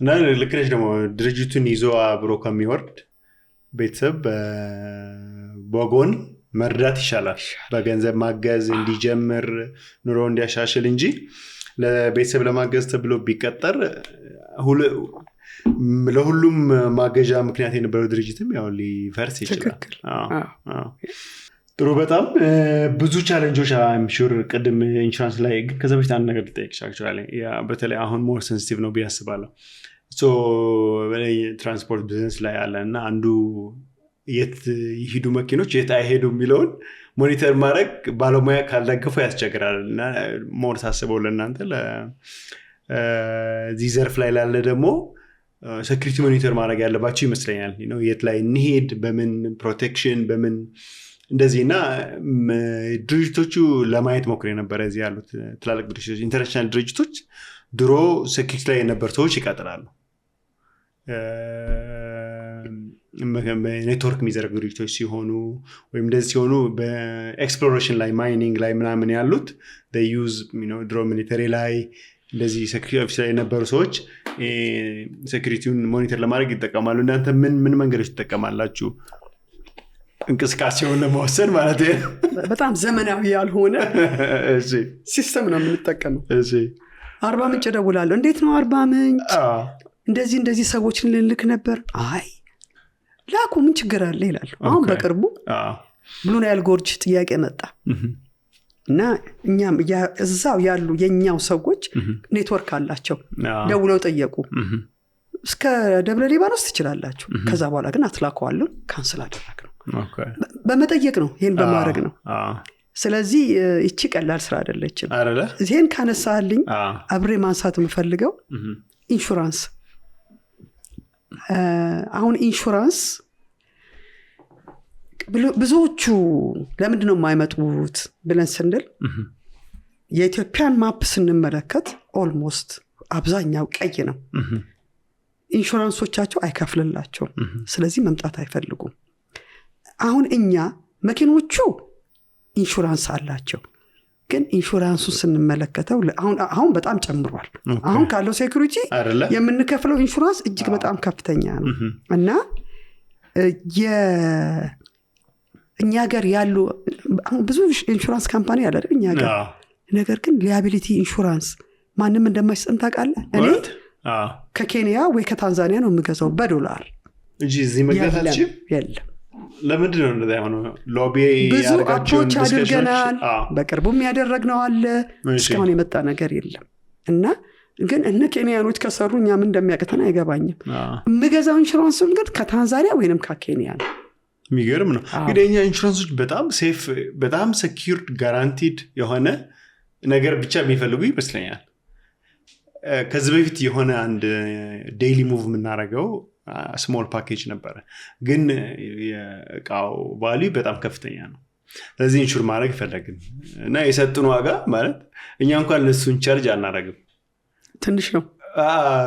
እና ልክነሽ ደግሞ ድርጅቱን ይዞ አብሮ ከሚወርድ ቤተሰብ በጎን መርዳት ይሻላል በገንዘብ ማገዝ እንዲጀምር ኑሮ እንዲያሻሽል እንጂ ለቤተሰብ ለማገዝ ተብሎ ቢቀጠር ለሁሉም ማገዣ ምክንያት የነበረው ድርጅትም ያው ሊፈርስ ይችላል ጥሩ በጣም ብዙ ቻሌንጆች አም ሹር ቅድም ኢንሹራንስ ላይ ከዛ በፊት አንድ ነገር ልጠይቅሽ አክቹዋሊ በተለይ አሁን ሞር ሴንሲቲቭ ነው ብዬ አስባለሁ ሶ ትራንስፖርት ቢዝነስ ላይ አለ እና አንዱ የት ይሄዱ መኪኖች የት አይሄዱ የሚለውን ሞኒተር ማድረግ ባለሙያ ካልደገፈው ያስቸግራል እና ሞር ሳስበው ለእናንተ ለዚህ ዘርፍ ላይ ላለ ደግሞ ሴኩሪቲ ሞኒተር ማድረግ ያለባቸው ይመስለኛል የት ላይ እንሄድ በምን ፕሮቴክሽን በምን እንደዚህና ድርጅቶቹ ለማየት ሞክሬ ነበር እዚህ ያሉት ትላልቅ ድርጅቶች ኢንተርናሽናል ድርጅቶች ድሮ ሴኩሪቲ ላይ የነበሩ ሰዎች ይቀጥራሉ ኔትወርክ የሚዘረጉ ድርጅቶች ሲሆኑ ወይም እንደዚህ ሲሆኑ በኤክስፕሎሬሽን ላይ ማይኒንግ ላይ ምናምን ያሉት ዩዝ ድሮ ሚሊተሪ ላይ እንደዚህ ሴኩሪቲ ኦፊስ ላይ የነበሩ ሰዎች ሴኩሪቲውን ሞኒተር ለማድረግ ይጠቀማሉ እናንተ ምን መንገዶች ትጠቀማላችሁ እንቅስቃሴውን ለመወሰን ማለት ነው በጣም ዘመናዊ ያልሆነ ሲስተም ነው የምንጠቀመው አርባ ምንጭ ደውላለሁ እንዴት ነው አርባ ምንጭ እንደዚህ ሰዎችን ልልክ ነበር አይ ላኩ ምን ችግር አለ ይላል አሁን በቅርቡ ብሉ ናይል ጎርጅ ጥያቄ መጣ እና እኛም እዛው ያሉ የኛው ሰዎች ኔትወርክ አላቸው ደውለው ጠየቁ እስከ ደብረ ሊባኖስ ትችላላችሁ ከዛ በኋላ ግን አትላከዋለሁ ካንስል አደረግነው በመጠየቅ ነው ይሄን በማድረግ ነው ስለዚህ እቺ ቀላል ስራ አይደለችም ይሄን ካነሳልኝ አብሬ ማንሳት የምፈልገው ኢንሹራንስ አሁን ኢንሹራንስ ብዙዎቹ ለምንድን ነው የማይመጡት ብለን ስንል የኢትዮጵያን ማፕ ስንመለከት ኦልሞስት አብዛኛው ቀይ ነው ኢንሹራንሶቻቸው አይከፍልላቸውም ስለዚህ መምጣት አይፈልጉም አሁን እኛ መኪኖቹ ኢንሹራንስ አላቸው ግን ኢንሹራንሱን ስንመለከተው አሁን በጣም ጨምሯል አሁን ካለው ሴኩሪቲ የምንከፍለው ኢንሹራንስ እጅግ በጣም ከፍተኛ ነው እና እኛ ጋር ያሉ ብዙ ኢንሹራንስ ካምፓኒ አለ አይደል እኛ ጋር ነገር ግን ሊያቢሊቲ ኢንሹራንስ ማንም እንደማይሰጥ ታውቃለህ እኔ ከኬንያ ወይ ከታንዛኒያ ነው የምገዛው በዶላር እንጂ እዚህ መግዛታችን የለም ለምንድን ነው እንደዛ ሆኖ ሎቢ ብዙ አፕሮች አድርገናል በቅርቡም ያደረግነው አለ እስካሁን የመጣ ነገር የለም እና ግን እነ ኬንያኖች ከሰሩ እኛ ምን እንደሚያቀተና አይገባኝም የምገዛው ኢንሹራንሱን ግን ከታንዛኒያ ወይንም ከኬንያ ነው የሚገርም ነው እንግዲህ እኛ ኢንሹራንሶች በጣም ሴፍ በጣም ሴኩርድ ጋራንቲድ የሆነ ነገር ብቻ የሚፈልጉ ይመስለኛል ከዚህ በፊት የሆነ አንድ ዴይሊ ሙቭ የምናደርገው ስሞል ፓኬጅ ነበረ ግን የእቃው ቫልዩ በጣም ከፍተኛ ነው ስለዚህ ኢንሹር ማድረግ ይፈልጋል እና የሰጡን ዋጋ ማለት እኛ እንኳን ለሱን ቻርጅ አናረግም ትንሽ ነው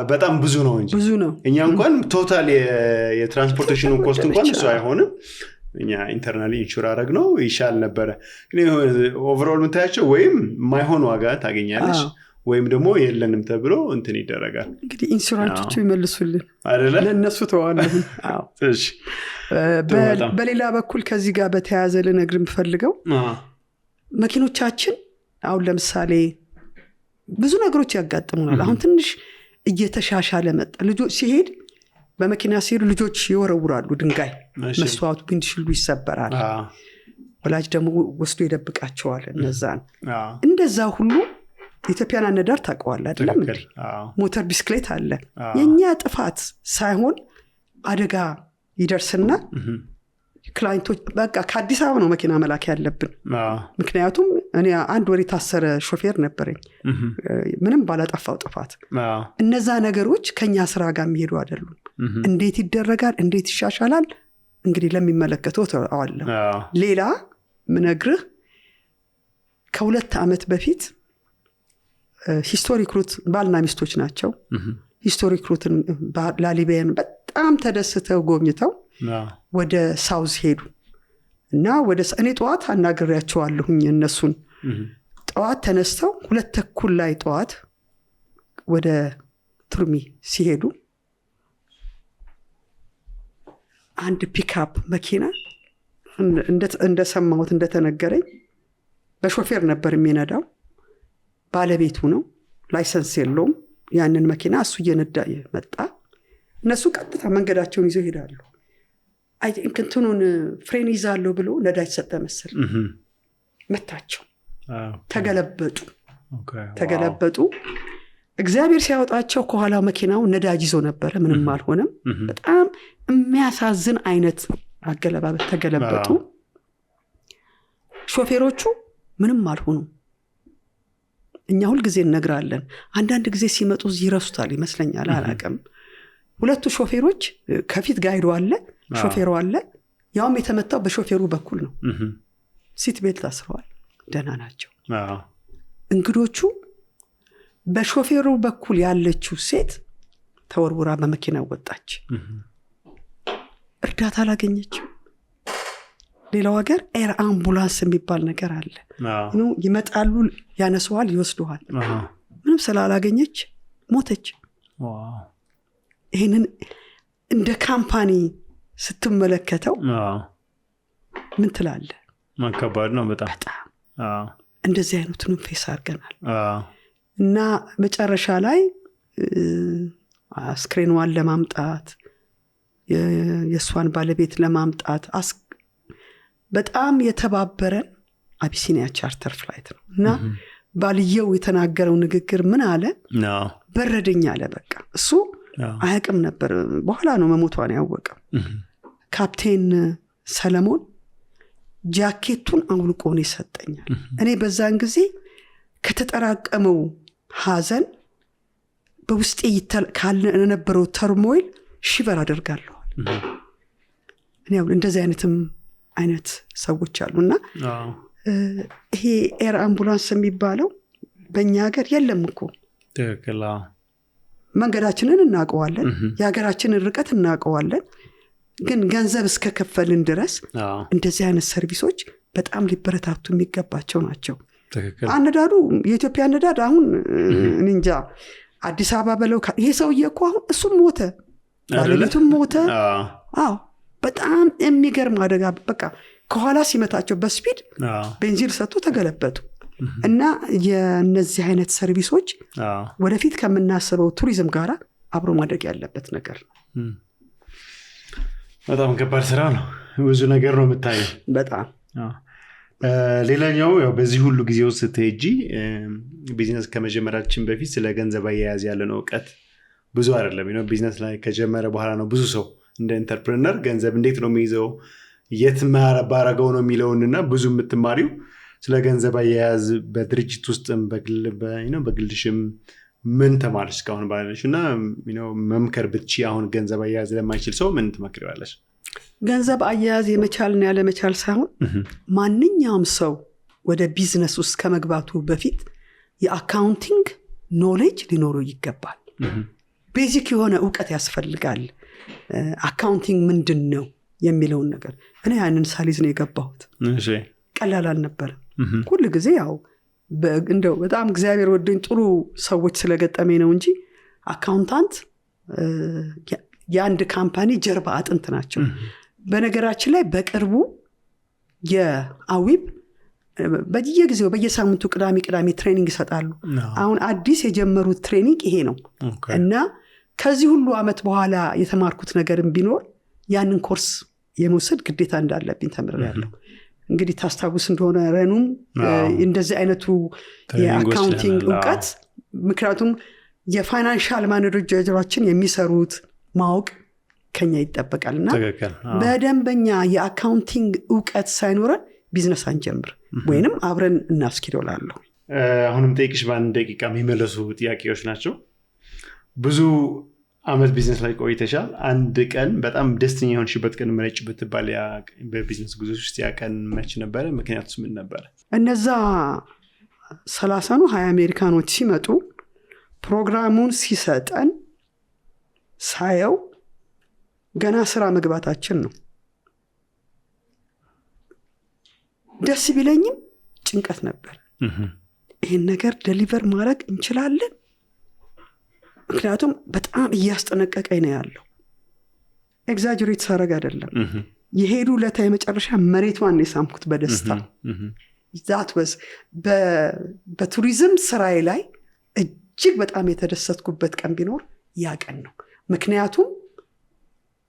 በጣም ብዙ ነው እንጂ ብዙ ነው እኛ እንኳን ቶታል የትራንስፖርቴሽን ኮስት እንኳን እሱ አይሆንም እኛ ኢንተርናሊ ኢንሹር አረግ ነው ይሻል ነበረ ግን ኦቨርኦል ምታያቸው ወይም ማይሆን ዋጋ ታገኛለሽ ወይም ደግሞ የለንም ተብሎ እንትን ይደረጋል እንግዲህ ኢንሹራንሶቹ ይመልሱልን አይደለ ለነሱ ተዋለሁ አዎ እሺ በሌላ በኩል ከዚህ ጋር በተያያዘ ልነግርም ፈልገው መኪኖቻችን አሁን ለምሳሌ ብዙ ነገሮች ያጋጥሙናል አሁን ትንሽ እየተሻሻለ መጣ ልጆች ሲሄድ በመኪና ሲሄዱ ልጆች ይወረውራሉ ድንጋይ መስዋዕቱ ቢንድሽልዱ ይሰበራል ወላጅ ደግሞ ወስዶ ይደብቃቸዋል እነዛን እንደዛ ሁሉ ኢትዮጵያን አነዳር ታውቀዋል አይደለም እንዴ ሞተር ቢስክሌት አለ የኛ ጥፋት ሳይሆን አደጋ ይደርስና ክላይንቶች በቃ ከአዲስ አበባ ነው መኪና መላክ ያለብን ምክንያቱም እኔ አንድ ወር የታሰረ ሾፌር ነበረኝ ምንም ባላጠፋው ጥፋት እነዛ ነገሮች ከኛ ስራ ጋር የሚሄዱ አይደሉም እንዴት ይደረጋል እንዴት ይሻሻላል እንግዲህ ለሚመለከተው ተዋለ ሌላ ምነግርህ ከሁለት ዓመት በፊት ሂስቶሪክ ሩት ባልና ሚስቶች ናቸው ሂስቶሪክ ሩትን ላሊቤን በጣም ተደስተው ጎብኝተው ወደ ሳውዝ ሄዱ እና ወደ እኔ ጠዋት አናግሬያቸዋለሁኝ እነሱን ጠዋት ተነስተው 2:30 ላይ ጠዋት ወደ ቱርሚ ሲሄዱ አንድ ፒክአፕ መኪና እንደሰማሁት እንደተነገረኝ በሾፌር ነበር የሚነዳው ባለቤቱ ነው ላይሰንስ የለውም ያንን መኪና እሱ እየነዳ መጣ እነሱ ቀጥታ መንገዳቸውን ይዘው ሄዳሉ አይ ቲንክ እንትኑን ፍሬን ይዛለሁ ብሎ ነዳጅ ሰጠ መሰል መታቸው። ተገለበጡ። እግዚአብሔር ሲያወጣቸው ከኋላ መኪናው ነዳጅ ይዞ ነበረ። ምንም አልሆነም። በጣም የሚያሳዝን አይነት አገለባበት። ተገለበጡ። ሾፌሮቹ ምንም አልሆኑ። እኛ ሁል ጊዜ እነግራለን። አንዳንድ ጊዜ ሲመጡ ይረሱታል ይመስለኛል፣ አላውቅም። ሁለቱ ሾፌሮች ከፊት ጋይዶ አለ፣ ሾፌሩ አለ። ያውም የተመታው በሾፌሩ በኩል ነው። ሲት ቤልት ታስረዋል፣ ደህና ናቸው። እንግዶቹ በሾፌሩ በኩል ያለችው ሴት ተወርውራ በመኪና ወጣች። እርዳታ አላገኘችም። ሌላው ሀገር ኤር አምቡላንስ የሚባል ነገር አለ። ይመጣሉ፣ ያነሱዋል፣ ይወስዱዋል። ምንም ስላላገኘች ሞተች። ይህንን እንደ ካምፓኒ ስትመለከተው ምን ትላለ? ከባድ ነው በጣም። እንደዚህ አይነቱንም ፌስ አድርገናል። እና መጨረሻ ላይ አስክሬኗን ለማምጣት የእሷን ባለቤት ለማምጣት በጣም የተባበረን አቢሲኒያ ቻርተር ፍላይት ነው። እና ባልየው የተናገረው ንግግር ምን አለ? በረደኝ አለ። በቃ እሱ አያውቅም ነበር፣ በኋላ ነው መሞቷን ያወቀው። ካፕቴን ሰለሞን ጃኬቱን አውልቆ ነው ይሰጠኛል። እኔ በዛን ጊዜ ከተጠራቀመው ሐዘን በውስጤ ካልነበረው ተርሞይል ሽበር አደርጋለሁ። እኔ እንደዚህ አይነት ሰዎች አሉና ይሄ ኤር አምቡላንስ የሚባለው በእኛ ሀገር የለም እኮ። ትክክል። መንገዳችንን እናውቀዋለን፣ የሀገራችንን ርቀት እናውቀዋለን። ግን ገንዘብ እስከ ከፈልን ድረስ እንደዚህ አይነት ሰርቪሶች በጣም ሊበረታቱ የሚገባቸው ናቸው። አነዳዱ የኢትዮጵያ አነዳድ አሁን እንጃ አዲስ አበባ በለው ይሄ ሰውዬ እኮ አሁን እሱም ሞተ፣ ባለቤቱም ሞተ። በጣም የሚገርም አደጋ። በቃ ከኋላ ሲመታቸው በስፒድ ቤንዚን ሰጥቶ ተገለበጡ። እና የነዚህ አይነት ሰርቪሶች ወደፊት ከምናስበው ቱሪዝም ጋር አብሮ ማድረግ ያለበት ነገር ነው። በጣም ከባድ ስራ ነው። ብዙ ነገር ነው የምታየው። በጣም ሌላኛው ያው በዚህ ሁሉ ጊዜ ውስጥ ስትሄጂ ቢዝነስ ከመጀመራችን በፊት ስለ ገንዘብ አያያዝ ያለን እውቀት ብዙ አይደለም። ቢዝነስ ላይ ከጀመረ በኋላ ነው ብዙ ሰው እንደ ኢንተርፕረነር ገንዘብ እንዴት ነው የሚይዘው፣ የት ባረገው ነው የሚለውንና ብዙ የምትማሪው ስለ ገንዘብ አያያዝ በድርጅት ውስጥም በግልሽም ምን ተማርሽ እስካሁን ባለሽ? እና መምከር ብትቺ አሁን ገንዘብ አያያዝ ለማይችል ሰው ምን ትመክሪዋለሽ? ገንዘብ አያያዝ የመቻልና ያለመቻል ሳይሆን ማንኛውም ሰው ወደ ቢዝነስ ውስጥ ከመግባቱ በፊት የአካውንቲንግ ኖሌጅ ሊኖረው ይገባል። ቤዚክ የሆነ እውቀት ያስፈልጋል። አካውንቲንግ ምንድን ነው የሚለውን ነገር እኔ ያንን ሳሊዝ ነው የገባሁት። ቀላል አልነበረም። ሁሉ ጊዜ ያው እንደው በጣም እግዚአብሔር ወደኝ ጥሩ ሰዎች ስለገጠመኝ ነው እንጂ አካውንታንት የአንድ ካምፓኒ ጀርባ አጥንት ናቸው። በነገራችን ላይ በቅርቡ የአዊብ በየጊዜው በየሳምንቱ ቅዳሜ ትሬኒንግ ይሰጣሉ። አሁን አዲስ የጀመሩት ትሬኒንግ ይሄ ነው። እና ከዚህ ሁሉ አመት በኋላ የተማርኩት ነገርም ቢኖር ያንን ኮርስ የመውሰድ ግዴታ እንዳለብኝ ተምሬያለሁ። እንግዲህ ታስታውስ እንደሆነ ረኑም እንደዚህ አይነቱ የአካውንቲንግ እውቀት፣ ምክንያቱም የፋይናንሻል ማኔጀሮቻችን የሚሰሩት ማወቅ ከኛ ይጠበቃልና በደንበኛ የአካውንቲንግ እውቀት ሳይኖረን ቢዝነስ አንጀምር ወይንም አብረን እናስኪዶላለሁ። አሁንም ጠይቅሽ በአንድ ደቂቃ የሚመለሱ ጥያቄዎች ናቸው። ብዙ አመት ቢዝነስ ላይ ቆይተሻል። አንድ ቀን በጣም ደስተኛ የሆንሽበት ቀን መረጭ ብትባል በቢዝነስ ጉዞ ውስጥ ያ ቀን መች ነበረ? ምክንያቱስ ምን ነበረ? እነዛ 30 አሜሪካኖች ሲመጡ ፕሮግራሙን ሲሰጠን ሳየው ገና ስራ መግባታችን ነው። ደስ ቢለኝም ጭንቀት ነበር። ይህን ነገር ደሊቨር ማድረግ እንችላለን? ምክንያቱም በጣም እያስጠነቀቀኝ ነው ያለው። ኤግዛጀሬት ሳረግ አይደለም። የሄዱ ለታ የመጨረሻ መሬቷን የሳምኩት በደስታ ዛት ወዝ በቱሪዝም ስራዬ ላይ እጅግ በጣም የተደሰትኩበት ቀን ቢኖር ያ ቀን ነው። ምክንያቱም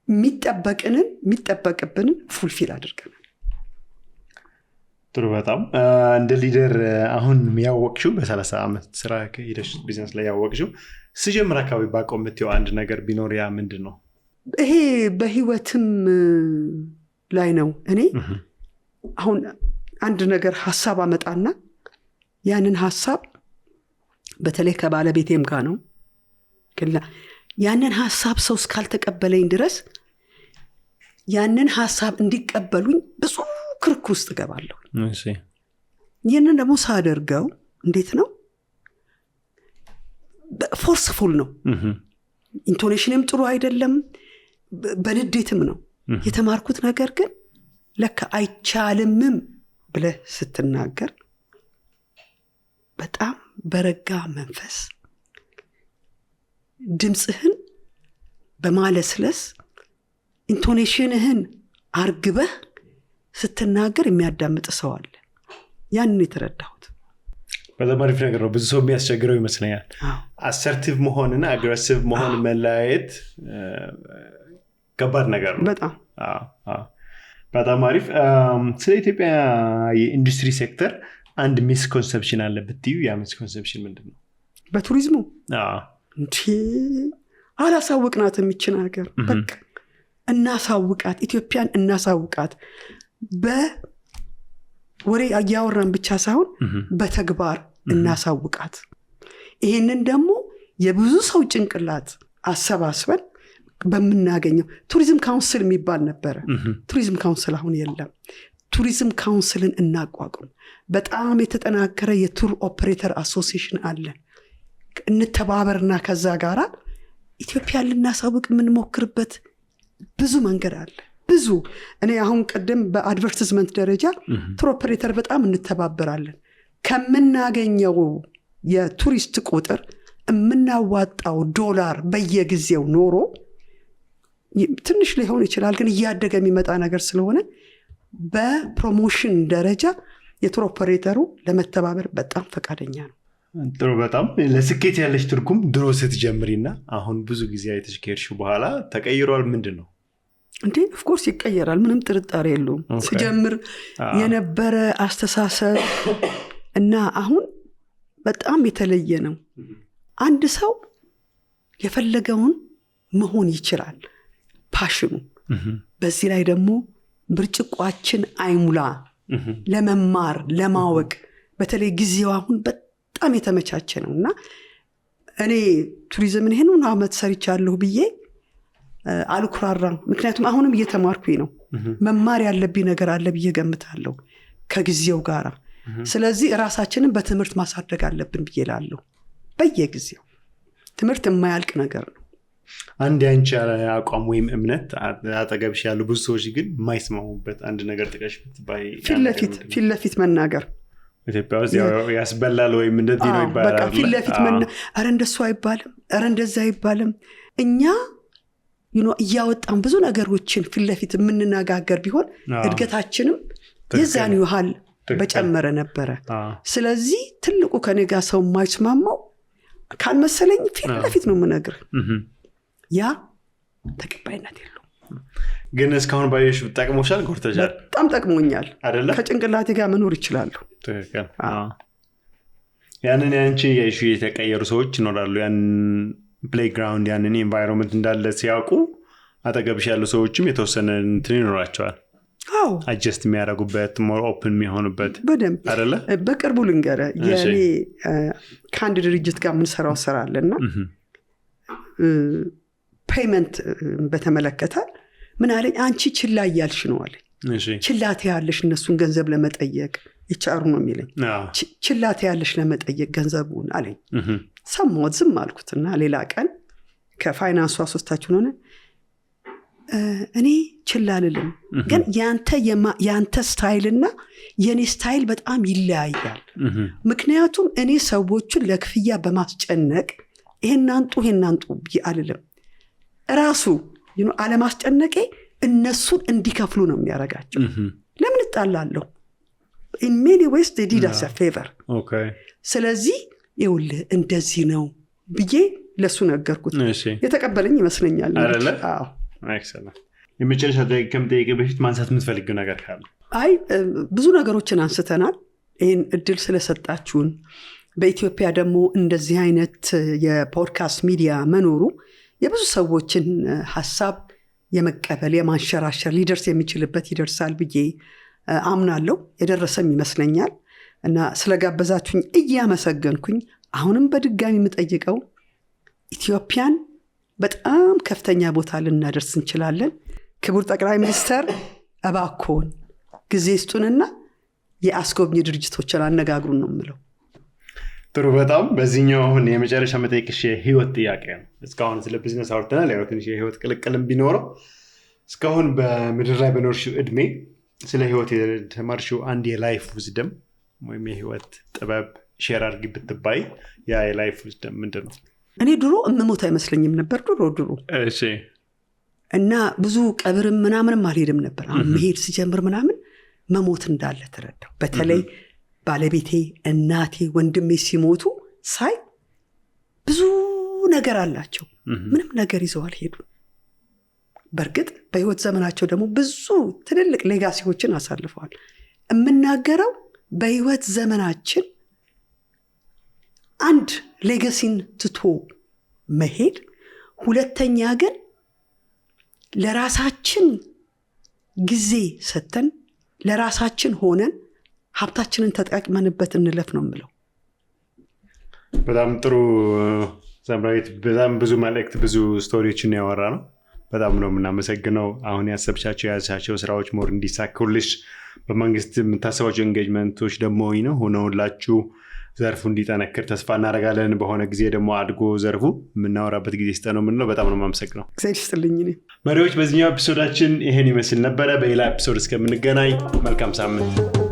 የሚጠበቅብንን ፉልፊል አድርገናል። ጥሩ በጣም እንደ ሊደር አሁን ያወቅሽው በ30 ዓመት ስራ ሄደሽ ቢዝነስ ላይ ያወቅሽው ስጀምር አካባቢ ባቆም የምትይው አንድ ነገር ቢኖር ያ ምንድን ነው? ይሄ በህይወትም ላይ ነው። እኔ አሁን አንድ ነገር ሐሳብ አመጣና ያንን ሐሳብ በተለይ ከባለቤቴም ጋር ነው ያንን ሐሳብ ሰው እስካልተቀበለኝ ድረስ ያንን ሐሳብ እንዲቀበሉኝ ብዙ ክርክር ውስጥ ገባለሁ። እሺ ይህንን ደግሞ ሳደርገው እንዴት ነው ፎርስፉል ነው። ኢንቶኔሽንም ጥሩ አይደለም፣ በንዴትም ነው የተማርኩት። ነገር ግን ለካ አይቻልምም ብለህ ስትናገር በጣም በረጋ መንፈስ ድምፅህን በማለስለስ ኢንቶኔሽንህን አርግበህ ስትናገር የሚያዳምጥ ሰው አለ። ያንን የተረዳሁት በጣም አሪፍ ነገር ነው። ብዙ ሰው የሚያስቸግረው ይመስለኛል። አሰርቲቭ መሆንና አግሬሲቭ መሆን መለያየት ከባድ ነገር ነው። በጣም አሪፍ። ስለ ኢትዮጵያ የኢንዱስትሪ ሴክተር አንድ ሚስኮንሰፕሽን አለ ብትዩ ያ ሚስኮንሰፕሽን ምንድን ነው? በቱሪዝሙ አላሳውቅናት የሚችን ሀገር በቃ እናሳውቃት፣ ኢትዮጵያን እናሳውቃት። በወሬ እያወራን ብቻ ሳይሆን በተግባር እናሳውቃት። ይሄንን ደግሞ የብዙ ሰው ጭንቅላት አሰባስበን በምናገኘው ቱሪዝም ካውንስል የሚባል ነበረ። ቱሪዝም ካውንስል አሁን የለም። ቱሪዝም ካውንስልን እናቋቁም። በጣም የተጠናከረ የቱር ኦፕሬተር አሶሲዬሽን አለ። እንተባበርና ከዛ ጋራ ኢትዮጵያ ልናሳውቅ የምንሞክርበት ብዙ መንገድ አለ። ብዙ እኔ አሁን ቀደም በአድቨርቲዝመንት ደረጃ ቱር ኦፕሬተር በጣም እንተባበራለን። ከምናገኘው የቱሪስት ቁጥር የምናዋጣው ዶላር በየጊዜው ኖሮ ትንሽ ሊሆን ይችላል፣ ግን እያደገ የሚመጣ ነገር ስለሆነ በፕሮሞሽን ደረጃ የቱር ኦፕሬተሩ ለመተባበር በጣም ፈቃደኛ ነው። ጥሩ በጣም ለስኬት ያለሽ ትርጉም ድሮ ስትጀምሪና አሁን ብዙ ጊዜ አይተሽ ከሄድሽው በኋላ ተቀይሯል ምንድን ነው? እንዴ ኦፍኮርስ ይቀየራል፣ ምንም ጥርጣሬ የለውም። ስጀምር የነበረ አስተሳሰብ እና አሁን በጣም የተለየ ነው። አንድ ሰው የፈለገውን መሆን ይችላል፣ ፓሽኑ። በዚህ ላይ ደግሞ ብርጭቋችን አይሙላ፣ ለመማር ለማወቅ በተለይ ጊዜው አሁን በጣም የተመቻቸ ነው እና እኔ ቱሪዝምን ይሄን አመት ሰርቻለሁ ብዬ አልኩራራም። ምክንያቱም አሁንም እየተማርኩኝ ነው። መማር ያለብኝ ነገር አለ ብዬ ገምታለሁ ከጊዜው ጋራ። ስለዚህ ራሳችንን በትምህርት ማሳደግ አለብን ብዬ እላለሁ። በየጊዜው ትምህርት የማያልቅ ነገር ነው። አንድ ያንቺ አቋም ወይም እምነት አጠገብሽ ያሉ ብዙ ሰዎች ግን የማይስማሙበት አንድ ነገር ጥቀሽ ብትባይ? ፊት ለፊት መናገር ኢትዮጵያ ውስጥ ያስበላል ወይም እንደዚህ ነው ይባላል። በቃ ፊት ለፊት ኧረ እንደሱ አይባልም፣ ኧረ እንደዛ አይባልም። እኛ እያወጣን ብዙ ነገሮችን ፊት ለፊት የምንነጋገር ቢሆን እድገታችንም የዛን ያህል በጨመረ ነበረ። ስለዚህ ትልቁ ከኔ ጋር ሰው የማይስማማው ካልመሰለኝ ፊት ለፊት ነው የምነግርህ። ያ ተቀባይነት የለውም። ግን እስካሁን ባየሽ ጠቅሞሻል? ጎርተሻል? በጣም ጠቅሞኛል አይደለ? ከጭንቅላቴ ጋር መኖር ይችላሉ። ትክክል። ያንን ያንቺ የእሹ የተቀየሩ ሰዎች ይኖራሉ። ያን ፕሌይግራውንድ ያንን ኤንቫይሮንመንት እንዳለ ሲያውቁ አጠገብሽ ያሉ ሰዎችም የተወሰነ እንትን ይኖራቸዋል። አጀስት የሚያደርጉበት ሞር ኦፕን የሚሆኑበት በደንብ አይደለ? በቅርቡ ልንገርህ፣ የኔ ከአንድ ድርጅት ጋር የምንሰራው ስራ አለና ፔይመንት በተመለከተ ምን አለኝ፣ አንቺ ችላ እያልሽ ነው አለኝ። ችላቴ ያለሽ እነሱን ገንዘብ ለመጠየቅ ይቻሩ ነው የሚለኝ። ችላቴ ያለሽ ለመጠየቅ ገንዘቡን አለኝ። ሰማሁት፣ ዝም አልኩትና ሌላ ቀን ከፋይናንሱ ሶስታችን ሆነ እኔ ችላ አልልም፣ ግን ያንተ ስታይልና የኔ ስታይል በጣም ይለያያል። ምክንያቱም እኔ ሰዎችን ለክፍያ በማስጨነቅ ይሄን አንጡ ብዬ አልልም። ራሱ አለማስጨነቄ እነሱን እንዲከፍሉ ነው የሚያደርጋቸው። ለምን እጣላለሁ? in many ways they did us a favor። ስለዚህ ይኸውልህ እንደዚህ ነው ብዬ ለሱ ነገርኩት። የተቀበለኝ ይመስለኛል። ኤክሰለንት። የመጨረሻ ከምጠይቅ በፊት ማንሳት የምትፈልጊው ነገር ካለ? አይ ብዙ ነገሮችን አንስተናል። ይህን እድል ስለሰጣችሁን በኢትዮጵያ ደግሞ እንደዚህ አይነት የፖድካስት ሚዲያ መኖሩ የብዙ ሰዎችን ሀሳብ የመቀበል የማንሸራሸር ሊደርስ የሚችልበት ይደርሳል ብዬ አምናለሁ። የደረሰም ይመስለኛል እና ስለጋበዛችሁኝ እያመሰገንኩኝ አሁንም በድጋሚ የምጠይቀው ኢትዮጵያን በጣም ከፍተኛ ቦታ ልናደርስ እንችላለን። ክቡር ጠቅላይ ሚኒስተር እባክዎን ጊዜ ስጡንና የአስጎብኝ ድርጅቶችን አነጋግሩን ነው የምለው። ጥሩ። በጣም በዚህኛው አሁን የመጨረሻ መጠይቅሽ የህይወት ጥያቄ ነው። እስካሁን ስለ ቢዝነስ አውርተናል። ያው ትንሽ የህይወት ቅልቅልም ቢኖረው እስካሁን በምድር ላይ በኖርሽው እድሜ ስለ ህይወት የተማርሽው አንድ የላይፍ ውዝደም ወይም የህይወት ጥበብ ሼር አድርጊ ብትባይ ያ የላይፍ ውዝደም ምንድን ነው? እኔ ድሮ እምሞት አይመስለኝም ነበር ድሮ እሺ። እና ብዙ ቀብርም ምናምንም አልሄድም ነበር። አሁን መሄድ ሲጀምር ምናምን መሞት እንዳለ ተረዳው። በተለይ ባለቤቴ፣ እናቴ፣ ወንድሜ ሲሞቱ ሳይ ብዙ ነገር አላቸው፣ ምንም ነገር ይዘው አልሄዱም። በእርግጥ በህይወት ዘመናቸው ደግሞ ብዙ ትልልቅ ሌጋሲዎችን አሳልፈዋል። የምናገረው በህይወት ዘመናችን አንድ ሌጋሲን ትቶ መሄድ፣ ሁለተኛ ግን ለራሳችን ጊዜ ሰተን ለራሳችን ሆነን ሀብታችንን ተጠቅመንበት እንለፍ ነው የምለው። በጣም ጥሩ ሳምራዊት። በጣም ብዙ መልእክት ብዙ ስቶሪዎችን ያወራ ነው። በጣም ነው የምናመሰግነው። አሁን ያሰብሻቸው ስራዎች ሞር እንዲሳኩልሽ በመንግስት የምታስባቸው ኤንጌጅመንቶች ደግሞ ሆነውላችሁ ዘርፉ እንዲጠነክር ተስፋ እናደርጋለን። በሆነ ጊዜ ደግሞ አድጎ ዘርፉ የምናወራበት ጊዜ ስጠ ነው የምንለው። በጣም ነው የማመሰግነው። እግዚአብሔር ይስጥልኝ። መሪዎች፣ በዚህኛው ኤፒሶዳችን ይሄን ይመስል ነበረ። በሌላ ኤፒሶድ እስከምንገናኝ መልካም ሳምንት።